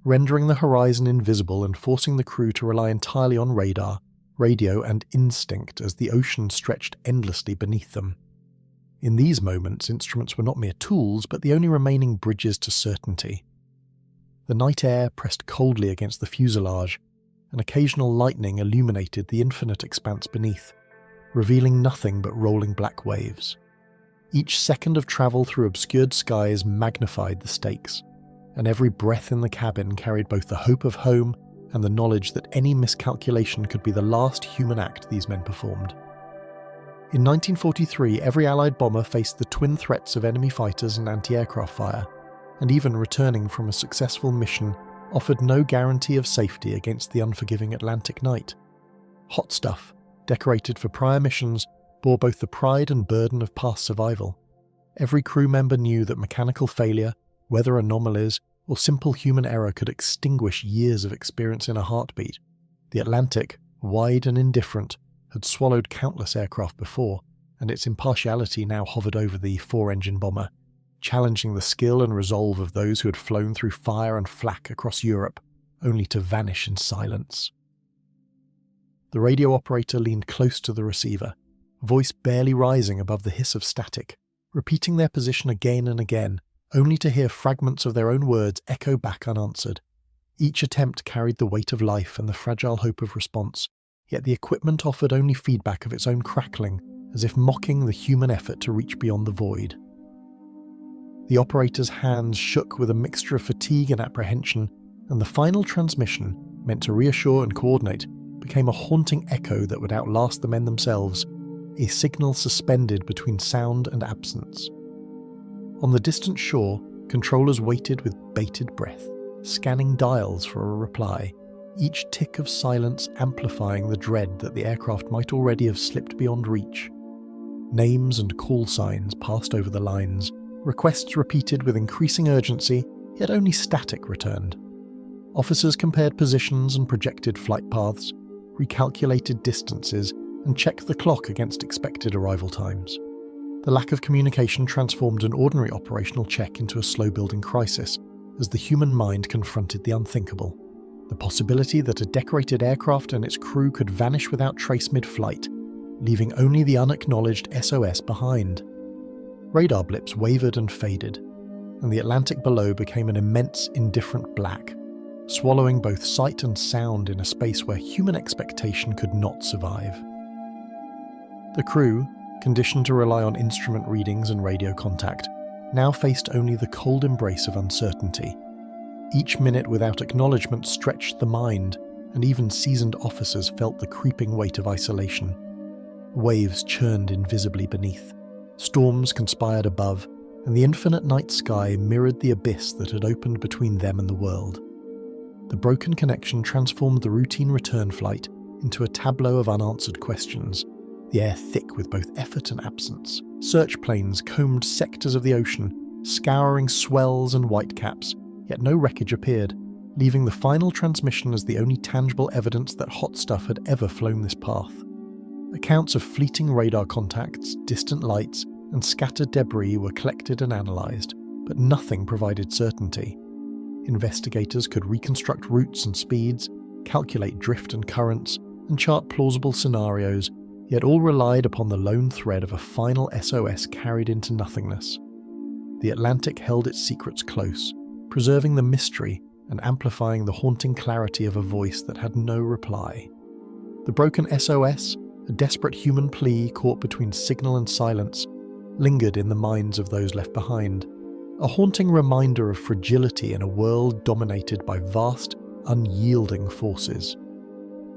rendering the horizon invisible and forcing the crew to rely entirely on radar, radio, and instinct as the ocean stretched endlessly beneath them. In these moments, instruments were not mere tools, but the only remaining bridges to certainty. The night air pressed coldly against the fuselage, and occasional lightning illuminated the infinite expanse beneath, revealing nothing but rolling black waves. Each second of travel through obscured skies magnified the stakes, and every breath in the cabin carried both the hope of home and the knowledge that any miscalculation could be the last human act these men performed. In 1943, every Allied bomber faced the twin threats of enemy fighters and anti-aircraft fire, and even returning from a successful mission offered no guarantee of safety against the unforgiving Atlantic night. Hot Stuff, decorated for prior missions, bore both the pride and burden of past survival. Every crew member knew that mechanical failure, weather anomalies, or simple human error could extinguish years of experience in a heartbeat. The Atlantic, wide and indifferent, had swallowed countless aircraft before, and its impartiality now hovered over the four-engine bomber, challenging the skill and resolve of those who had flown through fire and flak across Europe, only to vanish in silence. The radio operator leaned close to the receiver, voice barely rising above the hiss of static, repeating their position again and again, only to hear fragments of their own words echo back unanswered. Each attempt carried the weight of life and the fragile hope of response, yet the equipment offered only feedback of its own crackling, as if mocking the human effort to reach beyond the void. The operator's hands shook with a mixture of fatigue and apprehension, and the final transmission, meant to reassure and coordinate, became a haunting echo that would outlast the men themselves, a signal suspended between sound and absence. On the distant shore, controllers waited with bated breath, scanning dials for a reply, each tick of silence amplifying the dread that the aircraft might already have slipped beyond reach. Names and call signs passed over the lines, requests repeated with increasing urgency, yet only static returned. Officers compared positions and projected flight paths, recalculated distances, and checked the clock against expected arrival times. The lack of communication transformed an ordinary operational check into a slow-building crisis, as the human mind confronted the unthinkable. The possibility that a decorated aircraft and its crew could vanish without trace mid-flight, leaving only the unacknowledged SOS behind. Radar blips wavered and faded, and the Atlantic below became an immense, indifferent black, swallowing both sight and sound in a space where human expectation could not survive. The crew, conditioned to rely on instrument readings and radio contact, now faced only the cold embrace of uncertainty. Each minute without acknowledgement stretched the mind, and even seasoned officers felt the creeping weight of isolation. Waves churned invisibly beneath, storms conspired above, and the infinite night sky mirrored the abyss that had opened between them and the world. The broken connection transformed the routine return flight into a tableau of unanswered questions, the air thick with both effort and absence. Search planes combed sectors of the ocean, scouring swells and whitecaps, yet no wreckage appeared, leaving the final transmission as the only tangible evidence that Hot Stuff had ever flown this path. Accounts of fleeting radar contacts, distant lights, and scattered debris were collected and analysed, but nothing provided certainty. Investigators could reconstruct routes and speeds, calculate drift and currents, and chart plausible scenarios, yet all relied upon the lone thread of a final SOS carried into nothingness. The Atlantic held its secrets close, preserving the mystery and amplifying the haunting clarity of a voice that had no reply. The broken SOS, a desperate human plea caught between signal and silence, lingered in the minds of those left behind, a haunting reminder of fragility in a world dominated by vast, unyielding forces.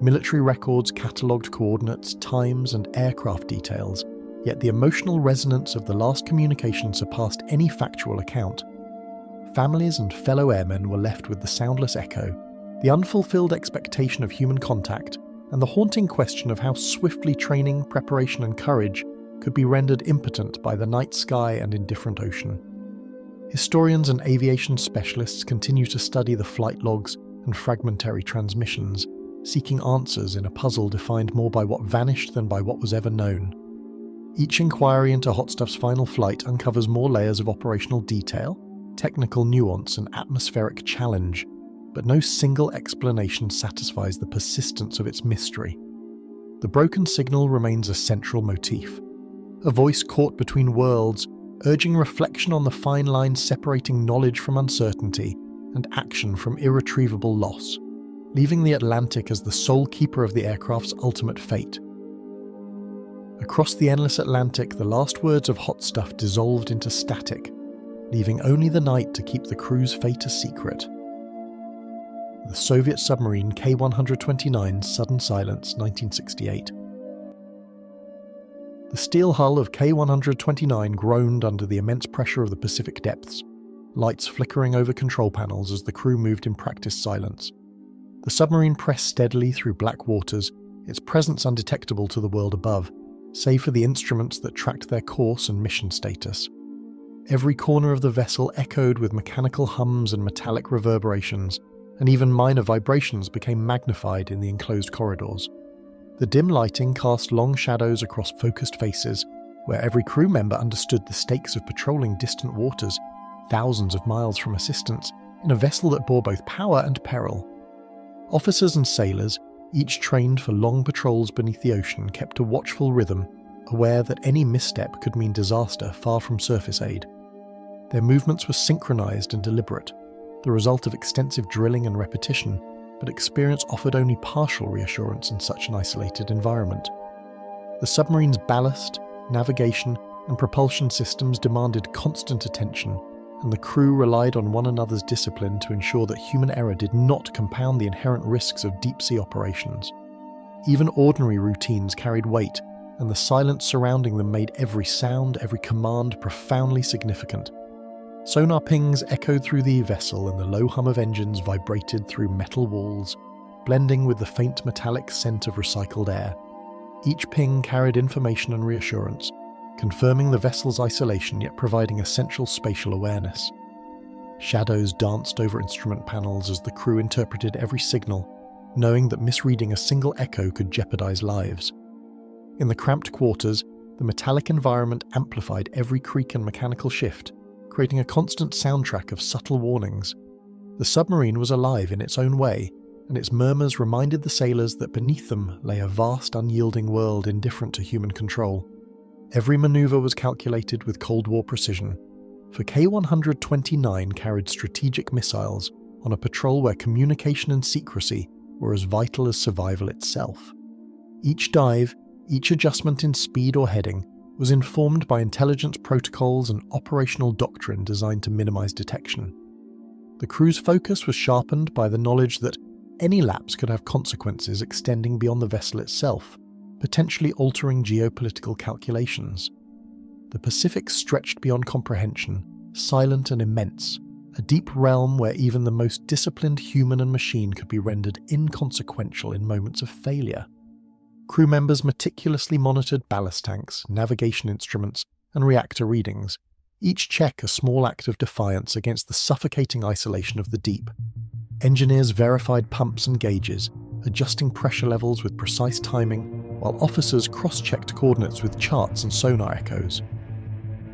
Military records catalogued coordinates, times, and aircraft details, yet the emotional resonance of the last communication surpassed any factual account. Families and fellow airmen were left with the soundless echo, the unfulfilled expectation of human contact, and the haunting question of how swiftly training, preparation, and courage could be rendered impotent by the night sky and indifferent ocean. Historians and aviation specialists continue to study the flight logs and fragmentary transmissions, seeking answers in a puzzle defined more by what vanished than by what was ever known. Each inquiry into Hot Stuff's final flight uncovers more layers of operational detail, technical nuance, and atmospheric challenge, but no single explanation satisfies the persistence of its mystery. The broken signal remains a central motif, a voice caught between worlds, urging reflection on the fine line separating knowledge from uncertainty and action from irretrievable loss, leaving the Atlantic as the sole keeper of the aircraft's ultimate fate. Across the endless Atlantic, the last words of Hot Stuff dissolved into static, leaving only the night to keep the crew's fate a secret. The Soviet submarine K-129 Sudden Silence, 1968. The steel hull of K-129 groaned under the immense pressure of the Pacific depths, lights flickering over control panels as the crew moved in practiced silence. The submarine pressed steadily through black waters, its presence undetectable to the world above, save for the instruments that tracked their course and mission status. Every corner of the vessel echoed with mechanical hums and metallic reverberations, and even minor vibrations became magnified in the enclosed corridors. The dim lighting cast long shadows across focused faces, where every crew member understood the stakes of patrolling distant waters, thousands of miles from assistance, in a vessel that bore both power and peril. Officers and sailors, each trained for long patrols beneath the ocean, kept a watchful rhythm, aware that any misstep could mean disaster far from surface aid. Their movements were synchronized and deliberate, the result of extensive drilling and repetition, but experience offered only partial reassurance in such an isolated environment. The submarine's ballast, navigation, and propulsion systems demanded constant attention, and the crew relied on one another's discipline to ensure that human error did not compound the inherent risks of deep-sea operations. Even ordinary routines carried weight, and the silence surrounding them made every sound, every command profoundly significant. Sonar pings echoed through the vessel, and the low hum of engines vibrated through metal walls, blending with the faint metallic scent of recycled air. Each ping carried information and reassurance, confirming the vessel's isolation yet providing essential spatial awareness. Shadows danced over instrument panels as the crew interpreted every signal, knowing that misreading a single echo could jeopardize lives. In the cramped quarters, the metallic environment amplified every creak and mechanical shift, creating a constant soundtrack of subtle warnings. The submarine was alive in its own way, and its murmurs reminded the sailors that beneath them lay a vast, unyielding world indifferent to human control. Every maneuver was calculated with Cold War precision, for K-129 carried strategic missiles on a patrol where communication and secrecy were as vital as survival itself. Each dive, each adjustment in speed or heading, was informed by intelligence protocols and operational doctrine designed to minimize detection. The crew's focus was sharpened by the knowledge that any lapse could have consequences extending beyond the vessel itself, potentially altering geopolitical calculations. The Pacific stretched beyond comprehension, silent and immense, a deep realm where even the most disciplined human and machine could be rendered inconsequential in moments of failure. Crew members meticulously monitored ballast tanks, navigation instruments, and reactor readings, each check a small act of defiance against the suffocating isolation of the deep. Engineers verified pumps and gauges, adjusting pressure levels with precise timing, while officers cross-checked coordinates with charts and sonar echoes.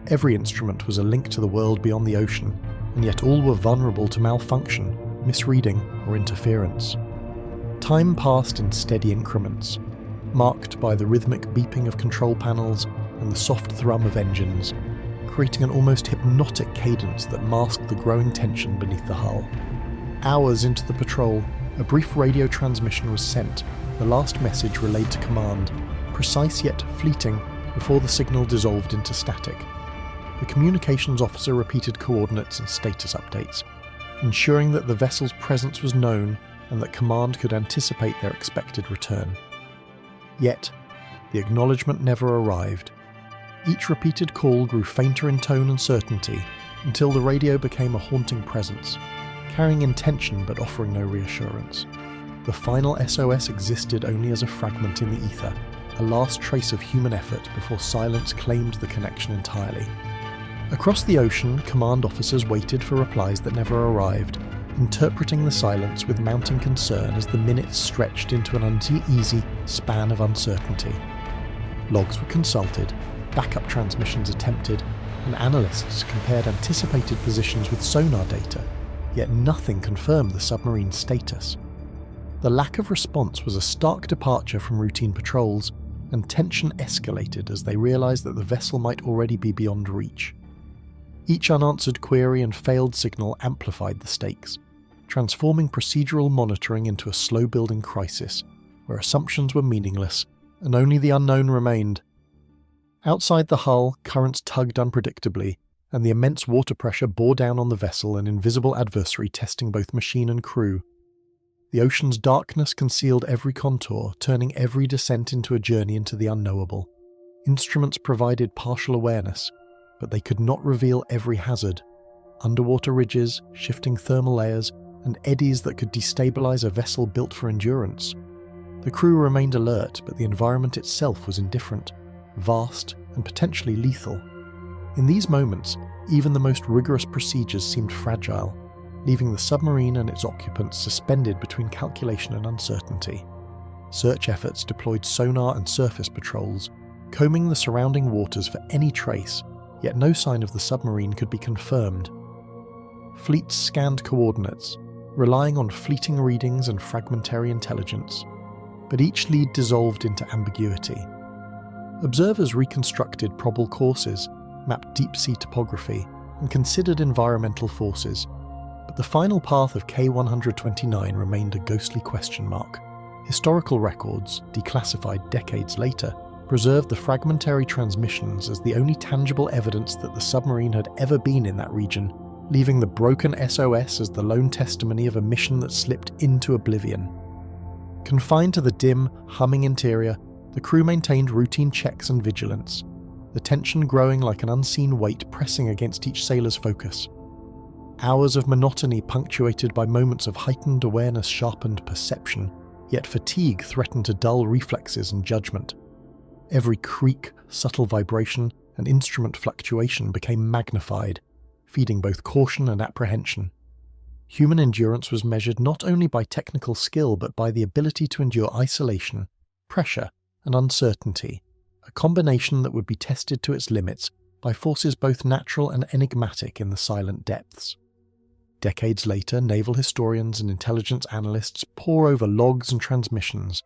Every instrument was a link to the world beyond the ocean, and yet all were vulnerable to malfunction, misreading, or interference. Time passed in steady increments, marked by the rhythmic beeping of control panels and the soft thrum of engines, creating an almost hypnotic cadence that masked the growing tension beneath the hull. Hours into the patrol, a brief radio transmission was sent, the last message relayed to command, precise yet fleeting, before the signal dissolved into static. The communications officer repeated coordinates and status updates, ensuring that the vessel's presence was known and that command could anticipate their expected return. Yet, the acknowledgement never arrived. Each repeated call grew fainter in tone and certainty until the radio became a haunting presence, carrying intention but offering no reassurance. The final SOS existed only as a fragment in the ether, a last trace of human effort before silence claimed the connection entirely. Across the ocean, command officers waited for replies that never arrived, interpreting the silence with mounting concern as the minutes stretched into an uneasy span of uncertainty. Logs were consulted, backup transmissions attempted, and analysts compared anticipated positions with sonar data, yet nothing confirmed the submarine's status. The lack of response was a stark departure from routine patrols, and tension escalated as they realized that the vessel might already be beyond reach. Each unanswered query and failed signal amplified the stakes, transforming procedural monitoring into a slow-building crisis, where assumptions were meaningless and only the unknown remained. Outside the hull, currents tugged unpredictably, and the immense water pressure bore down on the vessel, an invisible adversary testing both machine and crew. The ocean's darkness concealed every contour, turning every descent into a journey into the unknowable. Instruments provided partial awareness, but they could not reveal every hazard. Underwater ridges, shifting thermal layers, and eddies that could destabilize a vessel built for endurance. The crew remained alert, but the environment itself was indifferent, vast, and potentially lethal. In these moments, even the most rigorous procedures seemed fragile, leaving the submarine and its occupants suspended between calculation and uncertainty. Search efforts deployed sonar and surface patrols, combing the surrounding waters for any trace, yet no sign of the submarine could be confirmed. Fleets scanned coordinates, relying on fleeting readings and fragmentary intelligence, but each lead dissolved into ambiguity. Observers reconstructed probable courses, mapped deep-sea topography, and considered environmental forces, but the final path of K-129 remained a ghostly question mark. Historical records, declassified decades later, preserved the fragmentary transmissions as the only tangible evidence that the submarine had ever been in that region, leaving the broken SOS as the lone testimony of a mission that slipped into oblivion. Confined to the dim, humming interior, the crew maintained routine checks and vigilance, the tension growing like an unseen weight pressing against each sailor's focus. Hours of monotony punctuated by moments of heightened awareness sharpened perception, yet fatigue threatened to dull reflexes and judgment. Every creak, subtle vibration, and instrument fluctuation became magnified, feeding both caution and apprehension. Human endurance was measured not only by technical skill but by the ability to endure isolation, pressure, and uncertainty, a combination that would be tested to its limits by forces both natural and enigmatic in the silent depths. Decades later, naval historians and intelligence analysts pore over logs and transmissions,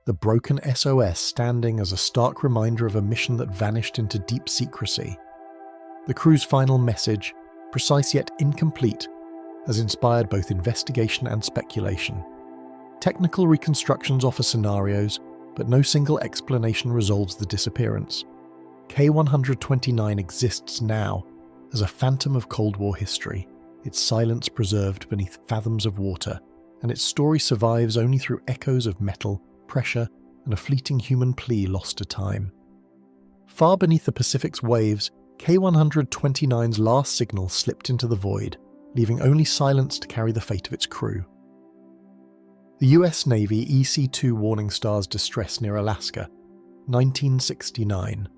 the broken SOS standing as a stark reminder of a mission that vanished into deep secrecy. The crew's final message, precise yet incomplete, has inspired both investigation and speculation. Technical reconstructions offer scenarios, but no single explanation resolves the disappearance. K-129 exists now as a phantom of Cold War history, its silence preserved beneath fathoms of water, and its story survives only through echoes of metal, pressure, and a fleeting human plea lost to time. Far beneath the Pacific's waves, K-129's last signal slipped into the void, leaving only silence to carry the fate of its crew. The US Navy EC-2 warning stars distress near Alaska, 1969.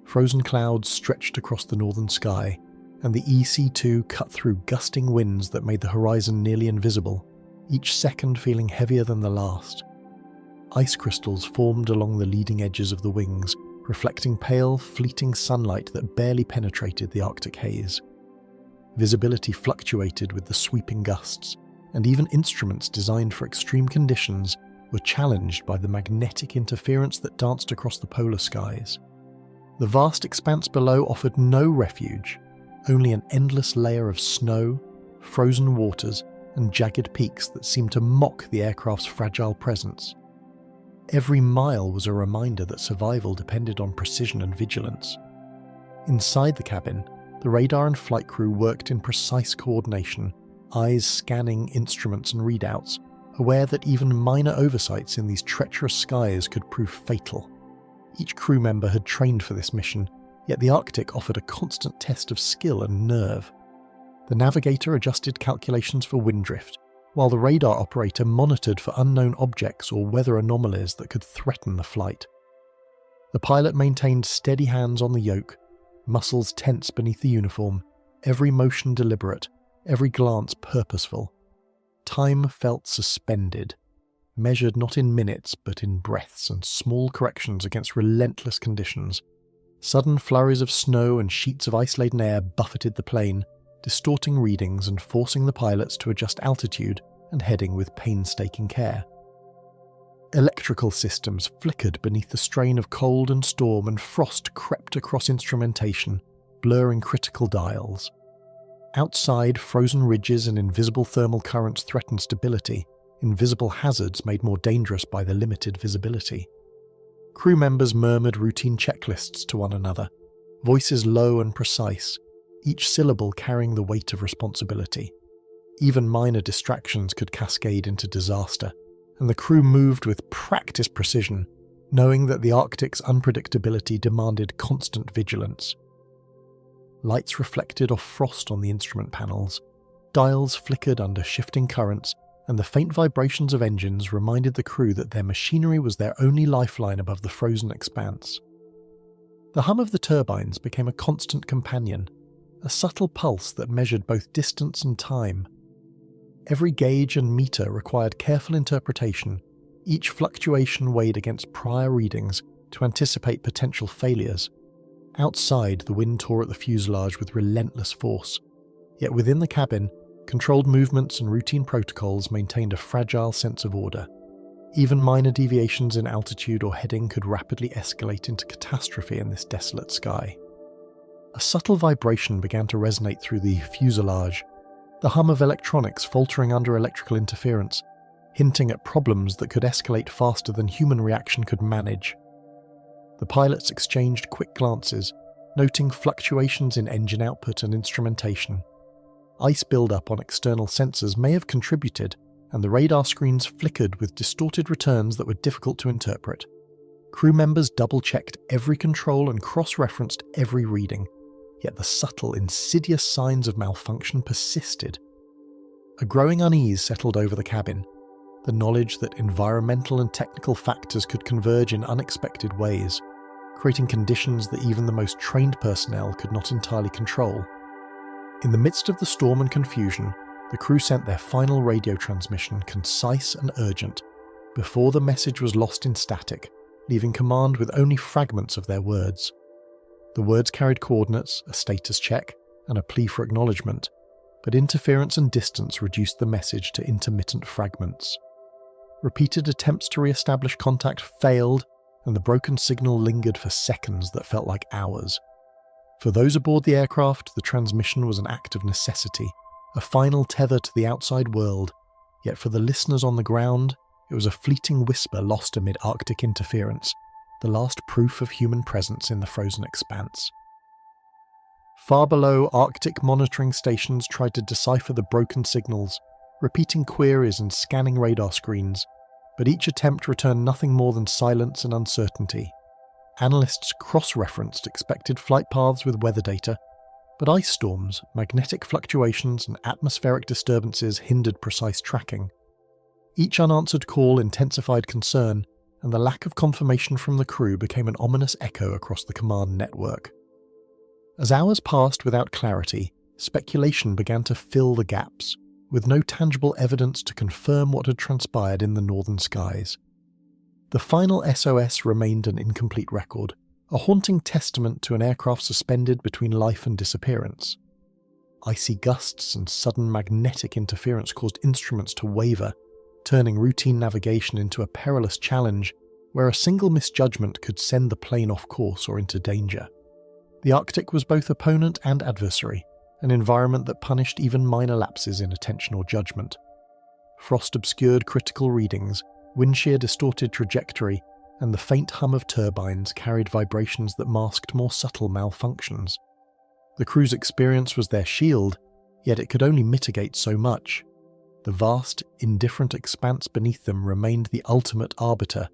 Frozen clouds stretched across the northern sky, and the EC-2 cut through gusting winds that made the horizon nearly invisible, each second feeling heavier than the last. Ice crystals formed along the leading edges of the wings, reflecting pale, fleeting sunlight that barely penetrated the Arctic haze. Visibility fluctuated with the sweeping gusts, and even instruments designed for extreme conditions were challenged by the magnetic interference that danced across the polar skies. The vast expanse below offered no refuge, only an endless layer of snow, frozen waters, and jagged peaks that seemed to mock the aircraft's fragile presence. Every mile was a reminder that survival depended on precision and vigilance. Inside the cabin, the radar and flight crew worked in precise coordination, eyes scanning instruments and readouts, aware that even minor oversights in these treacherous skies could prove fatal. Each crew member had trained for this mission, yet the Arctic offered a constant test of skill and nerve. The navigator adjusted calculations for wind drift, while the radar operator monitored for unknown objects or weather anomalies that could threaten the flight. The pilot maintained steady hands on the yoke, muscles tense beneath the uniform, every motion deliberate, every glance purposeful. Time felt suspended, measured not in minutes but in breaths and small corrections against relentless conditions. Sudden flurries of snow and sheets of ice-laden air buffeted the plane, distorting readings and forcing the pilots to adjust altitude and heading with painstaking care. Electrical systems flickered beneath the strain of cold and storm, and frost crept across instrumentation, blurring critical dials. Outside, frozen ridges and invisible thermal currents threatened stability, invisible hazards made more dangerous by the limited visibility. Crew members murmured routine checklists to one another, voices low and precise, each syllable carrying the weight of responsibility. Even minor distractions could cascade into disaster, and the crew moved with practiced precision, knowing that the Arctic's unpredictability demanded constant vigilance. Lights reflected off frost on the instrument panels, dials flickered under shifting currents, and the faint vibrations of engines reminded the crew that their machinery was their only lifeline above the frozen expanse. The hum of the turbines became a constant companion, a subtle pulse that measured both distance and time. Every gauge and meter required careful interpretation, each fluctuation weighed against prior readings to anticipate potential failures. Outside, the wind tore at the fuselage with relentless force, yet within the cabin, controlled movements and routine protocols maintained a fragile sense of order. Even minor deviations in altitude or heading could rapidly escalate into catastrophe in this desolate sky. A subtle vibration began to resonate through the fuselage, the hum of electronics faltering under electrical interference, hinting at problems that could escalate faster than human reaction could manage. The pilots exchanged quick glances, noting fluctuations in engine output and instrumentation. Ice buildup on external sensors may have contributed, and the radar screens flickered with distorted returns that were difficult to interpret. Crew members double-checked every control and cross-referenced every reading, yet the subtle, insidious signs of malfunction persisted. A growing unease settled over the cabin, the knowledge that environmental and technical factors could converge in unexpected ways, creating conditions that even the most trained personnel could not entirely control. In the midst of the storm and confusion, the crew sent their final radio transmission, concise and urgent, before the message was lost in static, leaving command with only fragments of their words. The words carried coordinates, a status check, and a plea for acknowledgement, but interference and distance reduced the message to intermittent fragments. Repeated attempts to re-establish contact failed, and the broken signal lingered for seconds that felt like hours. For those aboard the aircraft, the transmission was an act of necessity, a final tether to the outside world, yet for the listeners on the ground, it was a fleeting whisper lost amid Arctic interference, the last proof of human presence in the frozen expanse. Far below, Arctic monitoring stations tried to decipher the broken signals, repeating queries and scanning radar screens, but each attempt returned nothing more than silence and uncertainty. Analysts cross-referenced expected flight paths with weather data, but ice storms, magnetic fluctuations, and atmospheric disturbances hindered precise tracking. Each unanswered call intensified concern, and the lack of confirmation from the crew became an ominous echo across the command network. As hours passed without clarity, speculation began to fill the gaps, with no tangible evidence to confirm what had transpired in the northern skies. The final SOS remained an incomplete record, a haunting testament to an aircraft suspended between life and disappearance. Icy gusts and sudden magnetic interference caused instruments to waver, turning routine navigation into a perilous challenge where a single misjudgment could send the plane off course or into danger. The Arctic was both opponent and adversary, an environment that punished even minor lapses in attention or judgment. Frost obscured critical readings, wind shear distorted trajectory, and the faint hum of turbines carried vibrations that masked more subtle malfunctions. The crew's experience was their shield, yet it could only mitigate so much. The vast, indifferent expanse beneath them remained the ultimate arbiter,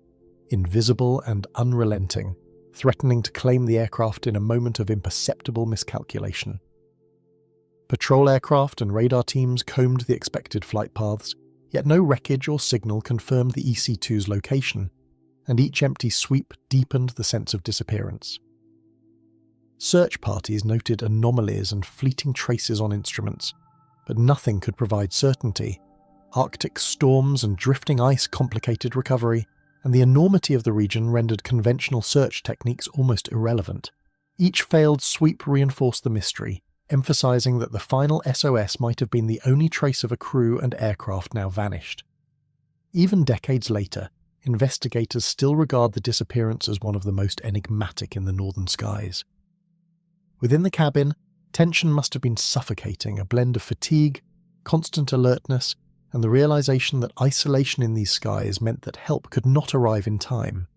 invisible and unrelenting, threatening to claim the aircraft in a moment of imperceptible miscalculation. Patrol aircraft and radar teams combed the expected flight paths, Yet no wreckage or signal confirmed the EC-2's location, and each empty sweep deepened the sense of disappearance. Search parties noted anomalies and fleeting traces on instruments, but nothing could provide certainty. Arctic storms and drifting ice complicated recovery, and the enormity of the region rendered conventional search techniques almost irrelevant. Each failed sweep reinforced the mystery, emphasizing that the final SOS might have been the only trace of a crew and aircraft now vanished. Even decades later, investigators still regard the disappearance as one of the most enigmatic in the northern skies. Within the cabin, tension must have been suffocating, a blend of fatigue, constant alertness, and the realization that isolation in these skies meant that help could not arrive in time.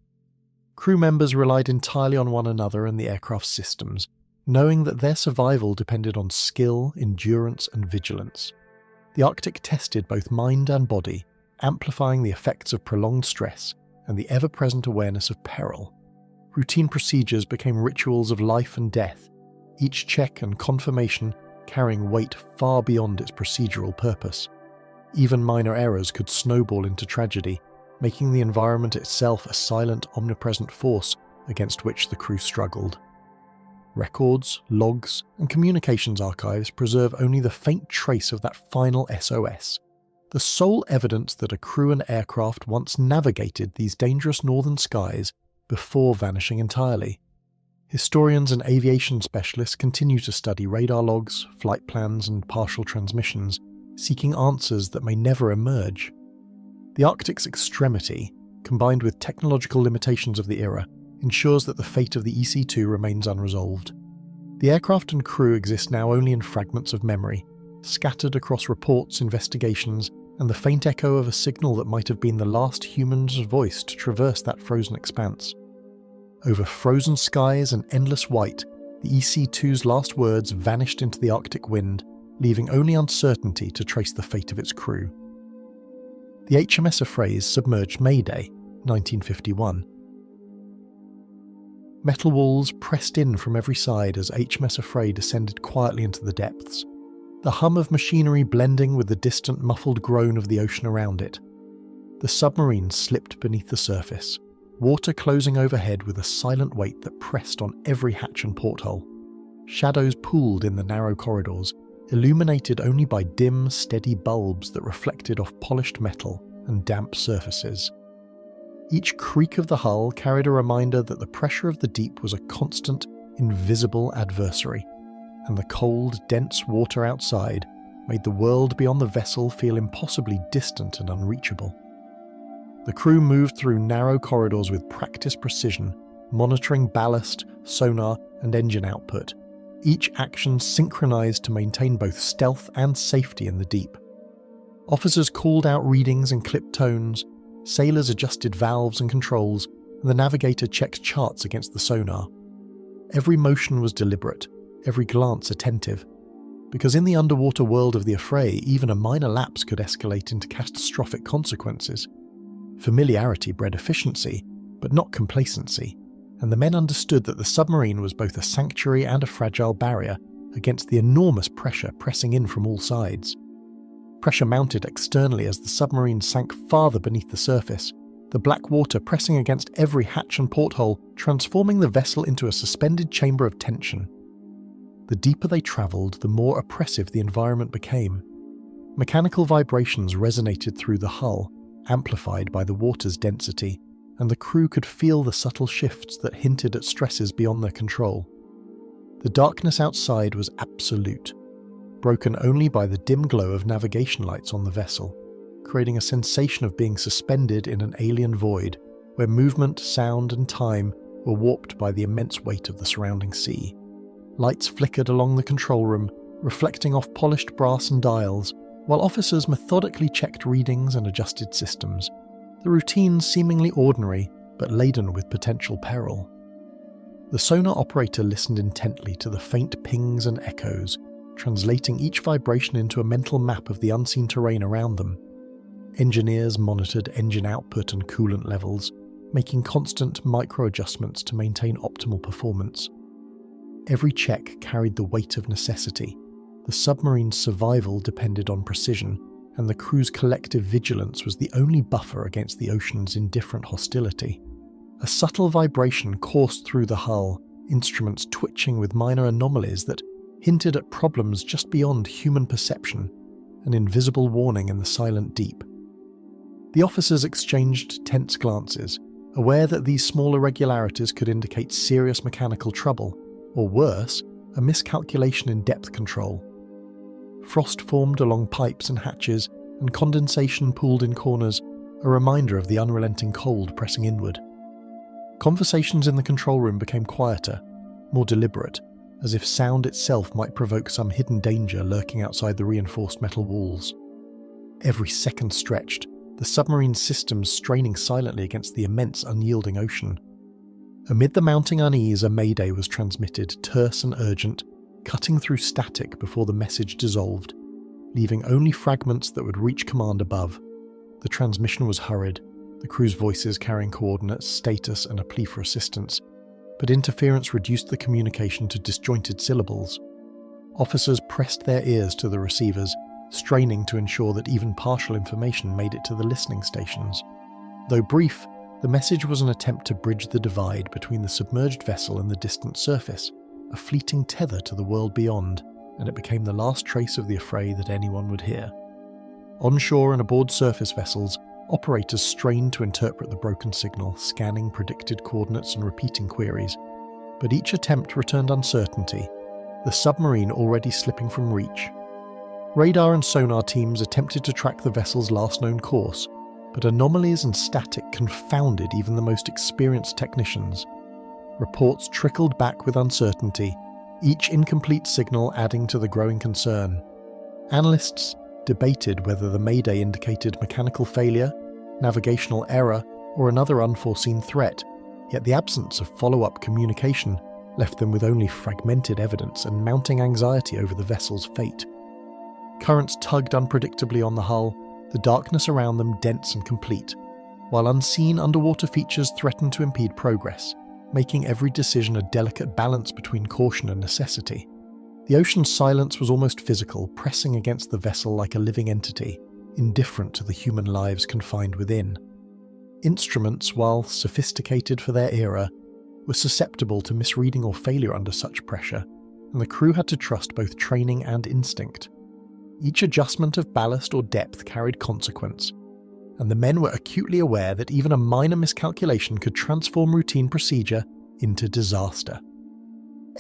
Crew members relied entirely on one another and the aircraft's systems, knowing that their survival depended on skill, endurance, and vigilance. The Arctic tested both mind and body, amplifying the effects of prolonged stress and the ever-present awareness of peril. Routine procedures became rituals of life and death, each check and confirmation carrying weight far beyond its procedural purpose. Even minor errors could snowball into tragedy, making the environment itself a silent, omnipresent force against which the crew struggled. Records, logs, and communications archives preserve only the faint trace of that final SOS, the sole evidence that a crew and aircraft once navigated these dangerous northern skies before vanishing entirely. Historians and aviation specialists continue to study radar logs, flight plans, and partial transmissions, seeking answers that may never emerge. The Arctic's extremity, combined with technological limitations of the era, ensures that the fate of the EC-2 remains unresolved. The aircraft and crew exist now only in fragments of memory, scattered across reports, investigations, and the faint echo of a signal that might have been the last human's voice to traverse that frozen expanse. Over frozen skies and endless white, the EC-2's last words vanished into the Arctic wind, leaving only uncertainty to trace the fate of its crew. The HMS Affray's submerged May Day, 1951. Metal walls pressed in from every side as HMS Affray descended quietly into the depths, the hum of machinery blending with the distant muffled groan of the ocean around it. The submarine slipped beneath the surface, water closing overhead with a silent weight that pressed on every hatch and porthole. Shadows pooled in the narrow corridors, illuminated only by dim, steady bulbs that reflected off polished metal and damp surfaces. Each creak of the hull carried a reminder that the pressure of the deep was a constant, invisible adversary, and the cold, dense water outside made the world beyond the vessel feel impossibly distant and unreachable. The crew moved through narrow corridors with practiced precision, monitoring ballast, sonar, and engine output, each action synchronized to maintain both stealth and safety in the deep. Officers called out readings and clipped tones, sailors adjusted valves and controls, and the navigator checked charts against the sonar. Every motion was deliberate, every glance attentive, because in the underwater world of the Affray, even a minor lapse could escalate into catastrophic consequences. Familiarity bred efficiency, but not complacency, and the men understood that the submarine was both a sanctuary and a fragile barrier against the enormous pressure pressing in from all sides. Pressure mounted externally as the submarine sank farther beneath the surface, the black water pressing against every hatch and porthole, transforming the vessel into a suspended chamber of tension. The deeper they travelled, the more oppressive the environment became. Mechanical vibrations resonated through the hull, amplified by the water's density, and the crew could feel the subtle shifts that hinted at stresses beyond their control. The darkness outside was absolute, broken only by the dim glow of navigation lights on the vessel, creating a sensation of being suspended in an alien void, where movement, sound, and time were warped by the immense weight of the surrounding sea. Lights flickered along the control room, reflecting off polished brass and dials, while officers methodically checked readings and adjusted systems, the routine seemingly ordinary but laden with potential peril. The sonar operator listened intently to the faint pings and echoes, translating each vibration into a mental map of the unseen terrain around them. Engineers monitored engine output and coolant levels, making constant micro-adjustments to maintain optimal performance. Every check carried the weight of necessity. The submarine's survival depended on precision, and the crew's collective vigilance was the only buffer against the ocean's indifferent hostility. A subtle vibration coursed through the hull, instruments twitching with minor anomalies that hinted at problems just beyond human perception, an invisible warning in the silent deep. The officers exchanged tense glances, aware that these small irregularities could indicate serious mechanical trouble, or worse, a miscalculation in depth control. Frost formed along pipes and hatches, and condensation pooled in corners, a reminder of the unrelenting cold pressing inward. Conversations in the control room became quieter, more deliberate, as if sound itself might provoke some hidden danger lurking outside the reinforced metal walls. Every second stretched, the submarine's systems straining silently against the immense unyielding ocean. Amid the mounting unease, a mayday was transmitted, terse and urgent, cutting through static before the message dissolved, leaving only fragments that would reach command above. The transmission was hurried, the crew's voices carrying coordinates, status, and a plea for assistance, but interference reduced the communication to disjointed syllables. Officers pressed their ears to the receivers, straining to ensure that even partial information made it to the listening stations. Though brief, the message was an attempt to bridge the divide between the submerged vessel and the distant surface, a fleeting tether to the world beyond, and it became the last trace of the affray that anyone would hear. Onshore and aboard surface vessels, operators strained to interpret the broken signal, scanning predicted coordinates and repeating queries. But each attempt returned uncertainty, the submarine already slipping from reach. Radar and sonar teams attempted to track the vessel's last known course, but anomalies and static confounded even the most experienced technicians. Reports trickled back with uncertainty, each incomplete signal adding to the growing concern. Analysts debated whether the mayday indicated mechanical failure, navigational error, or another unforeseen threat, yet the absence of follow-up communication left them with only fragmented evidence and mounting anxiety over the vessel's fate. Currents tugged unpredictably on the hull, the darkness around them dense and complete, while unseen underwater features threatened to impede progress, making every decision a delicate balance between caution and necessity. The ocean's silence was almost physical, pressing against the vessel like a living entity, indifferent to the human lives confined within. Instruments, while sophisticated for their era, were susceptible to misreading or failure under such pressure, and the crew had to trust both training and instinct. Each adjustment of ballast or depth carried consequence, and the men were acutely aware that even a minor miscalculation could transform routine procedure into disaster.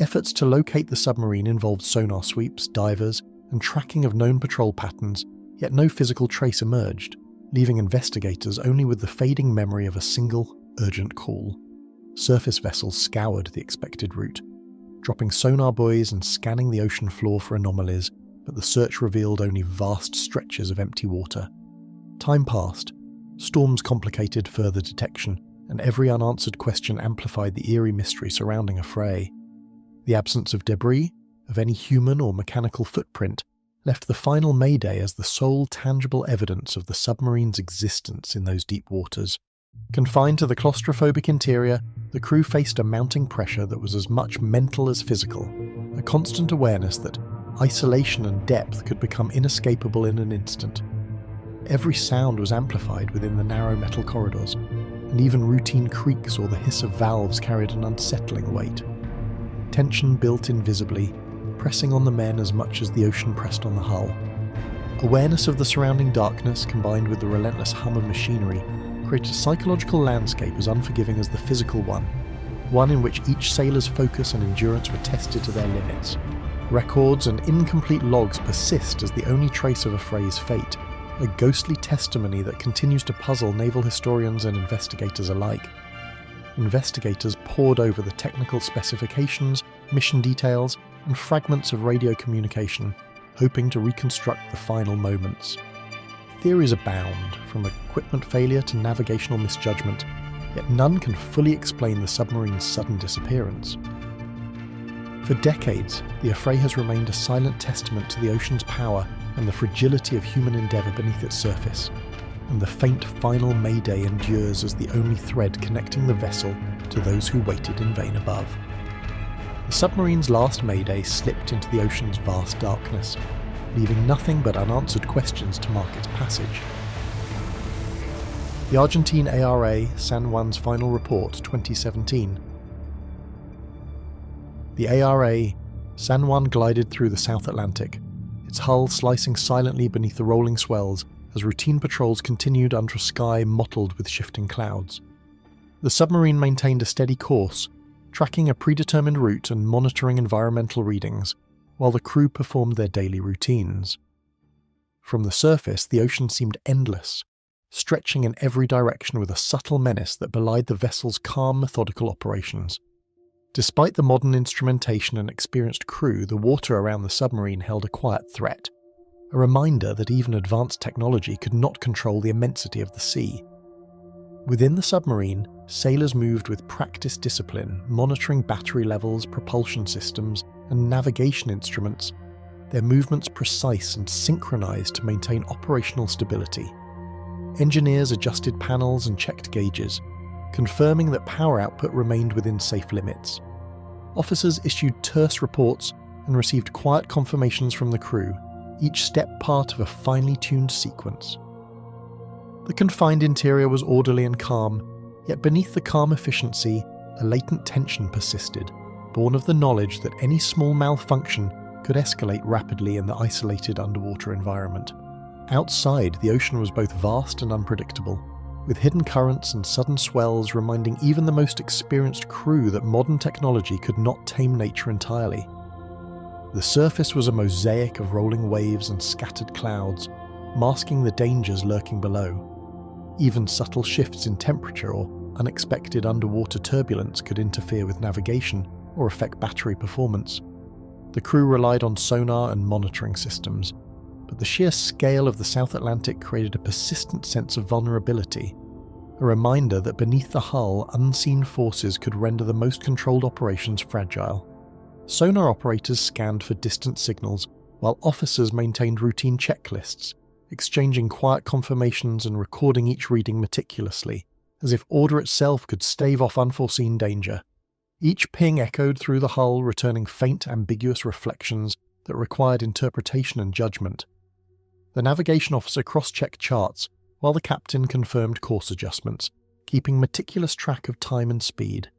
Efforts to locate the submarine involved sonar sweeps, divers, and tracking of known patrol patterns, yet no physical trace emerged, leaving investigators only with the fading memory of a single, urgent call. Surface vessels scoured the expected route, dropping sonar buoys and scanning the ocean floor for anomalies, but the search revealed only vast stretches of empty water. Time passed, storms complicated further detection, and every unanswered question amplified the eerie mystery surrounding Affray. The absence of debris, of any human or mechanical footprint, left the final mayday as the sole tangible evidence of the submarine's existence in those deep waters. Confined to the claustrophobic interior, the crew faced a mounting pressure that was as much mental as physical, a constant awareness that isolation and depth could become inescapable in an instant. Every sound was amplified within the narrow metal corridors, and even routine creaks or the hiss of valves carried an unsettling weight. Tension built invisibly, pressing on the men as much as the ocean pressed on the hull. Awareness of the surrounding darkness, combined with the relentless hum of machinery, created a psychological landscape as unforgiving as the physical one in which each sailor's focus and endurance were tested to their limits. Records and incomplete logs persist as the only trace of Affray's fate, a ghostly testimony that continues to puzzle naval historians and investigators alike. Investigators pored over the technical specifications, mission details, and fragments of radio communication, hoping to reconstruct the final moments. Theories abound, from equipment failure to navigational misjudgment, yet none can fully explain the submarine's sudden disappearance. For decades, the Affray has remained a silent testament to the ocean's power and the fragility of human endeavour beneath its surface, and the faint final mayday endures as the only thread connecting the vessel to those who waited in vain above. The submarine's last mayday slipped into the ocean's vast darkness, leaving nothing but unanswered questions to mark its passage. The Argentine ARA San Juan's final report, 2017. The ARA San Juan glided through the South Atlantic, its hull slicing silently beneath the rolling swells as routine patrols continued under a sky mottled with shifting clouds. The submarine maintained a steady course, tracking a predetermined route and monitoring environmental readings, while the crew performed their daily routines. From the surface, the ocean seemed endless, stretching in every direction with a subtle menace that belied the vessel's calm, methodical operations. Despite the modern instrumentation and experienced crew, the water around the submarine held a quiet threat, a reminder that even advanced technology could not control the immensity of the sea. Within the submarine, sailors moved with practiced discipline, monitoring battery levels, propulsion systems, and navigation instruments, their movements precise and synchronized to maintain operational stability. Engineers adjusted panels and checked gauges, confirming that power output remained within safe limits. Officers issued terse reports and received quiet confirmations from the crew, each step part of a finely tuned sequence. The confined interior was orderly and calm, yet beneath the calm efficiency, a latent tension persisted, born of the knowledge that any small malfunction could escalate rapidly in the isolated underwater environment. Outside, the ocean was both vast and unpredictable, with hidden currents and sudden swells reminding even the most experienced crew that modern technology could not tame nature entirely. The surface was a mosaic of rolling waves and scattered clouds, masking the dangers lurking below. Even subtle shifts in temperature or unexpected underwater turbulence could interfere with navigation or affect battery performance. The crew relied on sonar and monitoring systems, but the sheer scale of the South Atlantic created a persistent sense of vulnerability, a reminder that beneath the hull, unseen forces could render the most controlled operations fragile. Sonar operators scanned for distant signals, while officers maintained routine checklists, exchanging quiet confirmations and recording each reading meticulously, as if order itself could stave off unforeseen danger. Each ping echoed through the hull, returning faint, ambiguous reflections that required interpretation and judgment. The navigation officer cross-checked charts, while the captain confirmed course adjustments, keeping meticulous track of time and speed.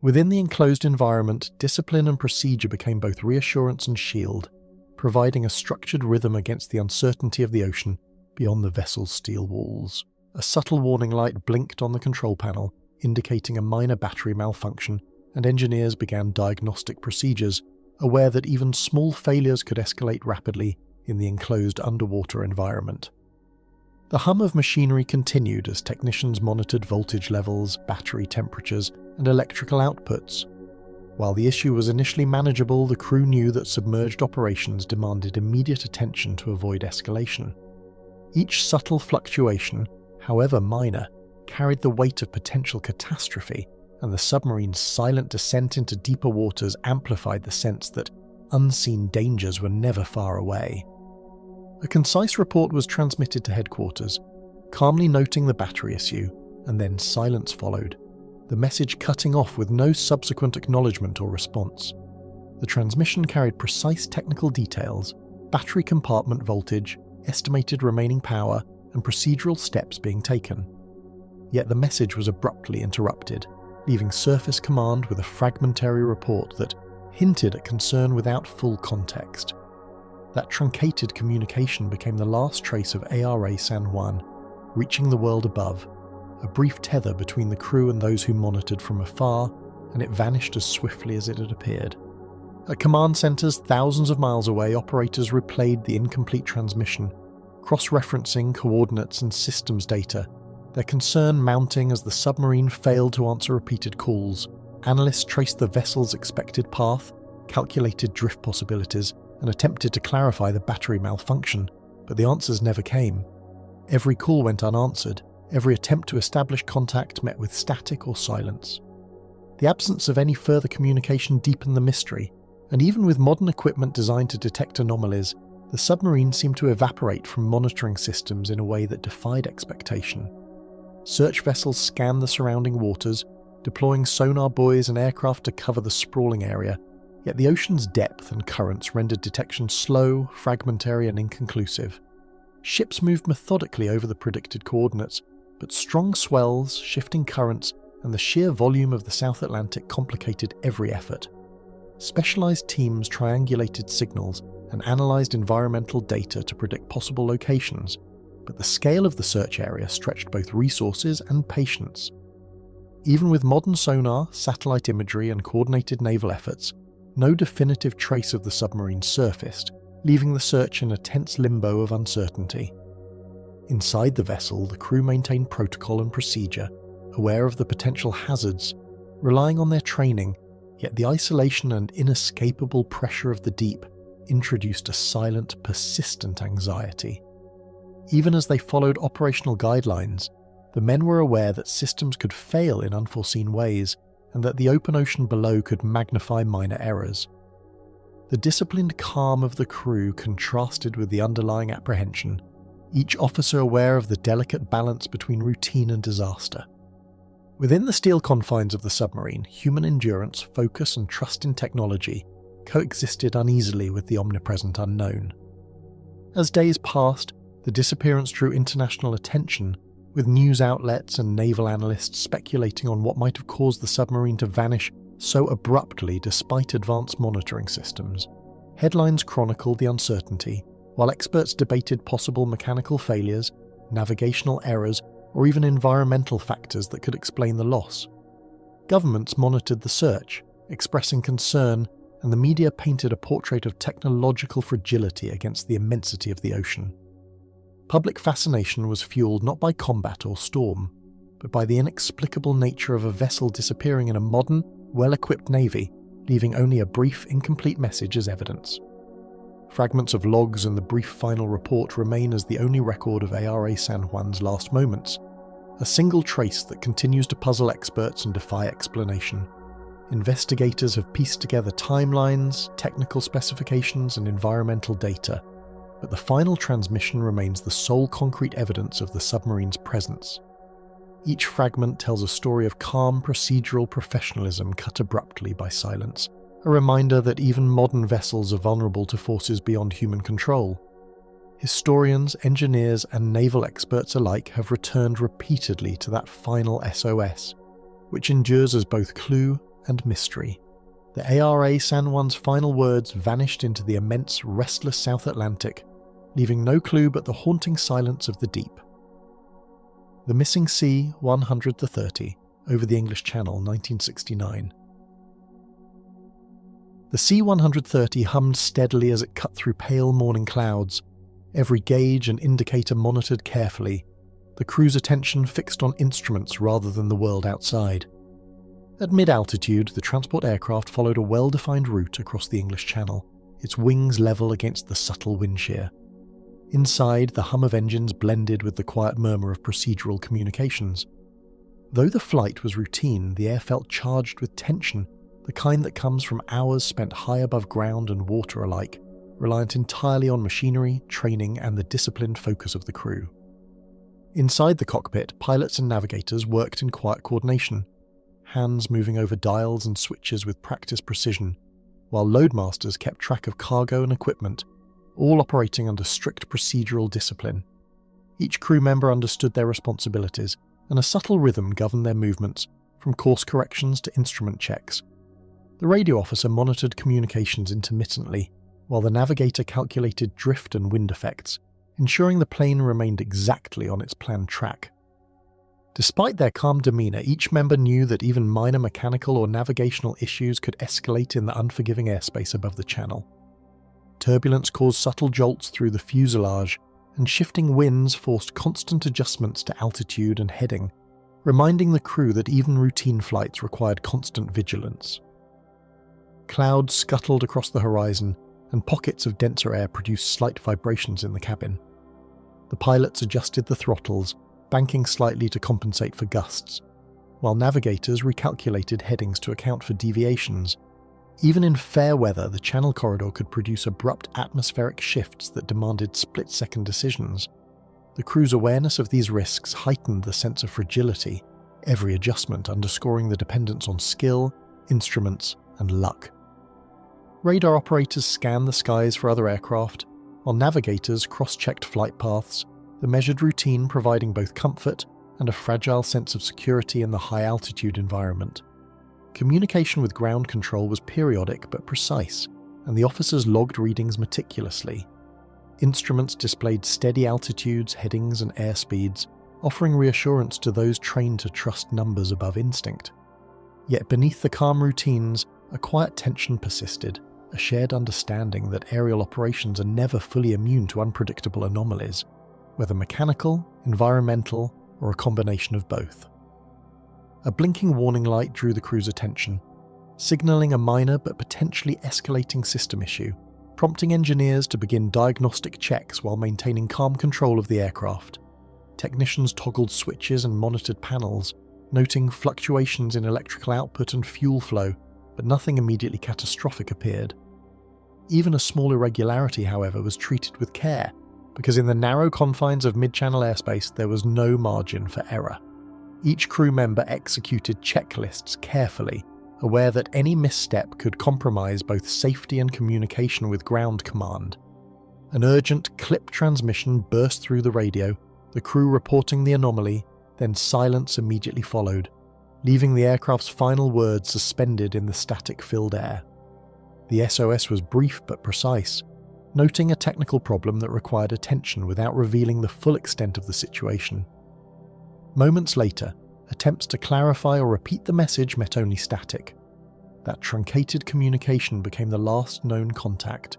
Within the enclosed environment, discipline and procedure became both reassurance and shield, providing a structured rhythm against the uncertainty of the ocean beyond the vessel's steel walls. A subtle warning light blinked on the control panel, indicating a minor battery malfunction, and engineers began diagnostic procedures, aware that even small failures could escalate rapidly in the enclosed underwater environment. The hum of machinery continued as technicians monitored voltage levels, battery temperatures, and electrical outputs. While the issue was initially manageable, the crew knew that submerged operations demanded immediate attention to avoid escalation. Each subtle fluctuation, however minor, carried the weight of potential catastrophe, and the submarine's silent descent into deeper waters amplified the sense that unseen dangers were never far away. A concise report was transmitted to headquarters, calmly noting the battery issue, and then silence followed, the message cutting off with no subsequent acknowledgement or response. The transmission carried precise technical details, battery compartment voltage, estimated remaining power, and procedural steps being taken. Yet the message was abruptly interrupted, leaving Surface Command with a fragmentary report that hinted at concern without full context. That truncated communication became the last trace of ARA San Juan, reaching the world above, a brief tether between the crew and those who monitored from afar, and it vanished as swiftly as it had appeared. At command centers thousands of miles away, operators replayed the incomplete transmission, cross-referencing coordinates and systems data, their concern mounting as the submarine failed to answer repeated calls. Analysts traced the vessel's expected path, calculated drift possibilities, and attempted to clarify the battery malfunction, but the answers never came. Every call went unanswered, every attempt to establish contact met with static or silence. The absence of any further communication deepened the mystery, and even with modern equipment designed to detect anomalies, the submarine seemed to evaporate from monitoring systems in a way that defied expectation. Search vessels scanned the surrounding waters, deploying sonar buoys and aircraft to cover the sprawling area, Yet the ocean's depth and currents rendered detection slow, fragmentary and inconclusive. Ships moved methodically over the predicted coordinates, but strong swells, shifting currents, and the sheer volume of the South Atlantic complicated every effort. Specialized teams triangulated signals and analyzed environmental data to predict possible locations, but the scale of the search area stretched both resources and patience. Even with modern sonar, satellite imagery, and coordinated naval efforts, no definitive trace of the submarine surfaced, leaving the search in a tense limbo of uncertainty. Inside the vessel, the crew maintained protocol and procedure, aware of the potential hazards, relying on their training, yet the isolation and inescapable pressure of the deep introduced a silent, persistent anxiety. Even as they followed operational guidelines, the men were aware that systems could fail in unforeseen ways and that the open ocean below could magnify minor errors. The disciplined calm of the crew contrasted with the underlying apprehension, each officer aware of the delicate balance between routine and disaster. Within the steel confines of the submarine, human endurance, focus and trust in technology coexisted uneasily with the omnipresent unknown. As days passed, the disappearance drew international attention, with news outlets and naval analysts speculating on what might have caused the submarine to vanish so abruptly despite advanced monitoring systems. Headlines chronicled the uncertainty, while experts debated possible mechanical failures, navigational errors, or even environmental factors that could explain the loss. Governments monitored the search, expressing concern, and the media painted a portrait of technological fragility against the immensity of the ocean. Public fascination was fueled not by combat or storm, but by the inexplicable nature of a vessel disappearing in a modern, well-equipped navy, leaving only a brief, incomplete message as evidence. Fragments of logs and the brief final report remain as the only record of ARA San Juan's last moments, a single trace that continues to puzzle experts and defy explanation. Investigators have pieced together timelines, technical specifications, and environmental data, but the final transmission remains the sole concrete evidence of the submarine's presence. Each fragment tells a story of calm procedural professionalism cut abruptly by silence, a reminder that even modern vessels are vulnerable to forces beyond human control. Historians, engineers, and naval experts alike have returned repeatedly to that final SOS, which endures as both clue and mystery. The ARA San Juan's final words vanished into the immense, restless South Atlantic, leaving no clue but the haunting silence of the deep. The Missing C-130, over the English Channel, 1969. The C-130 hummed steadily as it cut through pale morning clouds, every gauge and indicator monitored carefully, the crew's attention fixed on instruments rather than the world outside. At mid-altitude, the transport aircraft followed a well-defined route across the English Channel, its wings level against the subtle wind shear. Inside, the hum of engines blended with the quiet murmur of procedural communications. Though the flight was routine, the air felt charged with tension, the kind that comes from hours spent high above ground and water alike, reliant entirely on machinery, training, and the disciplined focus of the crew. Inside the cockpit, pilots and navigators worked in quiet coordination, hands moving over dials and switches with practiced precision, while loadmasters kept track of cargo and equipment, all operating under strict procedural discipline. Each crew member understood their responsibilities, and a subtle rhythm governed their movements, from course corrections to instrument checks. The radio officer monitored communications intermittently, while the navigator calculated drift and wind effects, ensuring the plane remained exactly on its planned track. Despite their calm demeanour, each member knew that even minor mechanical or navigational issues could escalate in the unforgiving airspace above the channel. Turbulence caused subtle jolts through the fuselage, and shifting winds forced constant adjustments to altitude and heading, reminding the crew that even routine flights required constant vigilance. Clouds scuttled across the horizon, and pockets of denser air produced slight vibrations in the cabin. The pilots adjusted the throttles, banking slightly to compensate for gusts, while navigators recalculated headings to account for deviations. Even in fair weather, the channel corridor could produce abrupt atmospheric shifts that demanded split-second decisions. The crew's awareness of these risks heightened the sense of fragility, every adjustment underscoring the dependence on skill, instruments, and luck. Radar operators scanned the skies for other aircraft, while navigators cross-checked flight paths, the measured routine providing both comfort and a fragile sense of security in the high-altitude environment. Communication with ground control was periodic but precise, and the officers logged readings meticulously. Instruments displayed steady altitudes, headings, and airspeeds, offering reassurance to those trained to trust numbers above instinct. Yet beneath the calm routines, a quiet tension persisted, a shared understanding that aerial operations are never fully immune to unpredictable anomalies, whether mechanical, environmental, or a combination of both. A blinking warning light drew the crew's attention, signalling a minor but potentially escalating system issue, prompting engineers to begin diagnostic checks while maintaining calm control of the aircraft. Technicians toggled switches and monitored panels, noting fluctuations in electrical output and fuel flow, but nothing immediately catastrophic appeared. Even a small irregularity, however, was treated with care, because in the narrow confines of mid-channel airspace there was no margin for error. Each crew member executed checklists carefully, aware that any misstep could compromise both safety and communication with ground command. An urgent clip transmission burst through the radio, the crew reporting the anomaly, then silence immediately followed, leaving the aircraft's final words suspended in the static-filled air. The SOS was brief but precise, noting a technical problem that required attention without revealing the full extent of the situation. Moments later, attempts to clarify or repeat the message met only static. That truncated communication became the last known contact,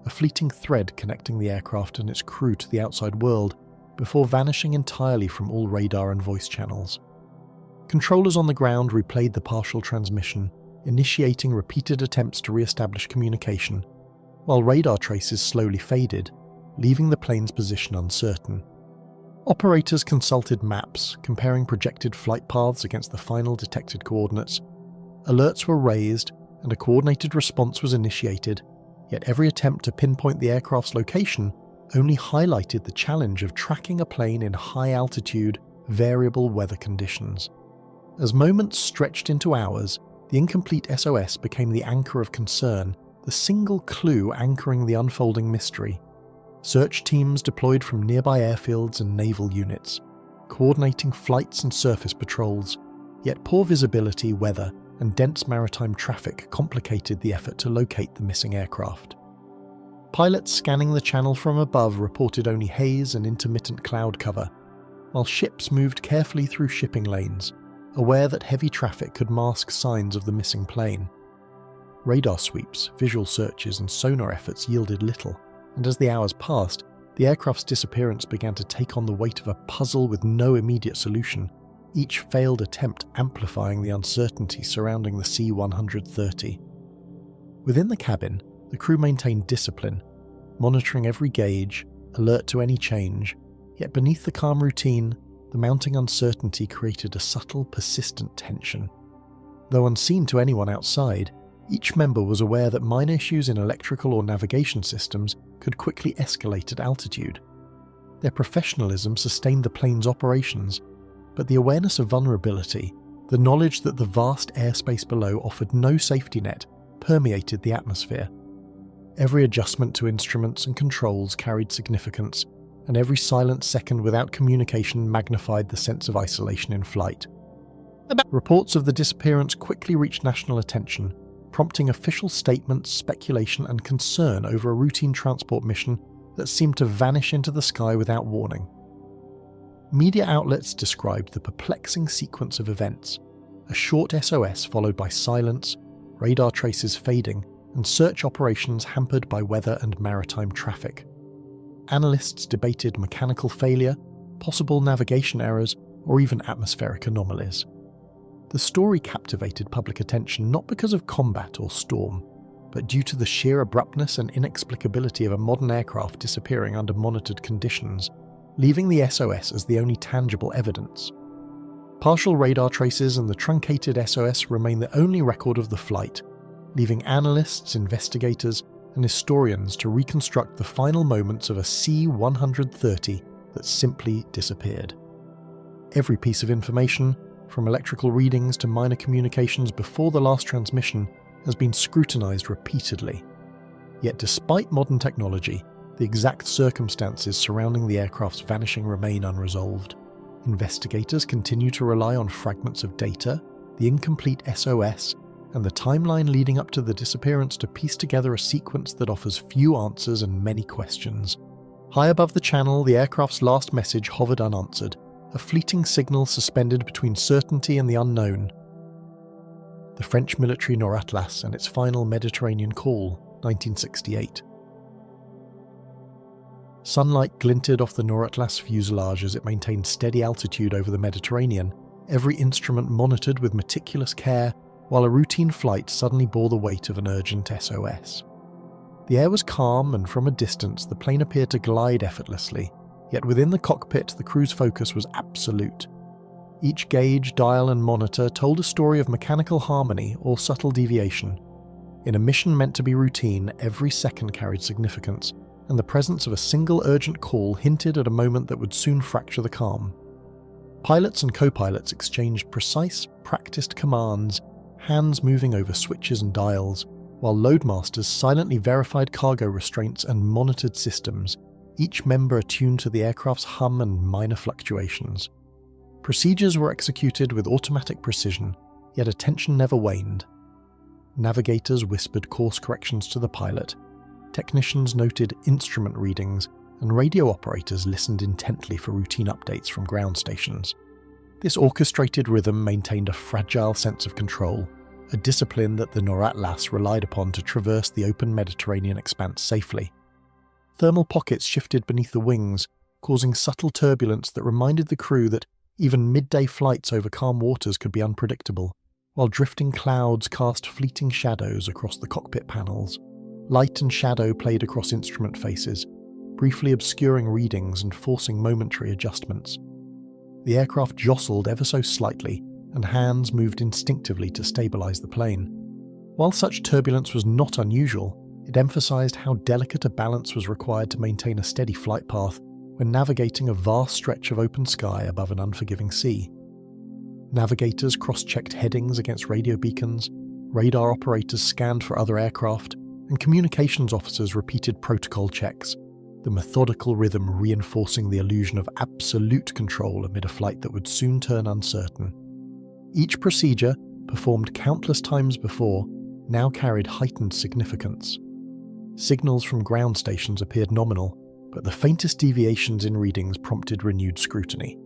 a fleeting thread connecting the aircraft and its crew to the outside world, before vanishing entirely from all radar and voice channels. Controllers on the ground replayed the partial transmission, initiating repeated attempts to re-establish communication, while radar traces slowly faded, leaving the plane's position uncertain. Operators consulted maps, comparing projected flight paths against the final detected coordinates. Alerts were raised, and a coordinated response was initiated, yet every attempt to pinpoint the aircraft's location only highlighted the challenge of tracking a plane in high-altitude, variable weather conditions. As moments stretched into hours, the incomplete SOS became the anchor of concern, the single clue anchoring the unfolding mystery. Search teams deployed from nearby airfields and naval units, coordinating flights and surface patrols, yet poor visibility, weather, and dense maritime traffic complicated the effort to locate the missing aircraft. Pilots scanning the channel from above reported only haze and intermittent cloud cover, while ships moved carefully through shipping lanes, aware that heavy traffic could mask signs of the missing plane. Radar sweeps, visual searches, and sonar efforts yielded little, and as the hours passed, the aircraft's disappearance began to take on the weight of a puzzle with no immediate solution, each failed attempt amplifying the uncertainty surrounding the C-130. Within the cabin, the crew maintained discipline, monitoring every gauge, alert to any change, yet beneath the calm routine, the mounting uncertainty created a subtle, persistent tension. Though unseen to anyone outside, each member was aware that minor issues in electrical or navigation systems could quickly escalate at altitude. Their professionalism sustained the plane's operations, but the awareness of vulnerability, the knowledge that the vast airspace below offered no safety net, permeated the atmosphere. Every adjustment to instruments and controls carried significance, and every silent second without communication magnified the sense of isolation in flight. Reports of the disappearance quickly reached national attention, prompting official statements, speculation, and concern over a routine transport mission that seemed to vanish into the sky without warning. Media outlets described the perplexing sequence of events: a short SOS followed by silence, radar traces fading, and search operations hampered by weather and maritime traffic. Analysts debated mechanical failure, possible navigation errors, or even atmospheric anomalies. The story captivated public attention not because of combat or storm, but due to the sheer abruptness and inexplicability of a modern aircraft disappearing under monitored conditions, leaving the SOS as the only tangible evidence. Partial radar traces and the truncated SOS remain the only record of the flight, leaving analysts, investigators, and historians to reconstruct the final moments of a C-130 that simply disappeared. Every piece of information, from electrical readings to minor communications before the last transmission, has been scrutinized repeatedly, Yet despite modern technology, the exact circumstances surrounding the aircraft's vanishing remain unresolved. Investigators continue to rely on fragments of data, the incomplete SOS, and the timeline leading up to the disappearance to piece together a sequence that offers few answers and many questions. High above the channel, the aircraft's last message hovered unanswered, a fleeting signal suspended between certainty and the unknown. The French military Noratlas and its final Mediterranean call, 1968. Sunlight glinted off the Noratlas fuselage as it maintained steady altitude over the Mediterranean, every instrument monitored with meticulous care, while a routine flight suddenly bore the weight of an urgent SOS. The air was calm, and from a distance the plane appeared to glide effortlessly, yet within the cockpit the crew's focus was absolute. Each gauge, dial and monitor told a story of mechanical harmony or subtle deviation. In a mission meant to be routine, every second carried significance, and the presence of a single urgent call hinted at a moment that would soon fracture the calm. Pilots and co-pilots exchanged precise, practiced commands, hands moving over switches and dials, while loadmasters silently verified cargo restraints and monitored systems, each member attuned to the aircraft's hum and minor fluctuations. Procedures were executed with automatic precision, yet attention never waned. Navigators whispered course corrections to the pilot, technicians noted instrument readings, and radio operators listened intently for routine updates from ground stations. This orchestrated rhythm maintained a fragile sense of control, a discipline that the Noratlas relied upon to traverse the open Mediterranean expanse safely. Thermal pockets shifted beneath the wings, causing subtle turbulence that reminded the crew that even midday flights over calm waters could be unpredictable, while drifting clouds cast fleeting shadows across the cockpit panels. Light and shadow played across instrument faces, briefly obscuring readings and forcing momentary adjustments. The aircraft jostled ever so slightly, and hands moved instinctively to stabilize the plane. While such turbulence was not unusual, it emphasized how delicate a balance was required to maintain a steady flight path when navigating a vast stretch of open sky above an unforgiving sea. Navigators cross-checked headings against radio beacons, radar operators scanned for other aircraft, and communications officers repeated protocol checks, the methodical rhythm reinforcing the illusion of absolute control amid a flight that would soon turn uncertain. Each procedure, performed countless times before, now carried heightened significance. Signals from ground stations appeared nominal, but the faintest deviations in readings prompted renewed scrutiny.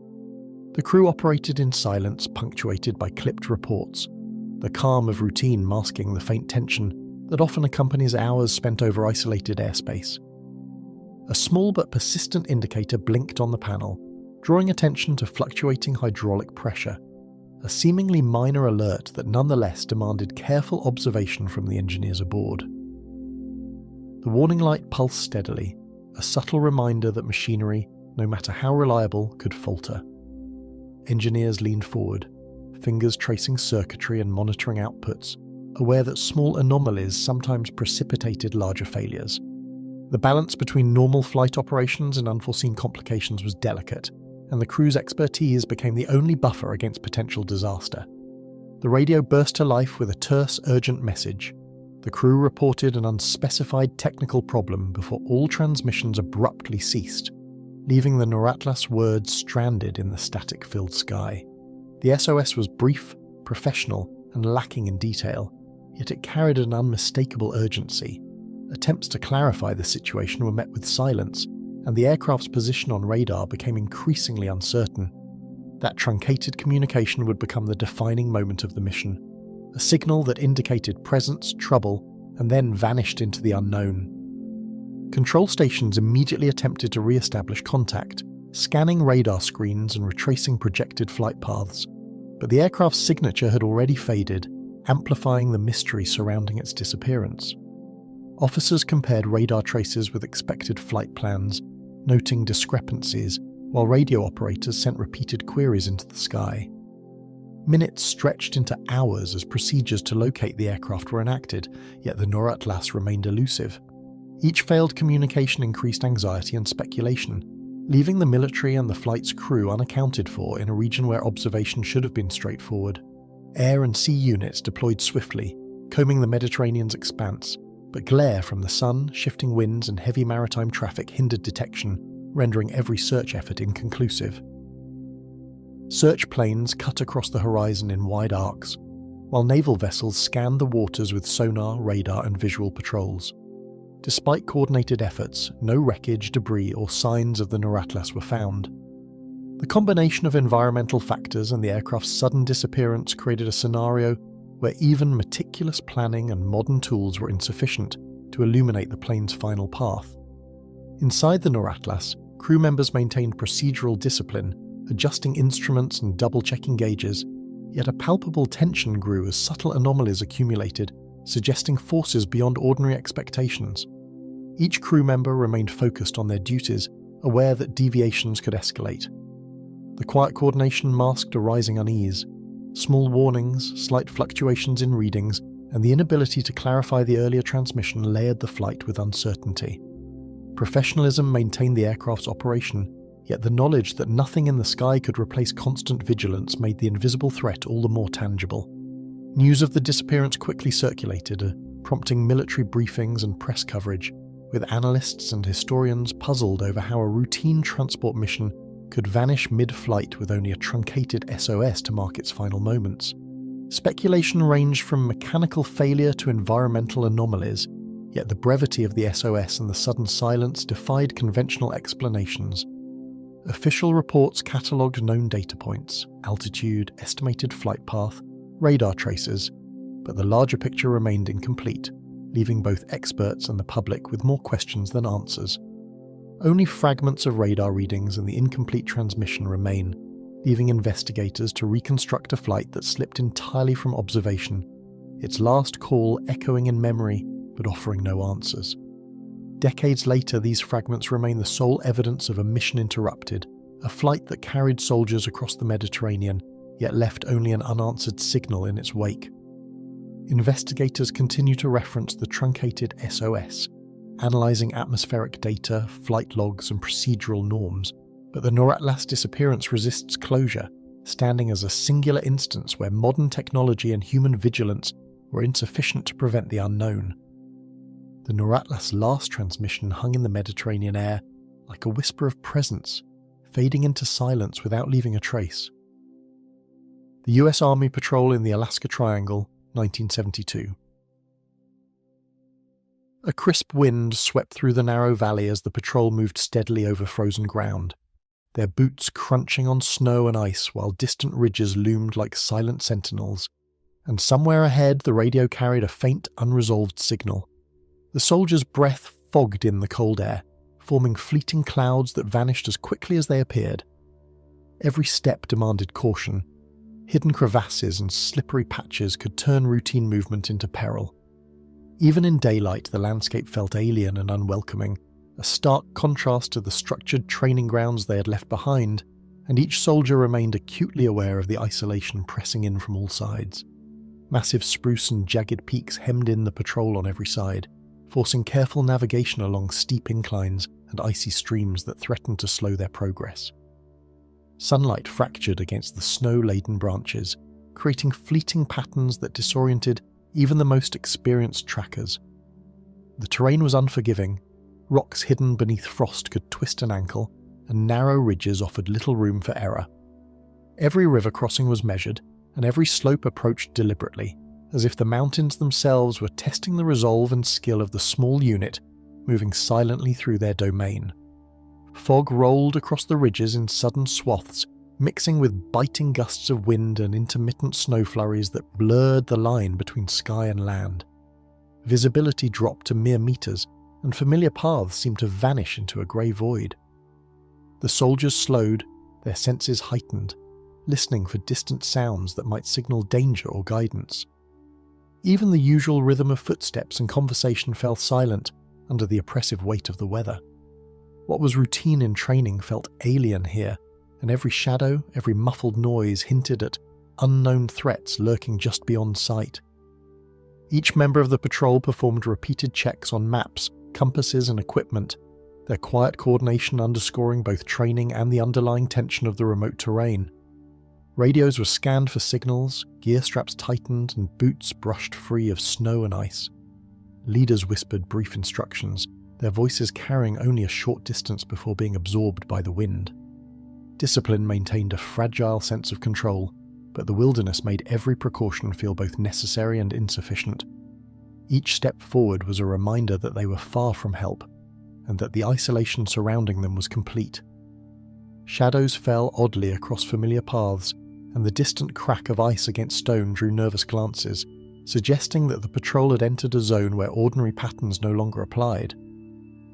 The crew operated in silence, punctuated by clipped reports, the calm of routine masking the faint tension that often accompanies hours spent over isolated airspace. A small but persistent indicator blinked on the panel, drawing attention to fluctuating hydraulic pressure, a seemingly minor alert that nonetheless demanded careful observation from the engineers aboard. The warning light pulsed steadily, a subtle reminder that machinery, no matter how reliable, could falter. Engineers leaned forward, fingers tracing circuitry and monitoring outputs, aware that small anomalies sometimes precipitated larger failures. The balance between normal flight operations and unforeseen complications was delicate, and the crew's expertise became the only buffer against potential disaster. The radio burst to life with a terse, urgent message. The crew reported an unspecified technical problem before all transmissions abruptly ceased, leaving the Noratlas words stranded in the static-filled sky. The SOS was brief, professional, and lacking in detail, yet it carried an unmistakable urgency. Attempts to clarify the situation were met with silence, and the aircraft's position on radar became increasingly uncertain. That truncated communication would become the defining moment of the mission, a signal that indicated presence, trouble, and then vanished into the unknown. Control stations immediately attempted to re-establish contact, scanning radar screens and retracing projected flight paths, but the aircraft's signature had already faded, amplifying the mystery surrounding its disappearance. Officers compared radar traces with expected flight plans, noting discrepancies, while radio operators sent repeated queries into the sky. Minutes stretched into hours as procedures to locate the aircraft were enacted, yet the Noratlas remained elusive. Each failed communication increased anxiety and speculation, leaving the military and the flight's crew unaccounted for in a region where observation should have been straightforward. Air and sea units deployed swiftly, combing the Mediterranean's expanse, but glare from the sun, shifting winds and heavy maritime traffic hindered detection, rendering every search effort inconclusive. Search planes cut across the horizon in wide arcs, while naval vessels scanned the waters with sonar, radar and visual patrols. Despite coordinated efforts, no wreckage, debris or signs of the Noratlas were found. The combination of environmental factors and the aircraft's sudden disappearance created a scenario where even meticulous planning and modern tools were insufficient to illuminate the plane's final path. Inside the Noratlas, crew members maintained procedural discipline, adjusting instruments and double-checking gauges, yet a palpable tension grew as subtle anomalies accumulated, suggesting forces beyond ordinary expectations. Each crew member remained focused on their duties, aware that deviations could escalate. The quiet coordination masked a rising unease. Small warnings, slight fluctuations in readings, and the inability to clarify the earlier transmission layered the flight with uncertainty. Professionalism maintained the aircraft's operation, yet the knowledge that nothing in the sky could replace constant vigilance made the invisible threat all the more tangible. News of the disappearance quickly circulated, prompting military briefings and press coverage, with analysts and historians puzzled over how a routine transport mission could vanish mid-flight with only a truncated SOS to mark its final moments. Speculation ranged from mechanical failure to environmental anomalies, yet the brevity of the SOS and the sudden silence defied conventional explanations. Official reports catalogued known data points, altitude, estimated flight path, radar traces, but the larger picture remained incomplete, leaving both experts and the public with more questions than answers. Only fragments of radar readings and the incomplete transmission remain, leaving investigators to reconstruct a flight that slipped entirely from observation, its last call echoing in memory but offering no answers. Decades later, these fragments remain the sole evidence of a mission interrupted, a flight that carried soldiers across the Mediterranean, yet left only an unanswered signal in its wake. Investigators continue to reference the truncated SOS, analysing atmospheric data, flight logs and procedural norms, but the Noratlas disappearance resists closure, standing as a singular instance where modern technology and human vigilance were insufficient to prevent the unknown. The Noratlas' last transmission hung in the Mediterranean air like a whisper of presence, fading into silence without leaving a trace. The US Army Patrol in the Alaska Triangle, 1972. A crisp wind swept through the narrow valley as the patrol moved steadily over frozen ground, their boots crunching on snow and ice while distant ridges loomed like silent sentinels, and somewhere ahead the radio carried a faint, unresolved signal. The soldiers' breath fogged in the cold air, forming fleeting clouds that vanished as quickly as they appeared. Every step demanded caution. Hidden crevasses and slippery patches could turn routine movement into peril. Even in daylight, the landscape felt alien and unwelcoming, a stark contrast to the structured training grounds they had left behind, and each soldier remained acutely aware of the isolation pressing in from all sides. Massive spruce and jagged peaks hemmed in the patrol on every side, forcing careful navigation along steep inclines and icy streams that threatened to slow their progress. Sunlight fractured against the snow-laden branches, creating fleeting patterns that disoriented even the most experienced trackers. The terrain was unforgiving. Rocks hidden beneath frost could twist an ankle, and narrow ridges offered little room for error. Every river crossing was measured, and every slope approached deliberately, as if the mountains themselves were testing the resolve and skill of the small unit moving silently through their domain. Fog rolled across the ridges in sudden swaths, mixing with biting gusts of wind and intermittent snow flurries that blurred the line between sky and land. Visibility dropped to mere meters, and familiar paths seemed to vanish into a grey void. The soldiers slowed, their senses heightened, listening for distant sounds that might signal danger or guidance. Even the usual rhythm of footsteps and conversation fell silent under the oppressive weight of the weather. What was routine in training felt alien here, and every shadow, every muffled noise hinted at unknown threats lurking just beyond sight. Each member of the patrol performed repeated checks on maps, compasses and equipment, their quiet coordination underscoring both training and the underlying tension of the remote terrain. Radios were scanned for signals, gear straps tightened and boots brushed free of snow and ice. leaders whispered brief instructions, their voices carrying only a short distance before being absorbed by the wind. Discipline maintained a fragile sense of control, but the wilderness made every precaution feel both necessary and insufficient. Each step forward was a reminder that they were far from help, and that the isolation surrounding them was complete. Shadows fell oddly across familiar paths, and the distant crack of ice against stone drew nervous glances, suggesting that the patrol had entered a zone where ordinary patterns no longer applied.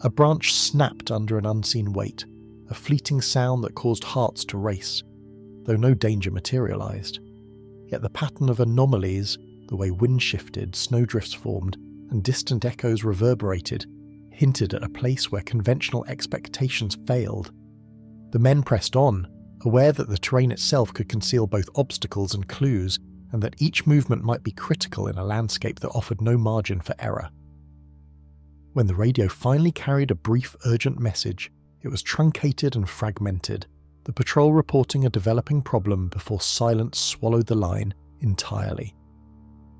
A branch snapped under an unseen weight, a fleeting sound that caused hearts to race, though no danger materialized. Yet the pattern of anomalies, the way wind shifted, snowdrifts formed, and distant echoes reverberated, hinted at a place where conventional expectations failed. The men pressed on, aware that the terrain itself could conceal both obstacles and clues, and that each movement might be critical in a landscape that offered no margin for error. When the radio finally carried a brief, urgent message, it was truncated and fragmented, the patrol reporting a developing problem before silence swallowed the line entirely.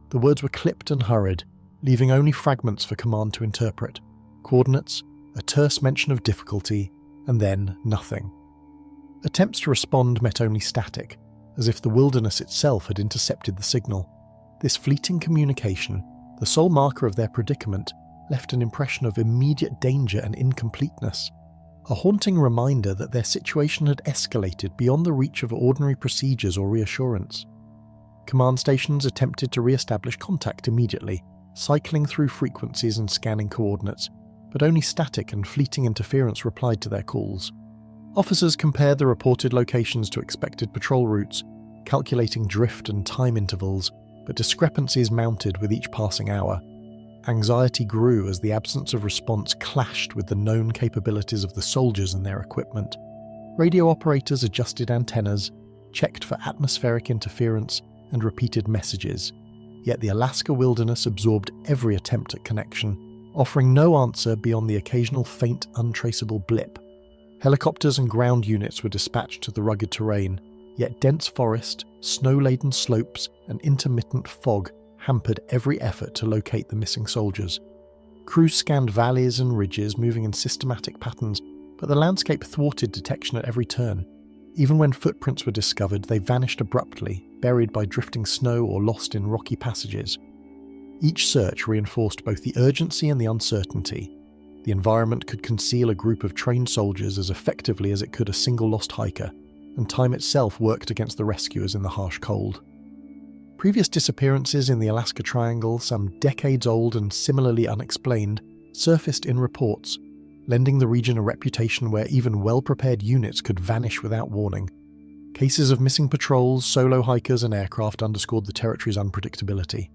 The words were clipped and hurried, leaving only fragments for command to interpret, coordinates, a terse mention of difficulty, and then nothing. Attempts to respond met only static, as if the wilderness itself had intercepted the signal. This fleeting communication, the sole marker of their predicament, left an impression of immediate danger and incompleteness, a haunting reminder that their situation had escalated beyond the reach of ordinary procedures or reassurance. Command stations attempted to re-establish contact immediately, cycling through frequencies and scanning coordinates, but only static and fleeting interference replied to their calls. Officers compared the reported locations to expected patrol routes, calculating drift and time intervals, but discrepancies mounted with each passing hour. Anxiety grew as the absence of response clashed with the known capabilities of the soldiers and their equipment. Radio operators adjusted antennas, checked for atmospheric interference, and repeated messages. Yet the Alaska wilderness absorbed every attempt at connection, offering no answer beyond the occasional faint, untraceable blip. Helicopters and ground units were dispatched to the rugged terrain, yet dense forest, snow-laden slopes, and intermittent fog hampered every effort to locate the missing soldiers. Crews scanned valleys and ridges moving in systematic patterns, but the landscape thwarted detection at every turn. Even when footprints were discovered, they vanished abruptly, buried by drifting snow or lost in rocky passages. Each search reinforced both the urgency and the uncertainty. The environment could conceal a group of trained soldiers as effectively as it could a single lost hiker, and time itself worked against the rescuers in the harsh cold. Previous disappearances in the Alaska Triangle, some decades old and similarly unexplained, surfaced in reports, lending the region a reputation where even well-prepared units could vanish without warning. Cases of missing patrols, solo hikers, and aircraft underscored the territory's unpredictability.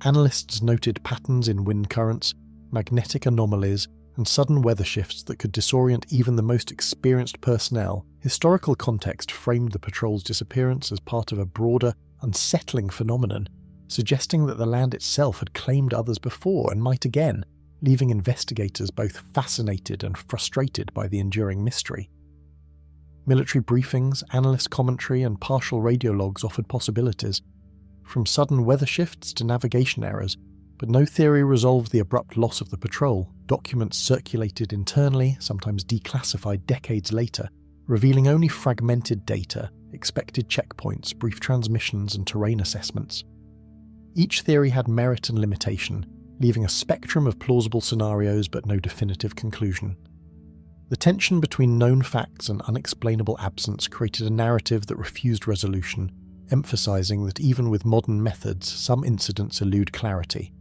Analysts noted patterns in wind currents, magnetic anomalies, and sudden weather shifts that could disorient even the most experienced personnel. Historical context framed the patrol's disappearance as part of a broader, unsettling phenomenon, suggesting that the land itself had claimed others before and might again, leaving investigators both fascinated and frustrated by the enduring mystery. Military briefings, analyst commentary, and partial radio logs offered possibilities, from sudden weather shifts to navigation errors, but no theory resolved the abrupt loss of the patrol. Documents circulated internally, sometimes declassified decades later, revealing only fragmented data, expected checkpoints, brief transmissions, and terrain assessments. Each theory had merit and limitation, leaving a spectrum of plausible scenarios but no definitive conclusion. The tension between known facts and unexplainable absence created a narrative that refused resolution, emphasizing that even with modern methods, some incidents elude clarity.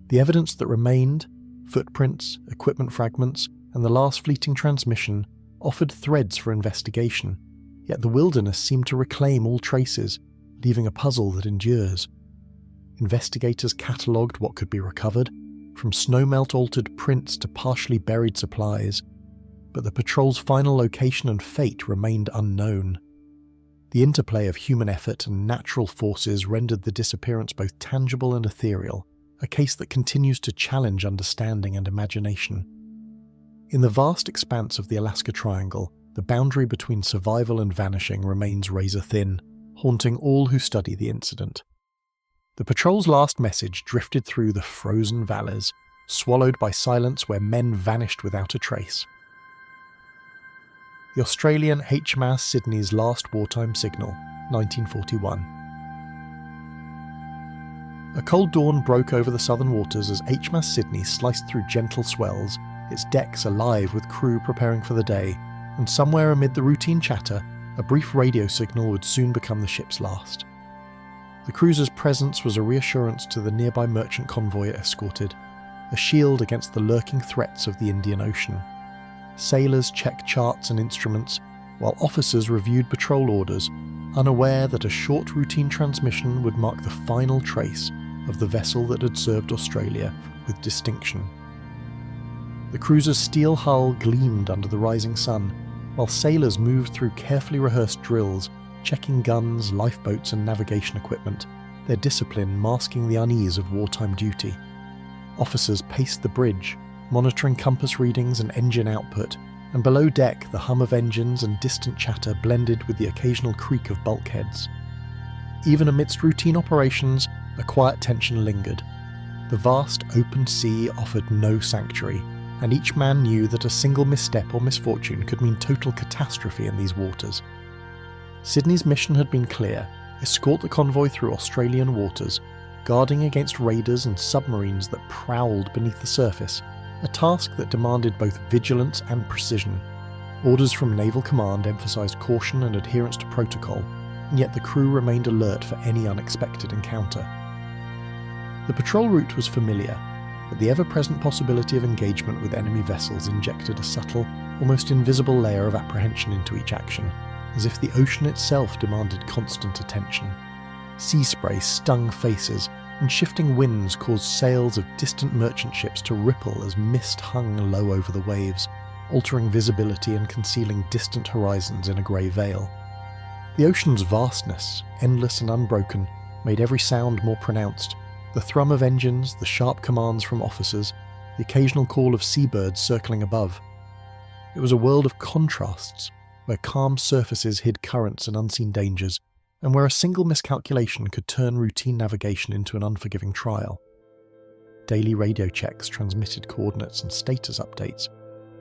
The evidence that remained, footprints, equipment fragments, and the last fleeting transmission, offered threads for investigation, yet the wilderness seemed to reclaim all traces, leaving a puzzle that endures. Investigators catalogued what could be recovered, from snowmelt-altered prints to partially buried supplies, but the patrol's final location and fate remained unknown. The interplay of human effort and natural forces rendered the disappearance both tangible and ethereal, a case that continues to challenge understanding and imagination. In the vast expanse of the Alaska Triangle, the boundary between survival and vanishing remains razor-thin, haunting all who study the incident. The patrol's last message drifted through the frozen valleys, swallowed by silence where men vanished without a trace. The Australian HMAS Sydney's last wartime signal, 1941. A cold dawn broke over the southern waters as HMAS Sydney sliced through gentle swells, its decks alive with crew preparing for the day, and somewhere amid the routine chatter, a brief radio signal would soon become the ship's last. The cruiser's presence was a reassurance to the nearby merchant convoy it escorted, a shield against the lurking threats of the Indian Ocean. Sailors checked charts and instruments, while officers reviewed patrol orders, unaware that a short routine transmission would mark the final trace of the vessel that had served Australia with distinction. The cruiser's steel hull gleamed under the rising sun, while sailors moved through carefully rehearsed drills, checking guns, lifeboats and navigation equipment, their discipline masking the unease of wartime duty. Officers paced the bridge, monitoring compass readings and engine output, and below deck the hum of engines and distant chatter blended with the occasional creak of bulkheads. Even amidst routine operations, a quiet tension lingered. The vast open sea offered no sanctuary, and each man knew that a single misstep or misfortune could mean total catastrophe in these waters. Sydney's mission had been clear: escort the convoy through Australian waters, guarding against raiders and submarines that prowled beneath the surface, a task that demanded both vigilance and precision. Orders from Naval Command emphasised caution and adherence to protocol, and yet the crew remained alert for any unexpected encounter. The patrol route was familiar, but the ever-present possibility of engagement with enemy vessels injected a subtle, almost invisible layer of apprehension into each action, as if the ocean itself demanded constant attention. Sea spray stung faces, and shifting winds caused sails of distant merchant ships to ripple as mist hung low over the waves, altering visibility and concealing distant horizons in a grey veil. The ocean's vastness, endless and unbroken, made every sound more pronounced: the thrum of engines, the sharp commands from officers, the occasional call of seabirds circling above. It was a world of contrasts, where calm surfaces hid currents and unseen dangers, and where a single miscalculation could turn routine navigation into an unforgiving trial. Daily radio checks transmitted coordinates and status updates,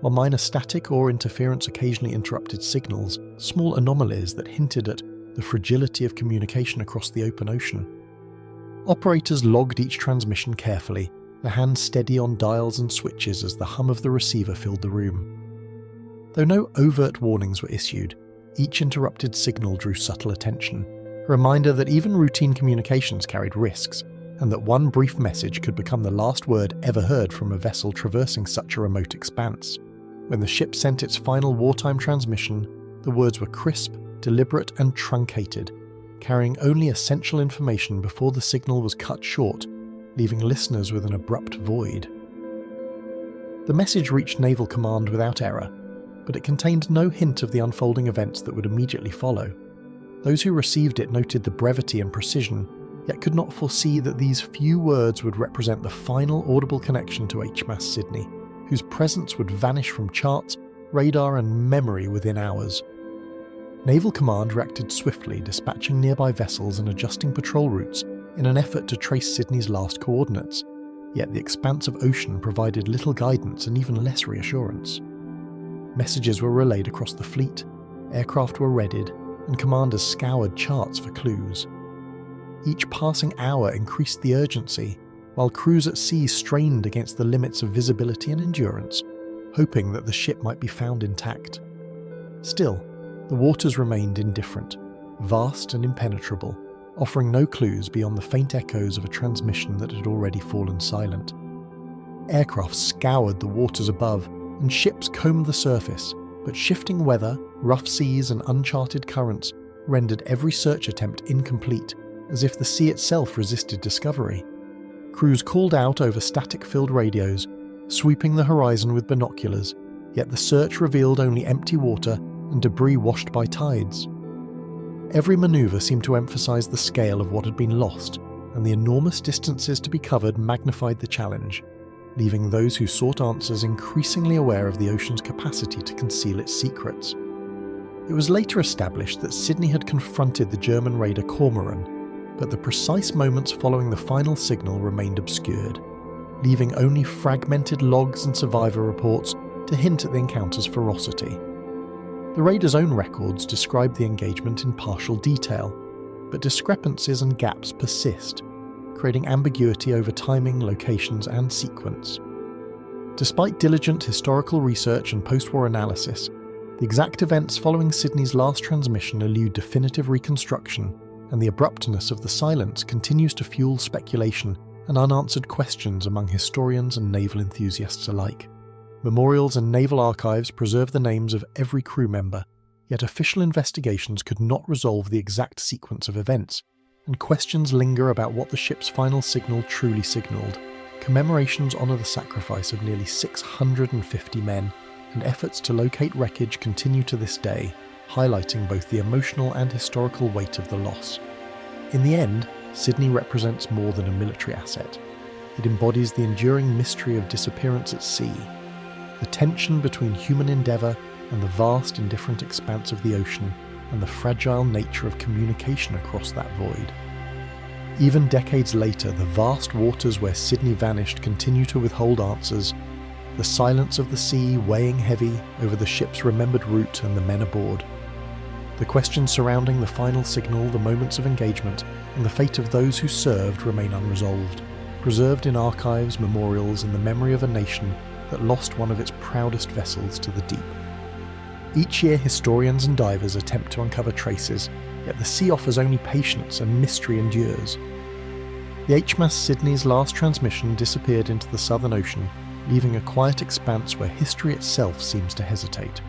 while minor static or interference occasionally interrupted signals, small anomalies that hinted at the fragility of communication across the open ocean. Operators logged each transmission carefully, their hands steady on dials and switches as the hum of the receiver filled the room. Though no overt warnings were issued, each interrupted signal drew subtle attention, a reminder that even routine communications carried risks, and that one brief message could become the last word ever heard from a vessel traversing such a remote expanse. When the ship sent its final wartime transmission, the words were crisp, deliberate, and truncated, carrying only essential information before the signal was cut short, leaving listeners with an abrupt void. The message reached Naval Command without error, but it contained no hint of the unfolding events that would immediately follow. Those who received it noted the brevity and precision, yet could not foresee that these few words would represent the final audible connection to HMAS Sydney, whose presence would vanish from charts, radar, and memory within hours. Naval Command reacted swiftly, dispatching nearby vessels and adjusting patrol routes in an effort to trace Sydney's last coordinates, yet the expanse of ocean provided little guidance and even less reassurance. Messages were relayed across the fleet, aircraft were readied, and commanders scoured charts for clues. Each passing hour increased the urgency, while crews at sea strained against the limits of visibility and endurance, hoping that the ship might be found intact. Still, the waters remained indifferent, vast and impenetrable, offering no clues beyond the faint echoes of a transmission that had already fallen silent. Aircraft scoured the waters above, and ships combed the surface, but shifting weather, rough seas, and uncharted currents rendered every search attempt incomplete, as if the sea itself resisted discovery. Crews called out over static-filled radios, sweeping the horizon with binoculars, yet the search revealed only empty water and debris washed by tides. Every manoeuvre seemed to emphasize the scale of what had been lost, and the enormous distances to be covered magnified the challenge, leaving those who sought answers increasingly aware of the ocean's capacity to conceal its secrets. It was later established that Sydney had confronted the German raider Cormoran, but the precise moments following the final signal remained obscured, leaving only fragmented logs and survivor reports to hint at the encounter's ferocity. The raider's own records describe the engagement in partial detail, but discrepancies and gaps persist, creating ambiguity over timing, locations, and sequence. Despite diligent historical research and post-war analysis, the exact events following Sydney's last transmission elude definitive reconstruction, and the abruptness of the silence continues to fuel speculation and unanswered questions among historians and naval enthusiasts alike. Memorials and naval archives preserve the names of every crew member, yet official investigations could not resolve the exact sequence of events, and questions linger about what the ship's final signal truly signalled. Commemorations honour the sacrifice of nearly 650 men, and efforts to locate wreckage continue to this day, highlighting both the emotional and historical weight of the loss. In the end, Sydney represents more than a military asset. It embodies the enduring mystery of disappearance at sea, the tension between human endeavour and the vast indifferent expanse of the ocean, and the fragile nature of communication across that void. Even decades later, the vast waters where Sydney vanished continue to withhold answers, the silence of the sea weighing heavy over the ship's remembered route and the men aboard. The questions surrounding the final signal, the moments of engagement, and the fate of those who served remain unresolved, preserved in archives, memorials, and the memory of a nation that lost one of its proudest vessels to the deep. Each year, historians and divers attempt to uncover traces, yet the sea offers only patience and mystery endures. The HMAS Sydney's last transmission disappeared into the Southern Ocean, leaving a quiet expanse where history itself seems to hesitate.